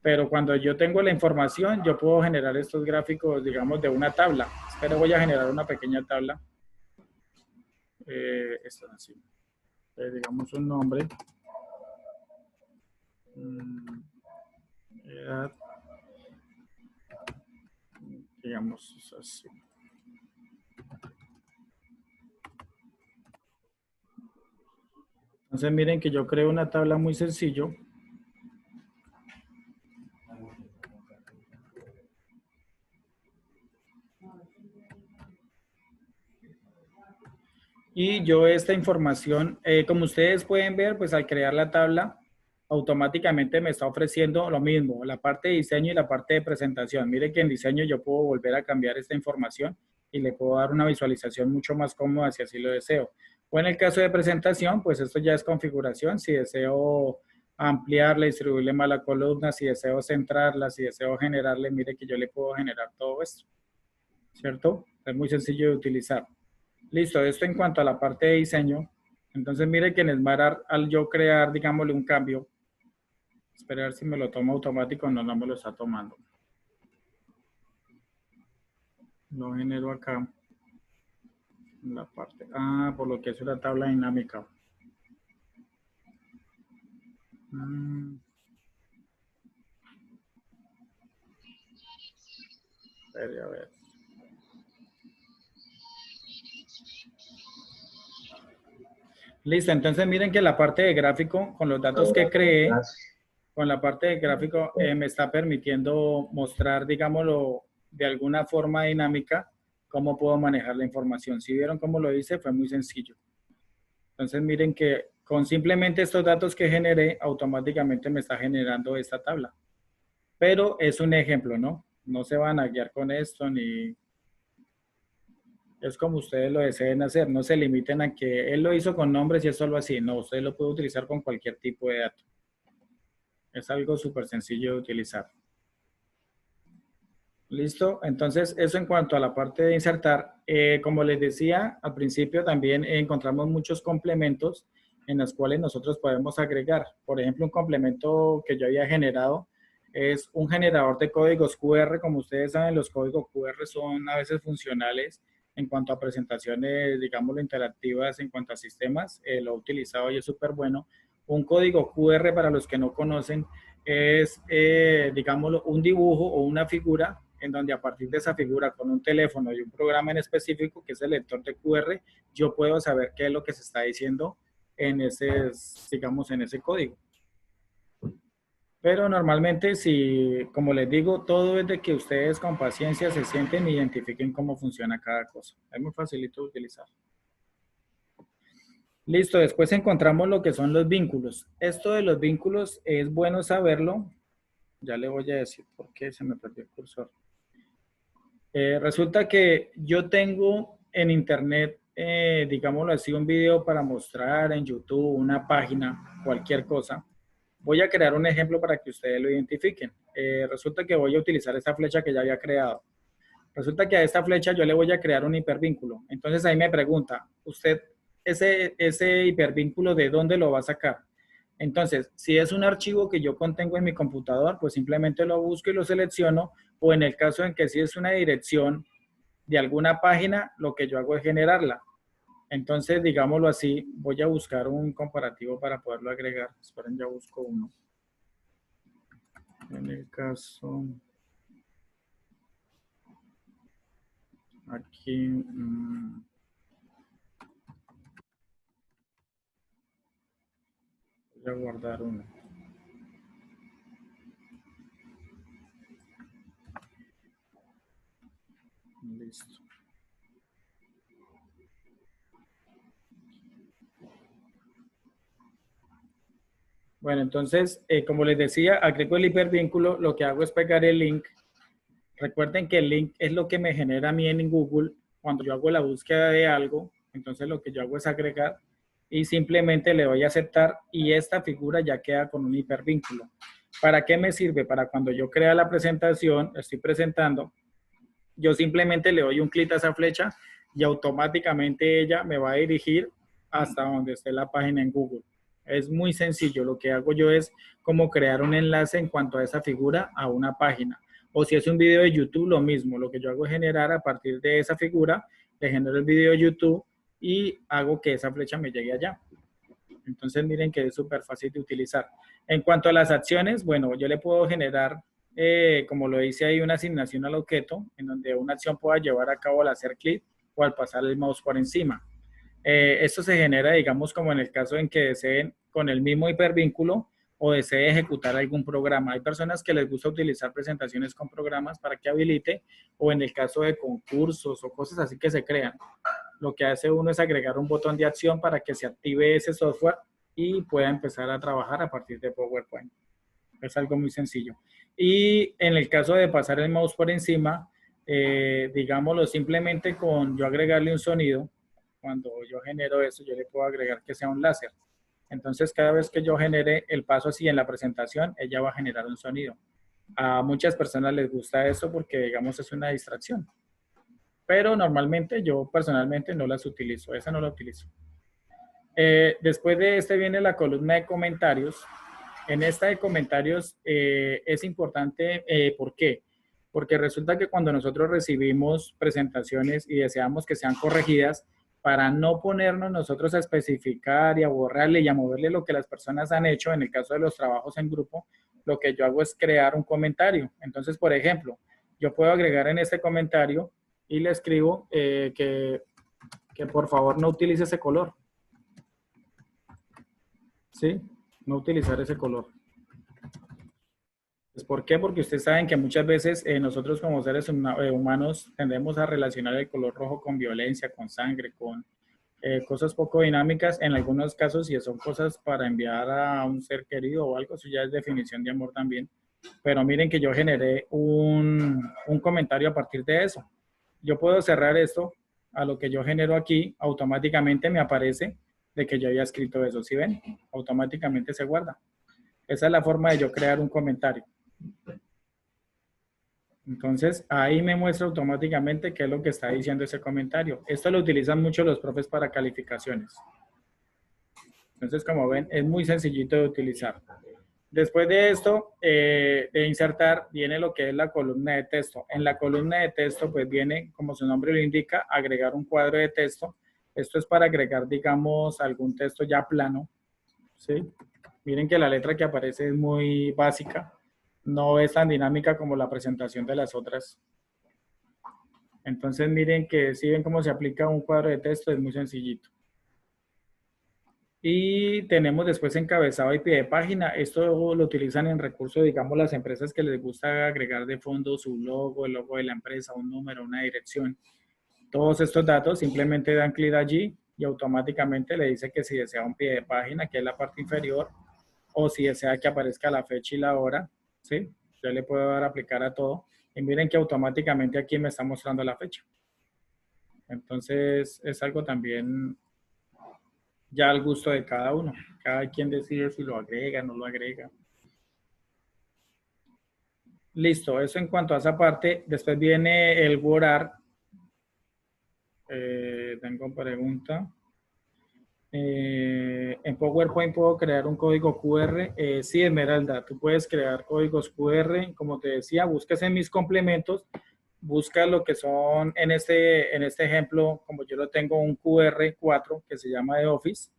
S1: pero cuando yo tengo la información, yo puedo generar estos gráficos, digamos, de una tabla. Pero voy a generar una pequeña tabla. Esto es así. Digamos un nombre. Edad. Digamos así. Entonces miren que yo creo una tabla muy sencillo. Y yo esta información, como ustedes pueden ver, pues al crear la tabla, automáticamente me está ofreciendo lo mismo, la parte de diseño y la parte de presentación. Mire que en diseño yo puedo volver a cambiar esta información y le puedo dar una visualización mucho más cómoda si así lo deseo. O en el caso de presentación, pues esto ya es configuración. Si deseo ampliarla, distribuirle más la columna, si deseo centrarla, si deseo generarle, mire que yo le puedo generar todo esto, ¿cierto? Es muy sencillo de utilizar. Listo, esto en cuanto a la parte de diseño. Entonces mire que en Smartart, al yo crear, digámosle, un cambio, espera a ver si me lo toma automático o no, no me lo está tomando. Lo genero acá. En la parte, por lo que es una tabla dinámica. A ver. Listo, entonces miren que la parte de gráfico, con los datos que creé, con la parte de gráfico me está permitiendo mostrar, digámoslo, de alguna forma dinámica, cómo puedo manejar la información. Si vieron cómo lo hice, fue muy sencillo. Entonces miren que con simplemente estos datos que generé, automáticamente me está generando esta tabla. Pero es un ejemplo, ¿no? No se van a guiar con esto ni... Es como ustedes lo deseen hacer, no se limiten a que él lo hizo con nombres y es solo así. No, usted lo puede utilizar con cualquier tipo de dato. Es algo súper sencillo de utilizar. ¿Listo? Entonces, eso en cuanto a la parte de insertar. Como les decía, al principio también encontramos muchos complementos en los cuales nosotros podemos agregar. Por ejemplo, un complemento que yo había generado es un generador de códigos QR. Como ustedes saben, los códigos QR son a veces funcionales en cuanto a presentaciones, digámoslo, interactivas en cuanto a sistemas. Lo he utilizado y es súper bueno. Un código QR, para los que no conocen, es, digámoslo, un dibujo o una figura en donde a partir de esa figura, con un teléfono y un programa en específico, que es el lector de QR, yo puedo saber qué es lo que se está diciendo en ese, digamos, en ese código. Pero normalmente, si, como les digo, todo es de que ustedes con paciencia se sienten e identifiquen cómo funciona cada cosa. Es muy facilito de utilizar. Listo, después encontramos lo que son los vínculos. Esto de los vínculos es bueno saberlo. Ya le voy a decir por qué se me perdió el cursor. Resulta que yo tengo en internet, digámoslo así, un video para mostrar en YouTube, una página, cualquier cosa. Voy a crear un ejemplo para que ustedes lo identifiquen. Resulta que voy a utilizar esta flecha que ya había creado. Resulta que a esta flecha yo le voy a crear un hipervínculo. Entonces ahí me pregunta, ¿usted ese hipervínculo de dónde lo va a sacar? Entonces, si es un archivo que yo contengo en mi computador, pues simplemente lo busco y lo selecciono, o en el caso en que si es una dirección de alguna página, lo que yo hago es generarla. Entonces, digámoslo así, voy a buscar un comparativo para poderlo agregar. Esperen, ya busco uno. En el caso... Aquí... voy a guardar uno. Listo. Bueno, entonces, como les decía, agrego el hipervínculo, lo que hago es pegar el link. Recuerden que el link es lo que me genera a mí en Google cuando yo hago la búsqueda de algo. Entonces, lo que yo hago es agregar y simplemente le doy a aceptar y esta figura ya queda con un hipervínculo. ¿Para qué me sirve? Para cuando yo crea la presentación, estoy presentando, yo simplemente le doy un clic a esa flecha y automáticamente ella me va a dirigir hasta donde esté la página en Google. Es muy sencillo. Lo que hago yo es como crear un enlace en cuanto a esa figura a una página. O si es un video de YouTube, lo mismo. Lo que yo hago es generar a partir de esa figura, le genero el video de YouTube y hago que esa flecha me llegue allá. Entonces miren que es súper fácil de utilizar. En cuanto a las acciones, bueno, yo le puedo generar, como lo dice ahí, una asignación al objeto, en donde una acción pueda llevar a cabo al hacer clic o al pasar el mouse por encima. Esto se genera, digamos, como en el caso en que deseen con el mismo hipervínculo o desee ejecutar algún programa. Hay personas que les gusta utilizar presentaciones con programas para que habilite, o en el caso de concursos o cosas así que se crean. Lo que hace uno es agregar un botón de acción para que se active ese software y pueda empezar a trabajar a partir de PowerPoint. Es algo muy sencillo. Y en el caso de pasar el mouse por encima, digámoslo simplemente con yo agregarle un sonido. Cuando yo genero eso, yo le puedo agregar que sea un láser. Entonces, cada vez que yo genere el paso así en la presentación, ella va a generar un sonido. A muchas personas les gusta eso porque, digamos, es una distracción. Pero normalmente yo personalmente no las utilizo. Esa no la utilizo. Después de este viene la columna de comentarios. En esta de comentarios es importante, ¿por qué? Porque resulta que cuando nosotros recibimos presentaciones y deseamos que sean corregidas, para no ponernos nosotros a especificar y a borrarle y a moverle lo que las personas han hecho, en el caso de los trabajos en grupo, lo que yo hago es crear un comentario. Entonces, por ejemplo, yo puedo agregar en este comentario y le escribo que por favor no utilice ese color. ¿Sí? No utilizar ese color. Pues, ¿por qué? Porque ustedes saben que muchas veces nosotros como seres humanos tendemos a relacionar el color rojo con violencia, con sangre, con cosas poco dinámicas. En algunos casos, si son cosas para enviar a un ser querido o algo, eso ya es definición de amor también. Pero miren que yo generé un comentario a partir de eso. Yo puedo cerrar esto, a lo que yo genero aquí, automáticamente me aparece de que yo había escrito eso. ¿Sí ven? Automáticamente se guarda. Esa es la forma de yo crear un comentario. Entonces, ahí me muestra automáticamente qué es lo que está diciendo ese comentario. Esto lo utilizan mucho los profes para calificaciones. Entonces, como ven, es muy sencillito de utilizar. Después de esto, de insertar, viene lo que es la columna de texto. En la columna de texto, pues viene, como su nombre lo indica, agregar un cuadro de texto. Esto es para agregar, digamos, algún texto ya plano, ¿sí? Miren que la letra que aparece es muy básica. No es tan dinámica como la presentación de las otras. Entonces miren que si ven cómo se aplica un cuadro de texto, es muy sencillito. Y tenemos después encabezado y pie de página. Esto lo utilizan en recursos, digamos, las empresas que les gusta agregar de fondo su logo, el logo de la empresa, un número, una dirección. Todos estos datos simplemente dan clic allí y automáticamente le dice que si desea un pie de página, que es la parte inferior, o si desea que aparezca la fecha y la hora, ¿sí? Yo le puedo dar a aplicar a todo. Y miren que automáticamente aquí me está mostrando la fecha. Entonces, es algo también ya al gusto de cada uno. Cada quien decide si lo agrega o no lo agrega. Listo, eso en cuanto a esa parte. Después viene el WordArt. Tengo pregunta. En PowerPoint puedo crear un código QR. Sí, Esmeralda, tú puedes crear códigos QR. Como te decía, buscas en mis complementos, busca lo que son en este ejemplo, como yo lo tengo, un QR4 que se llama de Office.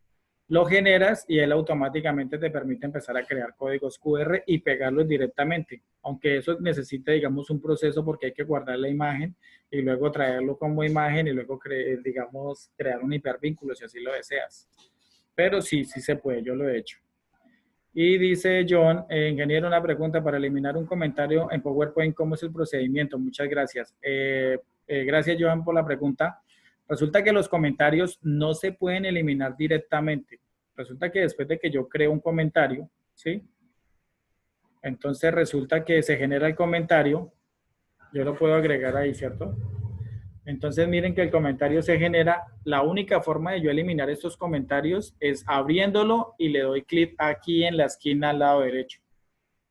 S1: Lo generas y él automáticamente te permite empezar a crear códigos QR y pegarlos directamente. Aunque eso necesita, digamos, un proceso porque hay que guardar la imagen y luego traerlo como imagen y luego, digamos, crear un hipervínculo si así lo deseas. Pero sí, sí se puede, yo lo he hecho. Y dice John, ingeniero, una pregunta para eliminar un comentario en PowerPoint, ¿cómo es el procedimiento? Muchas gracias. Gracias, Joan, por la pregunta. Resulta que los comentarios no se pueden eliminar directamente. Resulta que después de que yo creo un comentario, ¿sí? Entonces resulta que se genera el comentario. Yo lo puedo agregar ahí, ¿cierto? Entonces miren que el comentario se genera. La única forma de yo eliminar estos comentarios es abriéndolo y le doy clic aquí en la esquina al lado derecho.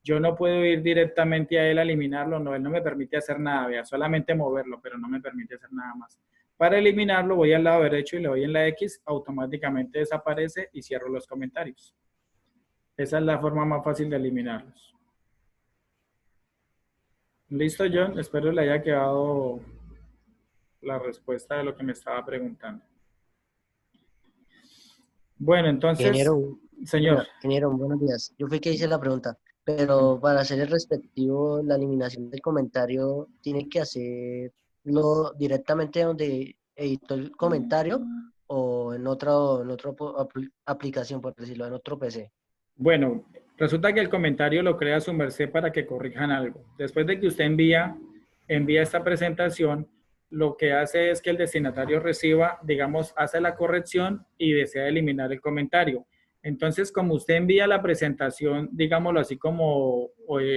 S1: Yo no puedo ir directamente a él a eliminarlo, no, él no me permite hacer nada, vea, solamente moverlo, pero no me permite hacer nada más. Para eliminarlo voy al lado derecho y le doy en la X, automáticamente desaparece y cierro los comentarios. Esa es la forma más fácil de eliminarlos. ¿Listo, John? Espero le haya quedado la respuesta de lo que me estaba preguntando. Bueno, entonces,
S8: Ingeniero,
S1: señor.
S8: ingeniero, buenos días. Yo fui que hice la pregunta, pero para hacer el respectivo, la eliminación del comentario, ¿tiene que hacerlo directamente donde editó el comentario o en otra aplicación, por decirlo, en otro PC?
S1: Bueno, resulta que el comentario lo crea su merced para que corrijan algo. Después de que usted envía esta presentación, lo que hace es que el destinatario reciba, digamos, hace la corrección y desea eliminar el comentario. Entonces, como usted envía la presentación, digámoslo así como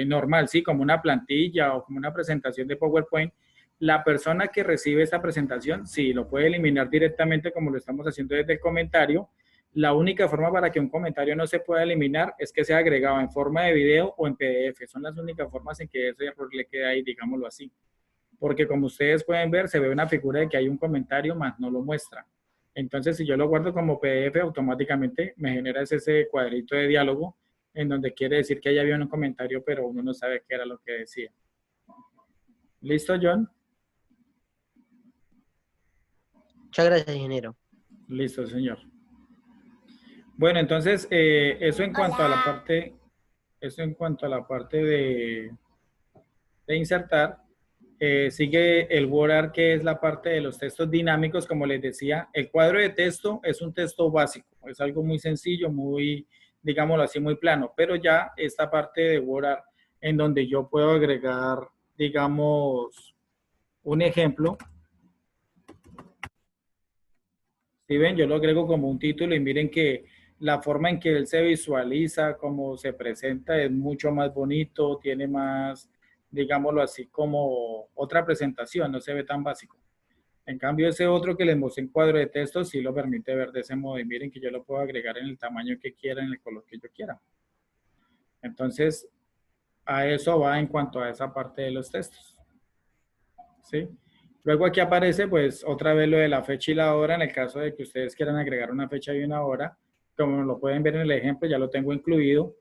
S1: normal, ¿sí? Como una plantilla o como una presentación de PowerPoint, la persona que recibe esta presentación, sí, lo puede eliminar directamente como lo estamos haciendo desde el comentario. La única forma para que un comentario no se pueda eliminar es que sea agregado en forma de video o en PDF. Son las únicas formas en que ese error le queda ahí, digámoslo así. Porque como ustedes pueden ver, se ve una figura de que hay un comentario, más no lo muestra. Entonces, si yo lo guardo como PDF, automáticamente me genera ese cuadrito de diálogo en donde quiere decir que ahí había un comentario, pero uno no sabe qué era lo que decía. ¿Listo, John?
S8: Muchas gracias, ingeniero.
S1: Listo, señor. Bueno, entonces, eso en cuanto a la parte de insertar. Sigue el WordArt, que es la parte de los textos dinámicos. Como les decía, el cuadro de texto es un texto básico, es algo muy sencillo, muy, digámoslo así, muy plano, pero ya esta parte de WordArt en donde yo puedo agregar, digamos, un ejemplo. Si ven, yo lo agrego como un título y miren que la forma en que él se visualiza, cómo se presenta, es mucho más bonito, tiene más, digámoslo así, como otra presentación, no se ve tan básico. En cambio, ese otro que les mostré en cuadro de texto sí lo permite ver de ese modo. Y miren que yo lo puedo agregar en el tamaño que quiera, en el color que yo quiera. Entonces, a eso va en cuanto a esa parte de los textos. ¿Sí? Luego aquí aparece, pues, otra vez lo de la fecha y la hora, en el caso de que ustedes quieran agregar una fecha y una hora. Como lo pueden ver en el ejemplo, ya lo tengo incluido.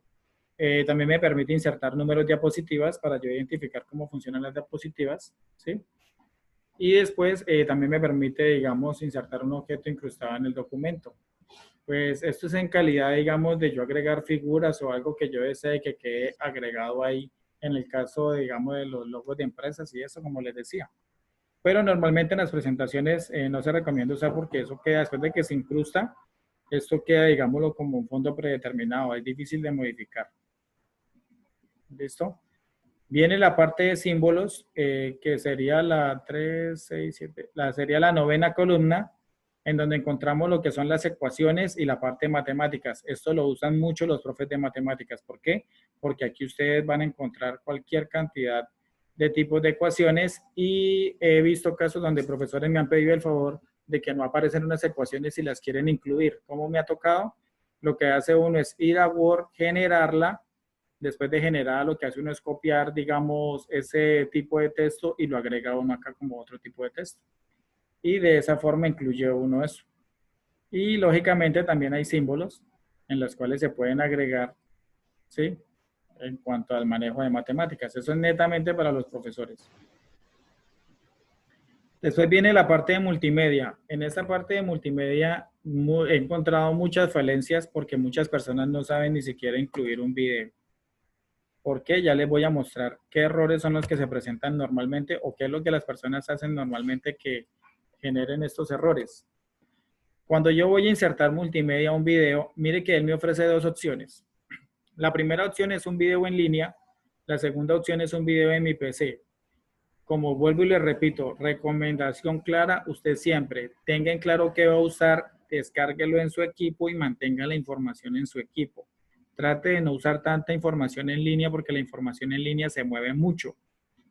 S1: También me permite insertar números de diapositivas para yo identificar cómo funcionan las diapositivas, ¿sí? Y después también me permite, digamos, insertar un objeto incrustado en el documento. Pues esto es en calidad, digamos, de yo agregar figuras o algo que yo desee que quede agregado ahí en el caso, digamos, de los logos de empresas y eso, como les decía. Pero normalmente en las presentaciones no se recomienda usar porque eso queda, después de que se incrusta, esto queda, digámoslo, como un fondo predeterminado, es difícil de modificar. ¿Listo? Viene la parte de símbolos, que sería la 3, 6, 7, sería la 9ª columna, en donde encontramos lo que son las ecuaciones y la parte de matemáticas. Esto lo usan mucho los profes de matemáticas. ¿Por qué? Porque aquí ustedes van a encontrar cualquier cantidad de tipos de ecuaciones y he visto casos donde profesores me han pedido el favor de que no aparecen unas ecuaciones y las quieren incluir. ¿Cómo me ha tocado? Lo que hace uno es ir a Word, generarla. Después de generar, lo que hace uno es copiar, digamos, ese tipo de texto y lo agrega uno acá como otro tipo de texto. Y de esa forma incluye uno eso. Y lógicamente también hay símbolos en los cuales se pueden agregar, ¿sí? En cuanto al manejo de matemáticas. Eso es netamente para los profesores. Después viene la parte de multimedia. En esta parte de multimedia he encontrado muchas falencias porque muchas personas no saben ni siquiera incluir un video. ¿Por qué? Ya les voy a mostrar qué errores son los que se presentan normalmente o qué es lo que las personas hacen normalmente que generen estos errores. Cuando yo voy a insertar multimedia a un video, mire que él me ofrece dos opciones. La primera opción es un video en línea, la segunda opción es un video en mi PC. Como vuelvo y le repito, recomendación clara, usted siempre tenga en claro qué va a usar, descárguelo en su equipo y mantenga la información en su equipo. Trate de no usar tanta información en línea porque la información en línea se mueve mucho.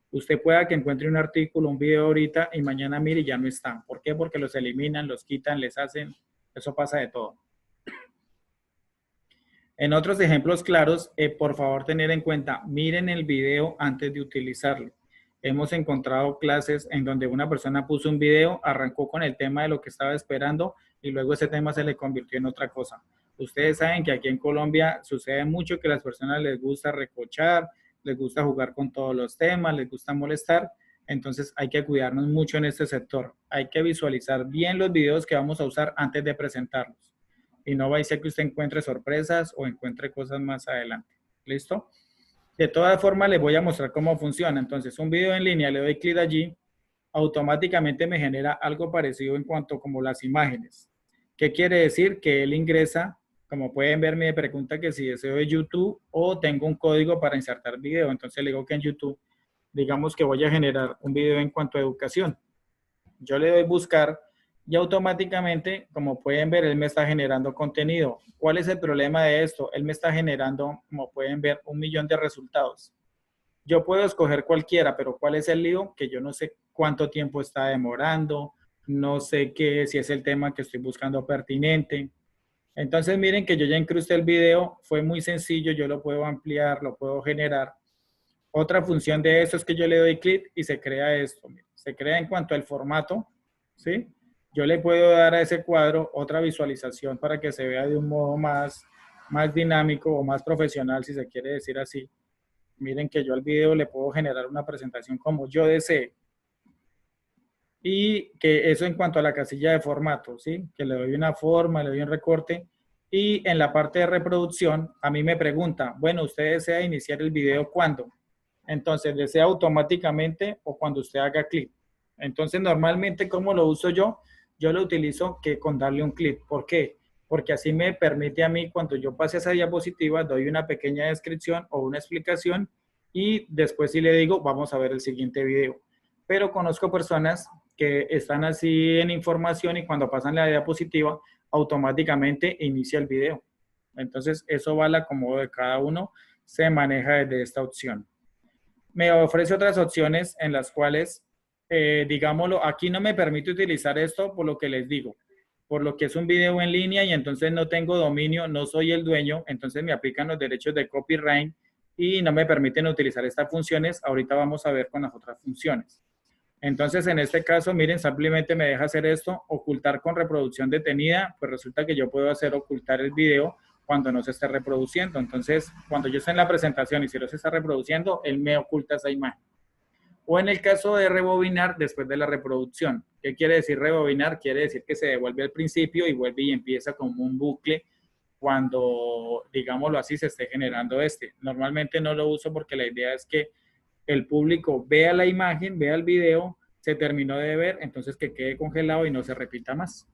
S1: Usted pueda que encuentre un artículo, un video ahorita y mañana mire y ya no están. ¿Por qué? Porque los eliminan, los quitan, les hacen. Eso pasa de todo. En otros ejemplos claros, por favor tener en cuenta, miren el video antes de utilizarlo. Hemos encontrado clases en donde una persona puso un video, arrancó con el tema de lo que estaba esperando y luego ese tema se le convirtió en otra cosa. Ustedes saben que aquí en Colombia sucede mucho que a las personas les gusta recochar, les gusta jugar con todos los temas, les gusta molestar. Entonces hay que cuidarnos mucho en este sector. Hay que visualizar bien los videos que vamos a usar antes de presentarlos. Y no va a ser que usted encuentre sorpresas o encuentre cosas más adelante. ¿Listo? De todas formas, les voy a mostrar cómo funciona. Entonces, un video en línea, le doy clic allí, automáticamente me genera algo parecido en cuanto como las imágenes. ¿Qué quiere decir? Que él ingresa, como pueden ver, me pregunta que si deseo de YouTube o tengo un código para insertar video. Entonces, le digo que en YouTube, digamos que voy a generar un video en cuanto a educación. Yo le doy buscar y automáticamente, como pueden ver, él me está generando contenido. ¿Cuál es el problema de esto? Él me está generando, como pueden ver, 1 millón de resultados. Yo puedo escoger cualquiera, pero ¿cuál es el lío? Que yo no sé cuánto tiempo está demorando, no sé si es el tema que estoy buscando pertinente. Entonces miren que yo ya incrusté el video, fue muy sencillo, yo lo puedo ampliar, lo puedo generar. Otra función de esto es que yo le doy clic y se crea esto. Se crea en cuanto al formato, ¿sí? Yo le puedo dar a ese cuadro otra visualización para que se vea de un modo más dinámico o más profesional, si se quiere decir así. Miren que yo al video le puedo generar una presentación como yo desee. Y que eso en cuanto a la casilla de formato, ¿sí? Que le doy una forma, le doy un recorte. Y en la parte de reproducción, a mí me pregunta, bueno, ¿usted desea iniciar el video cuándo? Entonces, ¿desea automáticamente o cuando usted haga clic? Entonces, normalmente, ¿cómo lo uso yo? Yo lo utilizo que con darle un clic. ¿Por qué? Porque así me permite a mí, cuando yo pase esa diapositiva, doy una pequeña descripción o una explicación y después sí le digo, vamos a ver el siguiente video. Pero conozco personas que están así en información y cuando pasan la diapositiva, automáticamente inicia el video. Entonces, eso va al acomodo de cada uno, se maneja desde esta opción. Me ofrece otras opciones en las cuales, digámoslo, aquí no me permite utilizar esto por lo que les digo, por lo que es un video en línea y entonces no tengo dominio, no soy el dueño, entonces me aplican los derechos de copyright y no me permiten utilizar estas funciones. Ahorita vamos a ver con las otras funciones. Entonces, en este caso, miren, simplemente me deja hacer esto, ocultar con reproducción detenida, pues resulta que yo puedo hacer ocultar el video cuando no se esté reproduciendo. Entonces, cuando yo esté en la presentación y si no se está reproduciendo, él me oculta esa imagen. O en el caso de rebobinar después de la reproducción. ¿Qué quiere decir rebobinar? Quiere decir que se devuelve al principio y vuelve y empieza como un bucle cuando, digámoslo así, se esté generando este. Normalmente no lo uso porque la idea es que el público vea la imagen, vea el video, se terminó de ver, entonces que quede congelado y no se repita más.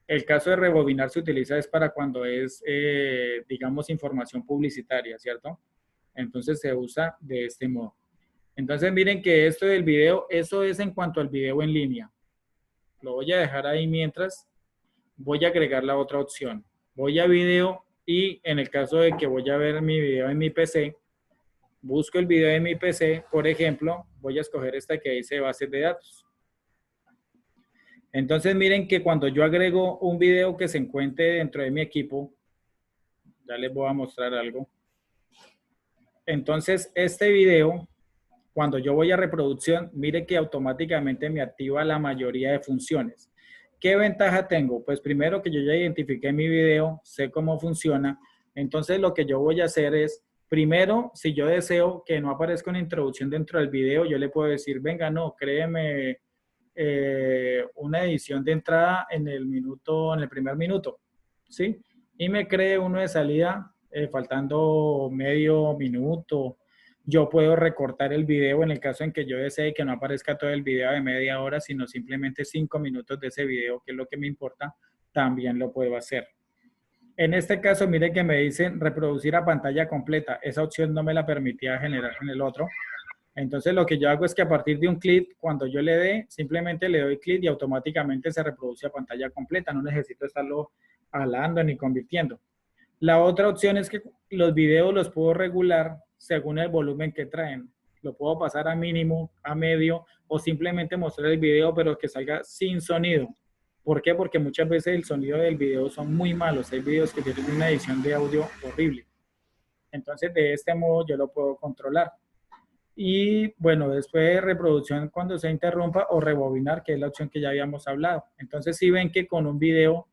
S1: El caso de rebobinar se utiliza es para cuando es, digamos, información publicitaria, ¿cierto? Entonces se usa de este modo. Entonces miren que esto del video, eso es en cuanto al video en línea. Lo voy a dejar ahí mientras voy a agregar la otra opción. Voy a video y en el caso de que voy a ver mi video en mi PC, busco el video en mi PC, por ejemplo, voy a escoger esta que dice bases de datos. Entonces miren que cuando yo agrego un video que se encuentre dentro de mi equipo, ya les voy a mostrar algo. Entonces este video, cuando yo voy a reproducción, mire que automáticamente me activa la mayoría de funciones. ¿Qué ventaja tengo? Pues primero que yo ya identifiqué mi video, sé cómo funciona. Entonces lo que yo voy a hacer es, primero, si yo deseo que no aparezca una introducción dentro del video, yo le puedo decir, venga, no, créeme una edición de entrada en el primer minuto, ¿sí? Y me cree uno de salida faltando medio minuto. Yo puedo recortar el video en el caso en que yo desee que no aparezca todo el video de media hora, sino simplemente 5 minutos de ese video, que es lo que me importa, también lo puedo hacer. En este caso, mire que me dicen reproducir a pantalla completa. Esa opción no me la permitía generar en el otro. Entonces, lo que yo hago es que a partir de un clic, cuando yo le dé, simplemente le doy clic y automáticamente se reproduce a pantalla completa. No necesito estarlo jalando ni convirtiendo. La otra opción es que los videos los puedo regular según el volumen que traen. Lo puedo pasar a mínimo, a medio o simplemente mostrar el video pero que salga sin sonido. ¿Por qué? Porque muchas veces el sonido del video son muy malos. Hay videos que tienen una edición de audio horrible. Entonces, de este modo yo lo puedo controlar. Y bueno, después reproducción cuando se interrumpa o rebobinar, que es la opción que ya habíamos hablado. Entonces, si ven que con un video,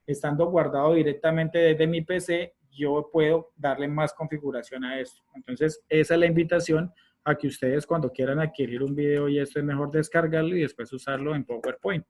S1: estando guardado directamente desde mi PC, yo puedo darle más configuración a esto. Entonces, esa es la invitación a que ustedes cuando quieran adquirir un video y esto es mejor descargarlo y después usarlo en PowerPoint.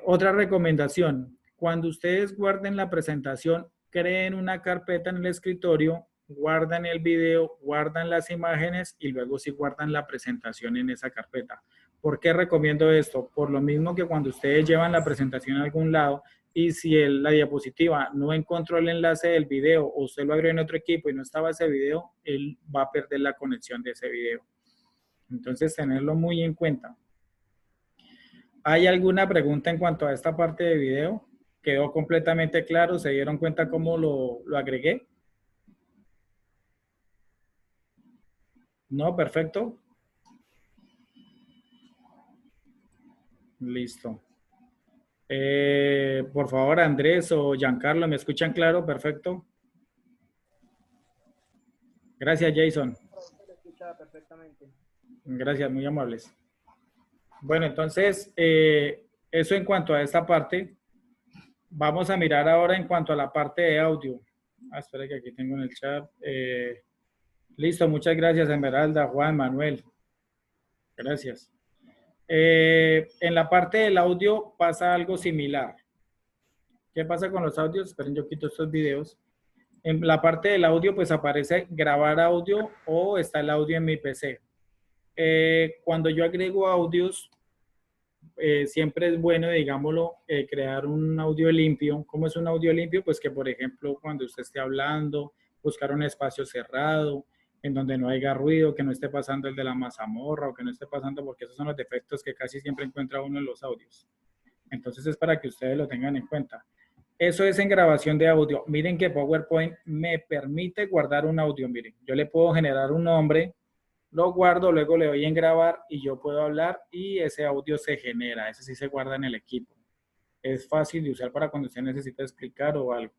S1: Otra recomendación, cuando ustedes guarden la presentación, creen una carpeta en el escritorio, guardan el video, guardan las imágenes y luego sí guardan la presentación en esa carpeta. ¿Por qué recomiendo esto? Por lo mismo que cuando ustedes llevan la presentación a algún lado y si la diapositiva no encontró el enlace del video o usted lo agregó en otro equipo y no estaba ese video, él va a perder la conexión de ese video. Entonces, tenerlo muy en cuenta. ¿Hay alguna pregunta en cuanto a esta parte de video? ¿Quedó completamente claro? ¿Se dieron cuenta cómo lo agregué? ¿No? Perfecto. Listo. Por favor, Andrés o Giancarlo, ¿me escuchan claro? Perfecto. Gracias, Jason.
S8: Se escucha perfectamente.
S1: Gracias, muy amables. Bueno, entonces, eso en cuanto a esta parte. Vamos a mirar ahora en cuanto a la parte de audio. Espera que aquí tengo en el chat. Listo, muchas gracias, Esmeralda, Juan, Manuel. Gracias. En la parte del audio pasa algo similar. ¿Qué pasa con los audios? Esperen, yo quito estos videos. En la parte del audio, pues aparece grabar audio o está el audio en mi PC. Cuando yo agrego audios, siempre es bueno, digámoslo, crear un audio limpio. ¿Cómo es un audio limpio? Pues que, por ejemplo, cuando usted esté hablando, buscar un espacio cerrado, en donde no haya ruido, que no esté pasando el de la mazamorra o que no esté pasando, porque esos son los defectos que casi siempre encuentra uno en los audios. Entonces es para que ustedes lo tengan en cuenta. Eso es en grabación de audio. Miren que PowerPoint me permite guardar un audio. Miren, yo le puedo generar un nombre, lo guardo, luego le doy en grabar y yo puedo hablar y ese audio se genera. Ese sí se guarda en el equipo. Es fácil de usar para cuando usted necesita explicar o algo.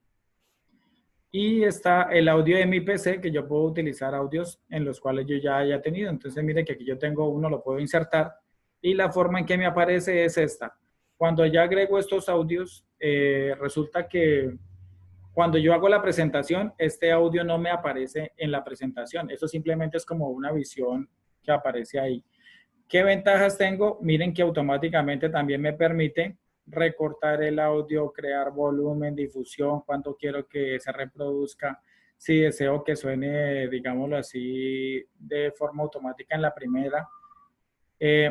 S1: Y está el audio de mi PC, que yo puedo utilizar audios en los cuales yo ya haya tenido. Entonces, miren que aquí yo tengo uno, lo puedo insertar. Y la forma en que me aparece es esta. Cuando ya agrego estos audios, resulta que cuando yo hago la presentación, este audio no me aparece en la presentación. Eso simplemente es como una visión que aparece ahí. ¿Qué ventajas tengo? Miren que automáticamente también me permite recortar el audio, crear volumen, difusión, cuánto quiero que se reproduzca, si deseo que suene, digámoslo así, de forma automática en la primera.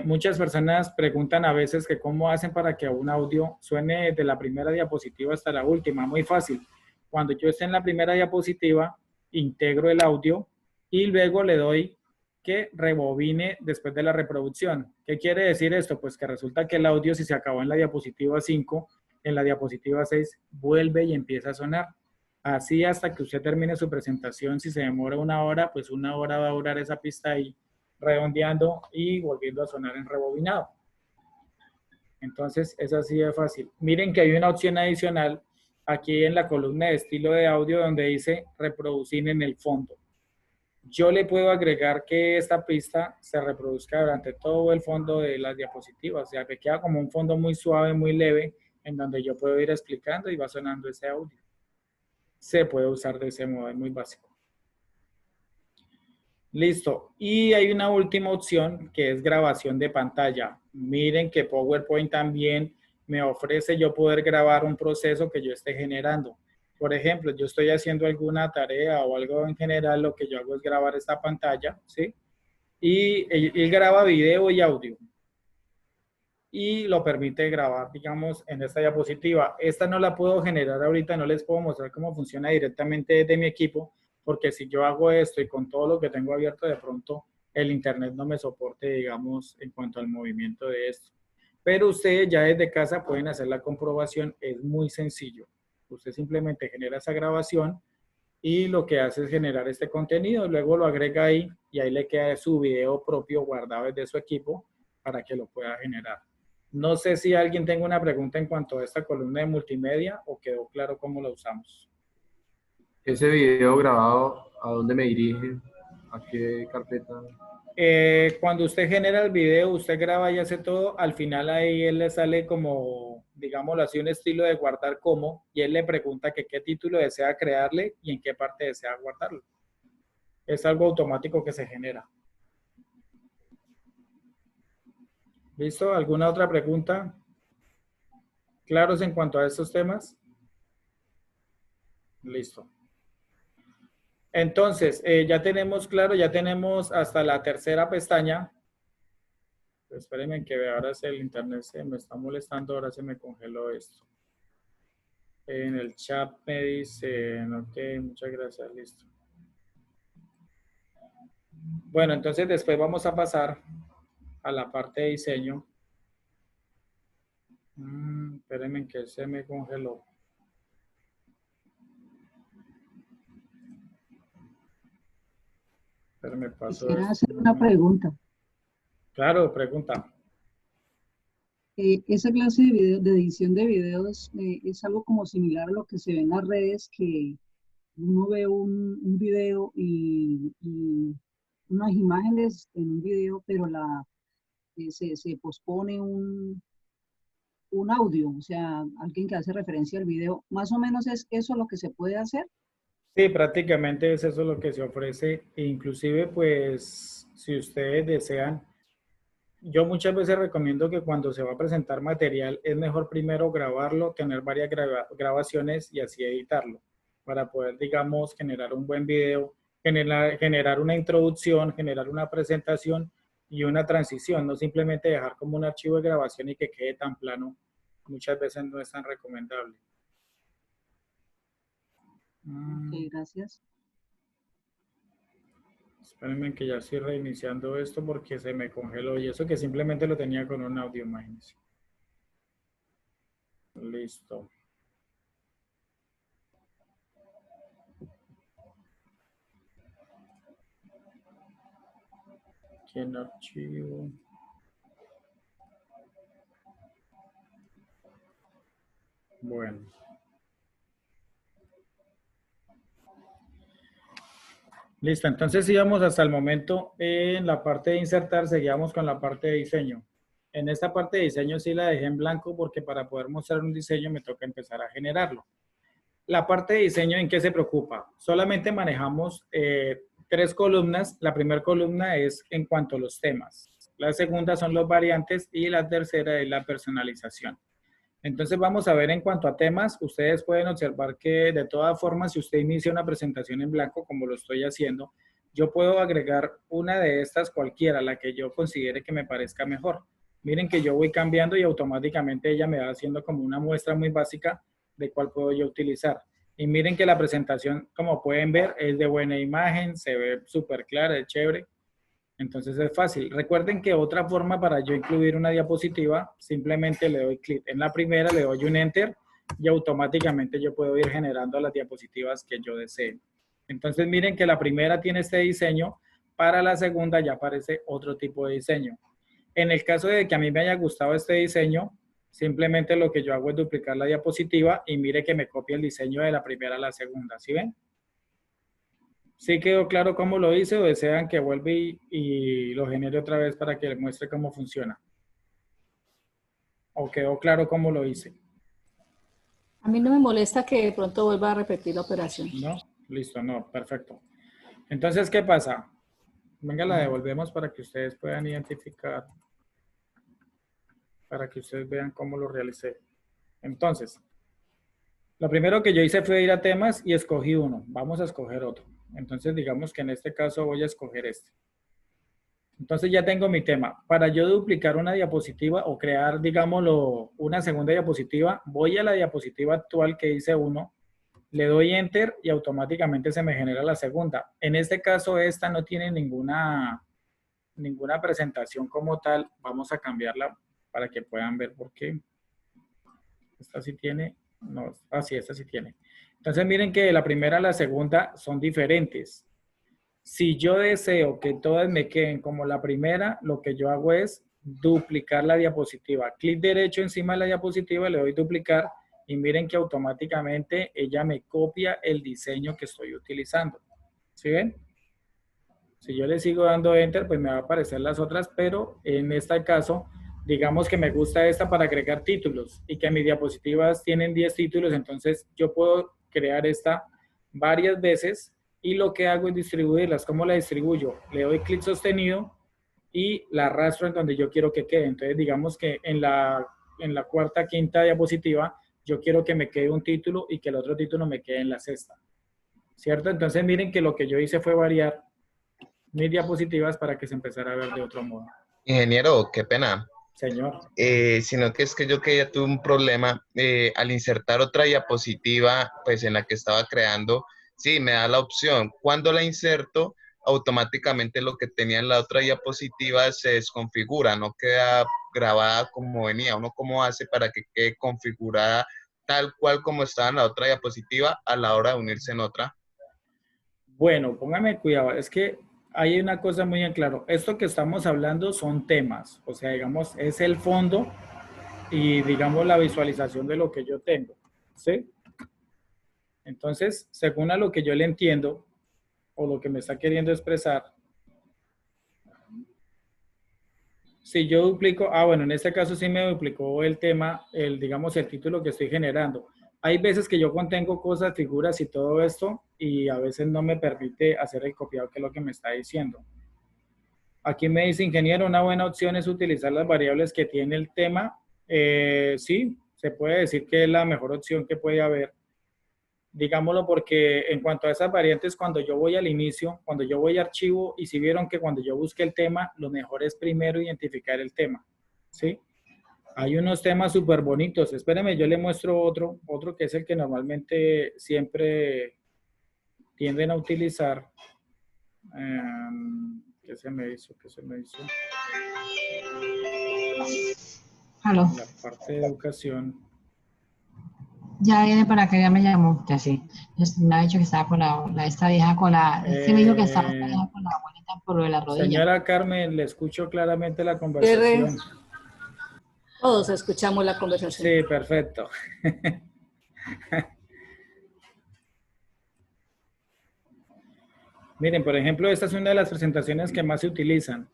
S1: Muchas personas preguntan a veces que cómo hacen para que un audio suene de la primera diapositiva hasta la última. Muy fácil. Cuando yo esté en la primera diapositiva, integro el audio y luego le doy que rebobine después de la reproducción. ¿Qué quiere decir esto? Pues que resulta que el audio, si se acabó en la diapositiva 5, en la diapositiva 6 vuelve y empieza a sonar. Así hasta que usted termine su presentación. Si se demora 1 hora, pues 1 hora va a durar esa pista ahí redondeando y volviendo a sonar en rebobinado. Entonces, es así de fácil. Miren que hay una opción adicional aquí en la columna de estilo de audio donde dice reproducir en el fondo. Yo le puedo agregar que esta pista se reproduzca durante todo el fondo de las diapositivas. O sea, que queda como un fondo muy suave, muy leve, en donde yo puedo ir explicando y va sonando ese audio. Se puede usar de ese modo, es muy básico. Listo. Y hay una última opción que es grabación de pantalla. Miren que PowerPoint también me ofrece yo poder grabar un proceso que yo esté generando. Por ejemplo, yo estoy haciendo alguna tarea o algo en general, lo que yo hago es grabar esta pantalla, ¿sí? Y él graba video y audio. Y lo permite grabar, digamos, en esta diapositiva. Esta no la puedo generar ahorita, no les puedo mostrar cómo funciona directamente desde mi equipo, porque si yo hago esto y con todo lo que tengo abierto, de pronto el internet no me soporte, digamos, en cuanto al movimiento de esto. Pero ustedes ya desde casa pueden hacer la comprobación, es muy sencillo. Usted simplemente genera esa grabación y lo que hace es generar este contenido, luego lo agrega ahí y ahí le queda su video propio guardado desde su equipo para que lo pueda generar. No sé si alguien tenga una pregunta en cuanto a esta columna de multimedia o quedó claro cómo la usamos.
S5: Ese video grabado, ¿a dónde me dirige? ¿A qué carpeta?
S1: Cuando usted genera el video, usted graba y hace todo, al final ahí él le sale como, digámoslo así, un estilo de guardar como, y él le pregunta que qué título desea crearle y en qué parte desea guardarlo. Es algo automático que se genera. ¿Listo? ¿Alguna otra pregunta? ¿Claros en cuanto a estos temas? Listo. Entonces, ya tenemos claro, ya tenemos hasta la tercera pestaña. Espérenme que vea, ahora el internet se me está molestando, ahora se me congeló esto. En el chat me dicen, ok, muchas gracias, listo. Bueno, entonces después vamos a pasar a la parte de diseño. Espérenme que se me congeló. Pero me pasó
S9: Quisiera
S1: esto.
S9: hacer una pregunta.
S1: Claro, pregunta.
S9: Esa clase de, de edición de videos es algo como similar a lo que se ve en las redes, que uno ve un video y unas imágenes en un video, pero se pospone un audio, o sea, alguien que hace referencia al video. Más o menos es eso lo que se puede hacer.
S1: Sí, prácticamente es eso lo que se ofrece. E inclusive, pues, si ustedes desean, yo muchas veces recomiendo que cuando se va a presentar material, es mejor primero grabarlo, tener varias grabaciones y así editarlo, para poder, digamos, generar un buen video, generar una introducción, generar una presentación y una transición, no simplemente dejar como un archivo de grabación y que quede tan plano. Muchas veces no es tan recomendable.
S9: Ok, gracias.
S1: Espérenme que ya estoy reiniciando esto porque se me congeló y eso que simplemente lo tenía con un audio, imagínense. Listo. Aquí en archivo. Bueno. Listo, entonces íbamos hasta el momento en la parte de insertar, seguíamos con la parte de diseño. En esta parte de diseño sí la dejé en blanco porque para poder mostrar un diseño me toca empezar a generarlo. La parte de diseño, ¿en qué se preocupa? Solamente manejamos 3 columnas. La primera columna es en cuanto a los temas. La segunda son los variantes y la tercera es la personalización. Entonces vamos a ver en cuanto a temas, ustedes pueden observar que de todas formas, si usted inicia una presentación en blanco, como lo estoy haciendo, yo puedo agregar una de estas cualquiera, la que yo considere que me parezca mejor. Miren que yo voy cambiando y automáticamente ella me va haciendo como una muestra muy básica de cuál puedo yo utilizar. Y miren que la presentación, como pueden ver, es de buena imagen, se ve súper clara, es chévere. Entonces es fácil. Recuerden que otra forma para yo incluir una diapositiva, simplemente le doy clic en la primera, le doy un enter y automáticamente yo puedo ir generando las diapositivas que yo desee. Entonces miren que la primera tiene este diseño, para la segunda ya aparece otro tipo de diseño. En el caso de que a mí me haya gustado este diseño, simplemente lo que yo hago es duplicar la diapositiva y mire que me copia el diseño de la primera a la segunda. ¿Sí ven? ¿Sí quedó claro cómo lo hice o desean que vuelva y lo genere otra vez para que les muestre cómo funciona? ¿O quedó claro cómo lo hice?
S10: A mí no me molesta que de pronto vuelva a repetir la operación.
S1: ¿No? Listo, no, perfecto. Entonces, ¿qué pasa? Venga, la devolvemos para que ustedes puedan identificar, para que ustedes vean cómo lo realicé. Entonces, lo primero que yo hice fue ir a temas y escogí uno. Vamos a escoger otro. Entonces, digamos que en este caso voy a escoger este. Entonces ya tengo mi tema. Para yo duplicar una diapositiva o crear, digámoslo, una segunda diapositiva, voy a la diapositiva actual que hice uno, le doy enter y automáticamente se me genera la segunda. En este caso, esta no tiene ninguna presentación como tal. Vamos a cambiarla para que puedan ver por qué. Esta sí tiene, no, sí, esta sí tiene. Entonces miren que de la primera a la segunda son diferentes. Si yo deseo que todas me queden como la primera, lo que yo hago es duplicar la diapositiva. Clic derecho encima de la diapositiva, le doy duplicar y miren que automáticamente ella me copia el diseño que estoy utilizando. ¿Sí ven? Si yo le sigo dando Enter, pues me va a aparecer las otras, pero en este caso, digamos que me gusta esta para agregar títulos y que mis diapositivas tienen 10 títulos, entonces yo puedo crear esta varias veces y lo que hago es distribuirlas. ¿Cómo la distribuyo? Le doy clic sostenido y la arrastro en donde yo quiero que quede. Entonces, digamos que en la cuarta, quinta diapositiva, yo quiero que me quede un título y que el otro título me quede en la sexta. ¿Cierto? Entonces, miren que lo que yo hice fue variar mis diapositivas para que se empezara a ver de otro modo.
S11: Ingeniero, qué pena.
S1: Señor.
S11: Sino que es que yo que ya tuve un problema al insertar otra diapositiva, pues en la que estaba creando, sí, me da la opción. Cuando la inserto, automáticamente lo que tenía en la otra diapositiva se desconfigura, no queda grabada como venía. ¿Uno cómo hace para que quede configurada tal cual como estaba en la otra diapositiva a la hora de unirse en otra?
S1: Bueno, póngame cuidado, es que hay una cosa muy en claro. Esto que estamos hablando son temas, o sea, digamos, es el fondo y, digamos, la visualización de lo que yo tengo, ¿sí? Entonces, según a lo que yo le entiendo, o lo que me está queriendo expresar, si yo duplico, bueno, en este caso sí me duplicó el tema, digamos, el título que estoy generando. Hay veces que yo contengo cosas, figuras y todo esto, y a veces no me permite hacer el copiado, que es lo que me está diciendo. Aquí me dice, ingeniero, una buena opción es utilizar las variables que tiene el tema. Sí, se puede decir que es la mejor opción que puede haber. Digámoslo porque en cuanto a esas variantes, cuando yo voy al inicio, cuando yo voy a archivo, y si vieron que cuando yo busque el tema, lo mejor es primero identificar el tema, ¿sí? Hay unos temas súper bonitos. Espérenme, yo le muestro otro que es el que normalmente siempre tienden a utilizar. ¿Qué se me hizo? ¿Qué se me hizo?
S12: Aló.
S1: La parte de educación.
S12: Ya viene para acá, ya me llamó. Ya sí. Me ha dicho que estaba con esta vieja con la. Sí me dijo que estaba con la abuelita por lo de la rodilla.
S1: Señora Carmen, le escucho claramente la conversación.
S10: Todos escuchamos la conversación.
S1: Sí, perfecto. Miren, por ejemplo, esta es una de las presentaciones que más se utilizan.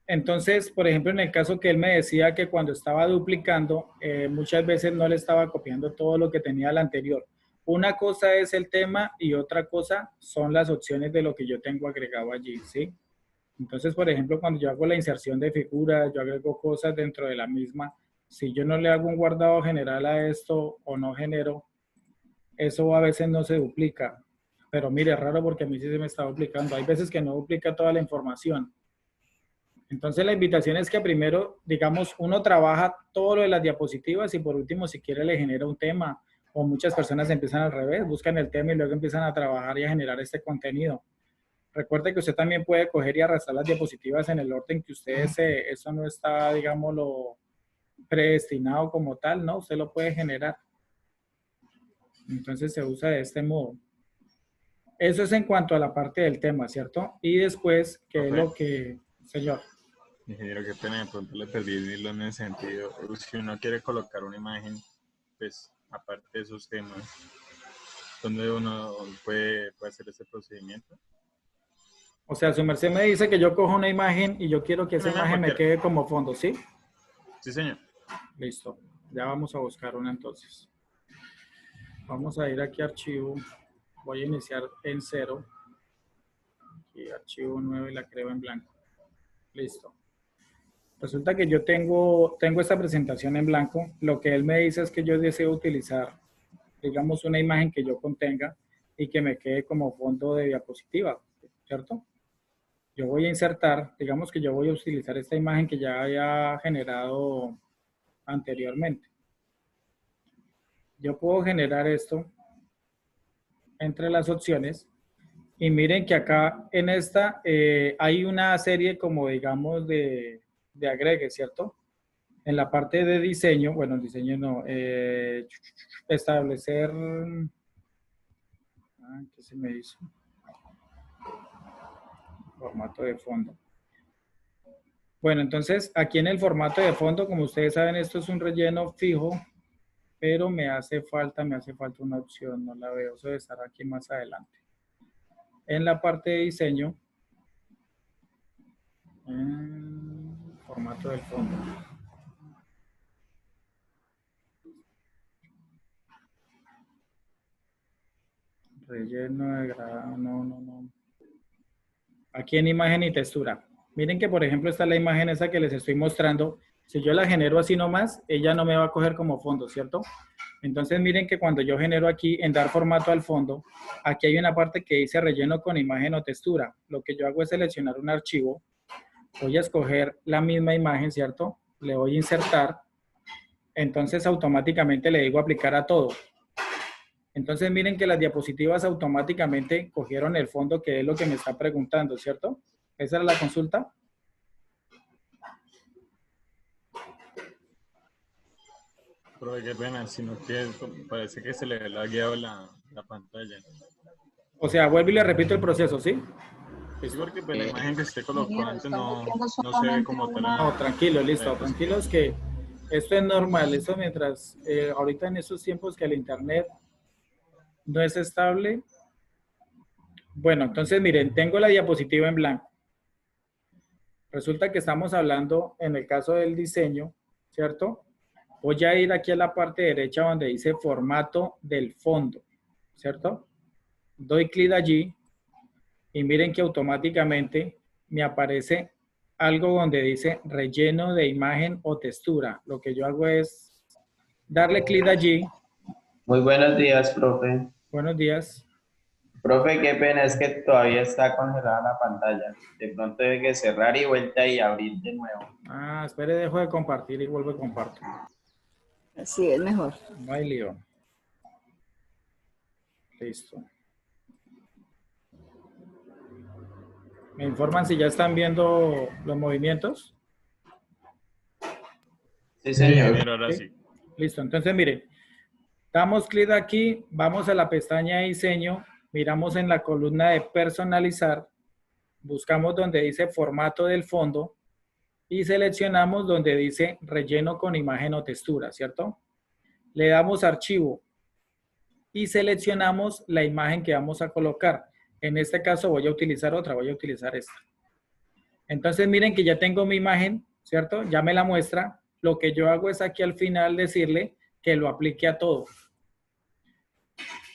S1: Entonces, por ejemplo, en el caso que él me decía que cuando estaba duplicando, muchas veces no le estaba copiando todo lo que tenía el anterior. Una cosa es el tema y otra cosa son las opciones de lo que yo tengo agregado allí, ¿sí? Entonces, por ejemplo, cuando yo hago la inserción de figuras, yo agrego cosas dentro de la misma. Si yo no le hago un guardado general a esto o no genero, eso a veces no se duplica. Pero mire, es raro porque a mí sí se me está duplicando. Hay veces que no duplica toda la información. Entonces, la invitación es que primero, digamos, uno trabaja todo lo de las diapositivas y por último, si quiere, le genera un tema. O muchas personas empiezan al revés, buscan el tema y luego empiezan a trabajar y a generar este contenido. Recuerde que usted también puede coger y arrastrar las diapositivas en el orden que usted desee. Eso no está, digámoslo, predestinado como tal, ¿no? Usted lo puede generar. Entonces se usa de este modo. Eso es en cuanto a la parte del tema, ¿cierto? Y después, ¿qué es lo que... Señor.
S4: Ingeniero, qué pena, de pronto le perdí el hilo en ese sentido. Si uno quiere colocar una imagen, pues, aparte de esos temas, ¿dónde uno puede hacer ese procedimiento?
S1: O sea, su merced me dice que yo cojo una imagen y yo quiero que esa imagen me quede como fondo, ¿sí?
S4: Sí, señor.
S1: Listo. Ya vamos a buscar una entonces. Vamos a ir aquí a archivo. Voy a iniciar en 0. Aquí archivo nuevo y la creo en blanco. Listo. Resulta que yo tengo esta presentación en blanco. Lo que él me dice es que yo deseo utilizar, digamos, una imagen que yo contenga y que me quede como fondo de diapositiva, ¿cierto? Yo voy a insertar, digamos que yo voy a utilizar esta imagen que ya había generado anteriormente. Yo puedo generar esto entre las opciones y miren que acá en esta hay una serie como digamos de agregue, ¿cierto? En la parte de diseño, bueno, diseño no, establecer, ¿qué se me hizo? Formato de fondo. Bueno, entonces aquí en el formato de fondo, como ustedes saben, esto es un relleno fijo, pero me hace falta una opción, no la veo, eso debe estar aquí más adelante. en la parte de diseño, formato del fondo. Relleno de grado, no. Aquí en imagen y textura. Miren que por ejemplo está la imagen esa que les estoy mostrando. Si yo la genero así nomás, ella no me va a coger como fondo, ¿cierto? Entonces miren que cuando yo genero aquí en dar formato al fondo, aquí hay una parte que dice relleno con imagen o textura. Lo que yo hago es seleccionar un archivo. Voy a escoger la misma imagen, ¿cierto? Le voy a insertar. Entonces automáticamente le digo aplicar a todo. Entonces miren que las diapositivas automáticamente cogieron el fondo, que es lo que me está preguntando, ¿cierto? ¿Esa era la consulta?
S4: Pero qué pena, sino que parece que se le ha lagueado la pantalla.
S1: O sea, vuelvo y le repito el proceso, ¿sí?
S4: Es porque pues, la imagen que usted colocó antes no se ve como tal.
S1: No, tranquilo, listo. Tranquilos que esto es normal. Eso mientras, ahorita en estos tiempos que el internet no es estable. Bueno, entonces miren, tengo la diapositiva en blanco. Resulta que estamos hablando en el caso del diseño, ¿cierto? Voy a ir aquí a la parte derecha donde dice formato del fondo, ¿cierto? Doy clic allí y miren que automáticamente me aparece algo donde dice relleno de imagen o textura. Lo que yo hago es darle clic allí.
S13: Muy buenos días, profe.
S1: Buenos días.
S13: Profe, qué pena, es que todavía está congelada la pantalla. De pronto debe que cerrar y vuelta y abrir de nuevo.
S1: Ah, espere, dejo de compartir y vuelvo y comparto.
S10: Sí, es mejor.
S1: No hay lío. Listo. ¿Me informan si ya están viendo los movimientos?
S13: Sí, señor.
S4: Sí, ahora sí.
S1: Listo, entonces miren, damos clic aquí, vamos a la pestaña de diseño, miramos en la columna de personalizar, buscamos donde dice formato del fondo y seleccionamos donde dice relleno con imagen o textura, ¿cierto? Le damos archivo y seleccionamos la imagen que vamos a colocar. En este caso voy a utilizar otra, voy a utilizar esta. Entonces miren que ya tengo mi imagen, ¿cierto? Ya me la muestra. Lo que yo hago es aquí al final decirle que lo aplique a todo.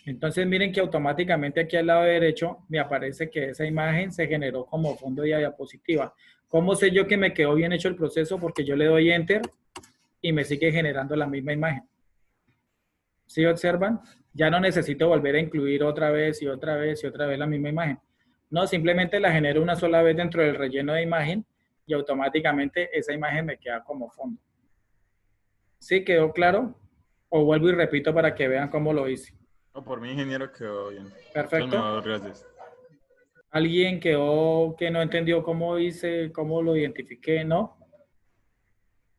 S1: Entonces miren que automáticamente aquí al lado derecho me aparece que esa imagen se generó como fondo de diapositiva. ¿Cómo sé yo que me quedó bien hecho el proceso? Porque yo le doy Enter y me sigue generando la misma imagen. ¿Sí observan? Ya no necesito volver a incluir otra vez y otra vez y otra vez la misma imagen. No, simplemente la genero una sola vez dentro del relleno de imagen y automáticamente esa imagen me queda como fondo. ¿Sí quedó claro? O vuelvo y repito para que vean cómo lo hice.
S4: No, por mi ingeniero quedó bien.
S1: Perfecto.
S4: No, gracias.
S1: ¿Alguien quedó que no entendió cómo hice, cómo lo identifiqué? ¿No?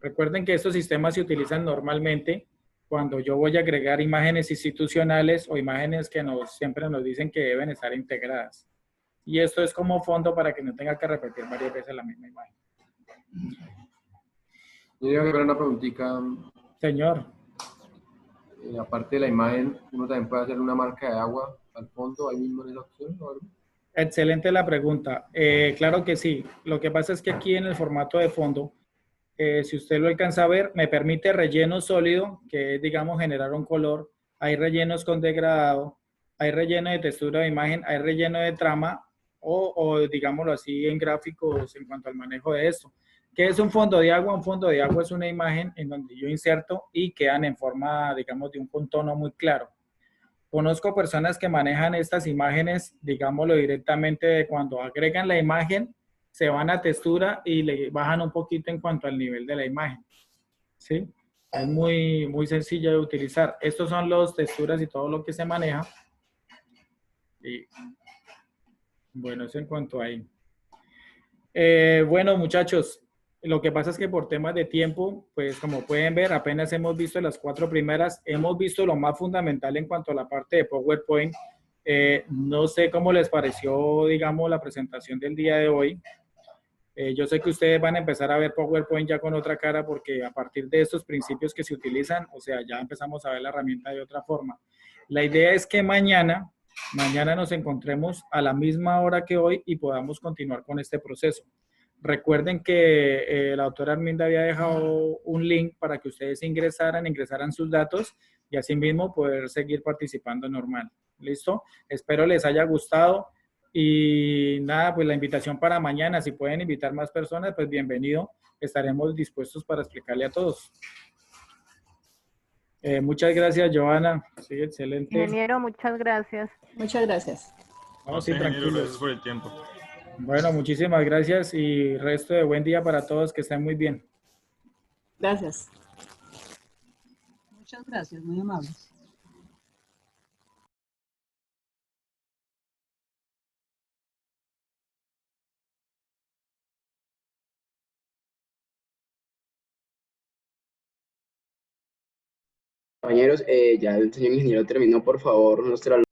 S1: Recuerden que estos sistemas se utilizan normalmente cuando yo voy a agregar imágenes institucionales o imágenes que siempre nos dicen que deben estar integradas. Y esto es como fondo para que no tenga que repetir varias veces la misma imagen.
S5: Yo iba a hacer una preguntita.
S1: Señor.
S5: Aparte de la imagen, uno también puede hacer una marca de agua al fondo, ahí mismo en esa opción, ¿no?
S1: Excelente la pregunta. Claro que sí. Lo que pasa es que aquí en el formato de fondo, si usted lo alcanza a ver, me permite relleno sólido, que es, digamos, generar un color. Hay rellenos con degradado, hay relleno de textura de imagen, hay relleno de trama o digámoslo así, en gráficos en cuanto al manejo de esto. ¿Qué es un fondo de agua? Un fondo de agua es una imagen en donde yo inserto y quedan en forma, digamos, de un contorno muy claro. Conozco personas que manejan estas imágenes, digámoslo directamente, de cuando agregan la imagen, se van a textura y le bajan un poquito en cuanto al nivel de la imagen. ¿Sí? Es muy, muy sencillo de utilizar. Estos son los texturas y todo lo que se maneja. Y bueno, eso en cuanto a ahí. Bueno, muchachos, lo que pasa es que por temas de tiempo, pues como pueden ver, apenas hemos visto las 4 primeras, hemos visto lo más fundamental en cuanto a la parte de PowerPoint. No sé cómo les pareció, digamos, la presentación del día de hoy. Yo sé que ustedes van a empezar a ver PowerPoint ya con otra cara porque a partir de estos principios que se utilizan, o sea, ya empezamos a ver la herramienta de otra forma. La idea es que mañana mañana nos encontremos a la misma hora que hoy y podamos continuar con este proceso. Recuerden que la doctora Arminda había dejado un link para que ustedes ingresaran sus datos y asimismo poder seguir participando normal. ¿Listo? Espero les haya gustado y nada, pues la invitación para mañana, si pueden invitar más personas, pues bienvenido. Estaremos dispuestos para explicarle a todos. Muchas gracias, Joana. Sí, excelente.
S2: Ingeniero, muchas gracias.
S10: Muchas gracias.
S1: No, sí,
S4: ingeniero,
S1: tranquilos.
S4: gracias por el tiempo.
S1: Bueno, muchísimas gracias y resto de buen día para todos, que estén muy bien.
S10: Gracias.
S9: Muchas gracias, muy amables.
S14: Compañeros, ya el señor ingeniero terminó, por favor, nuestra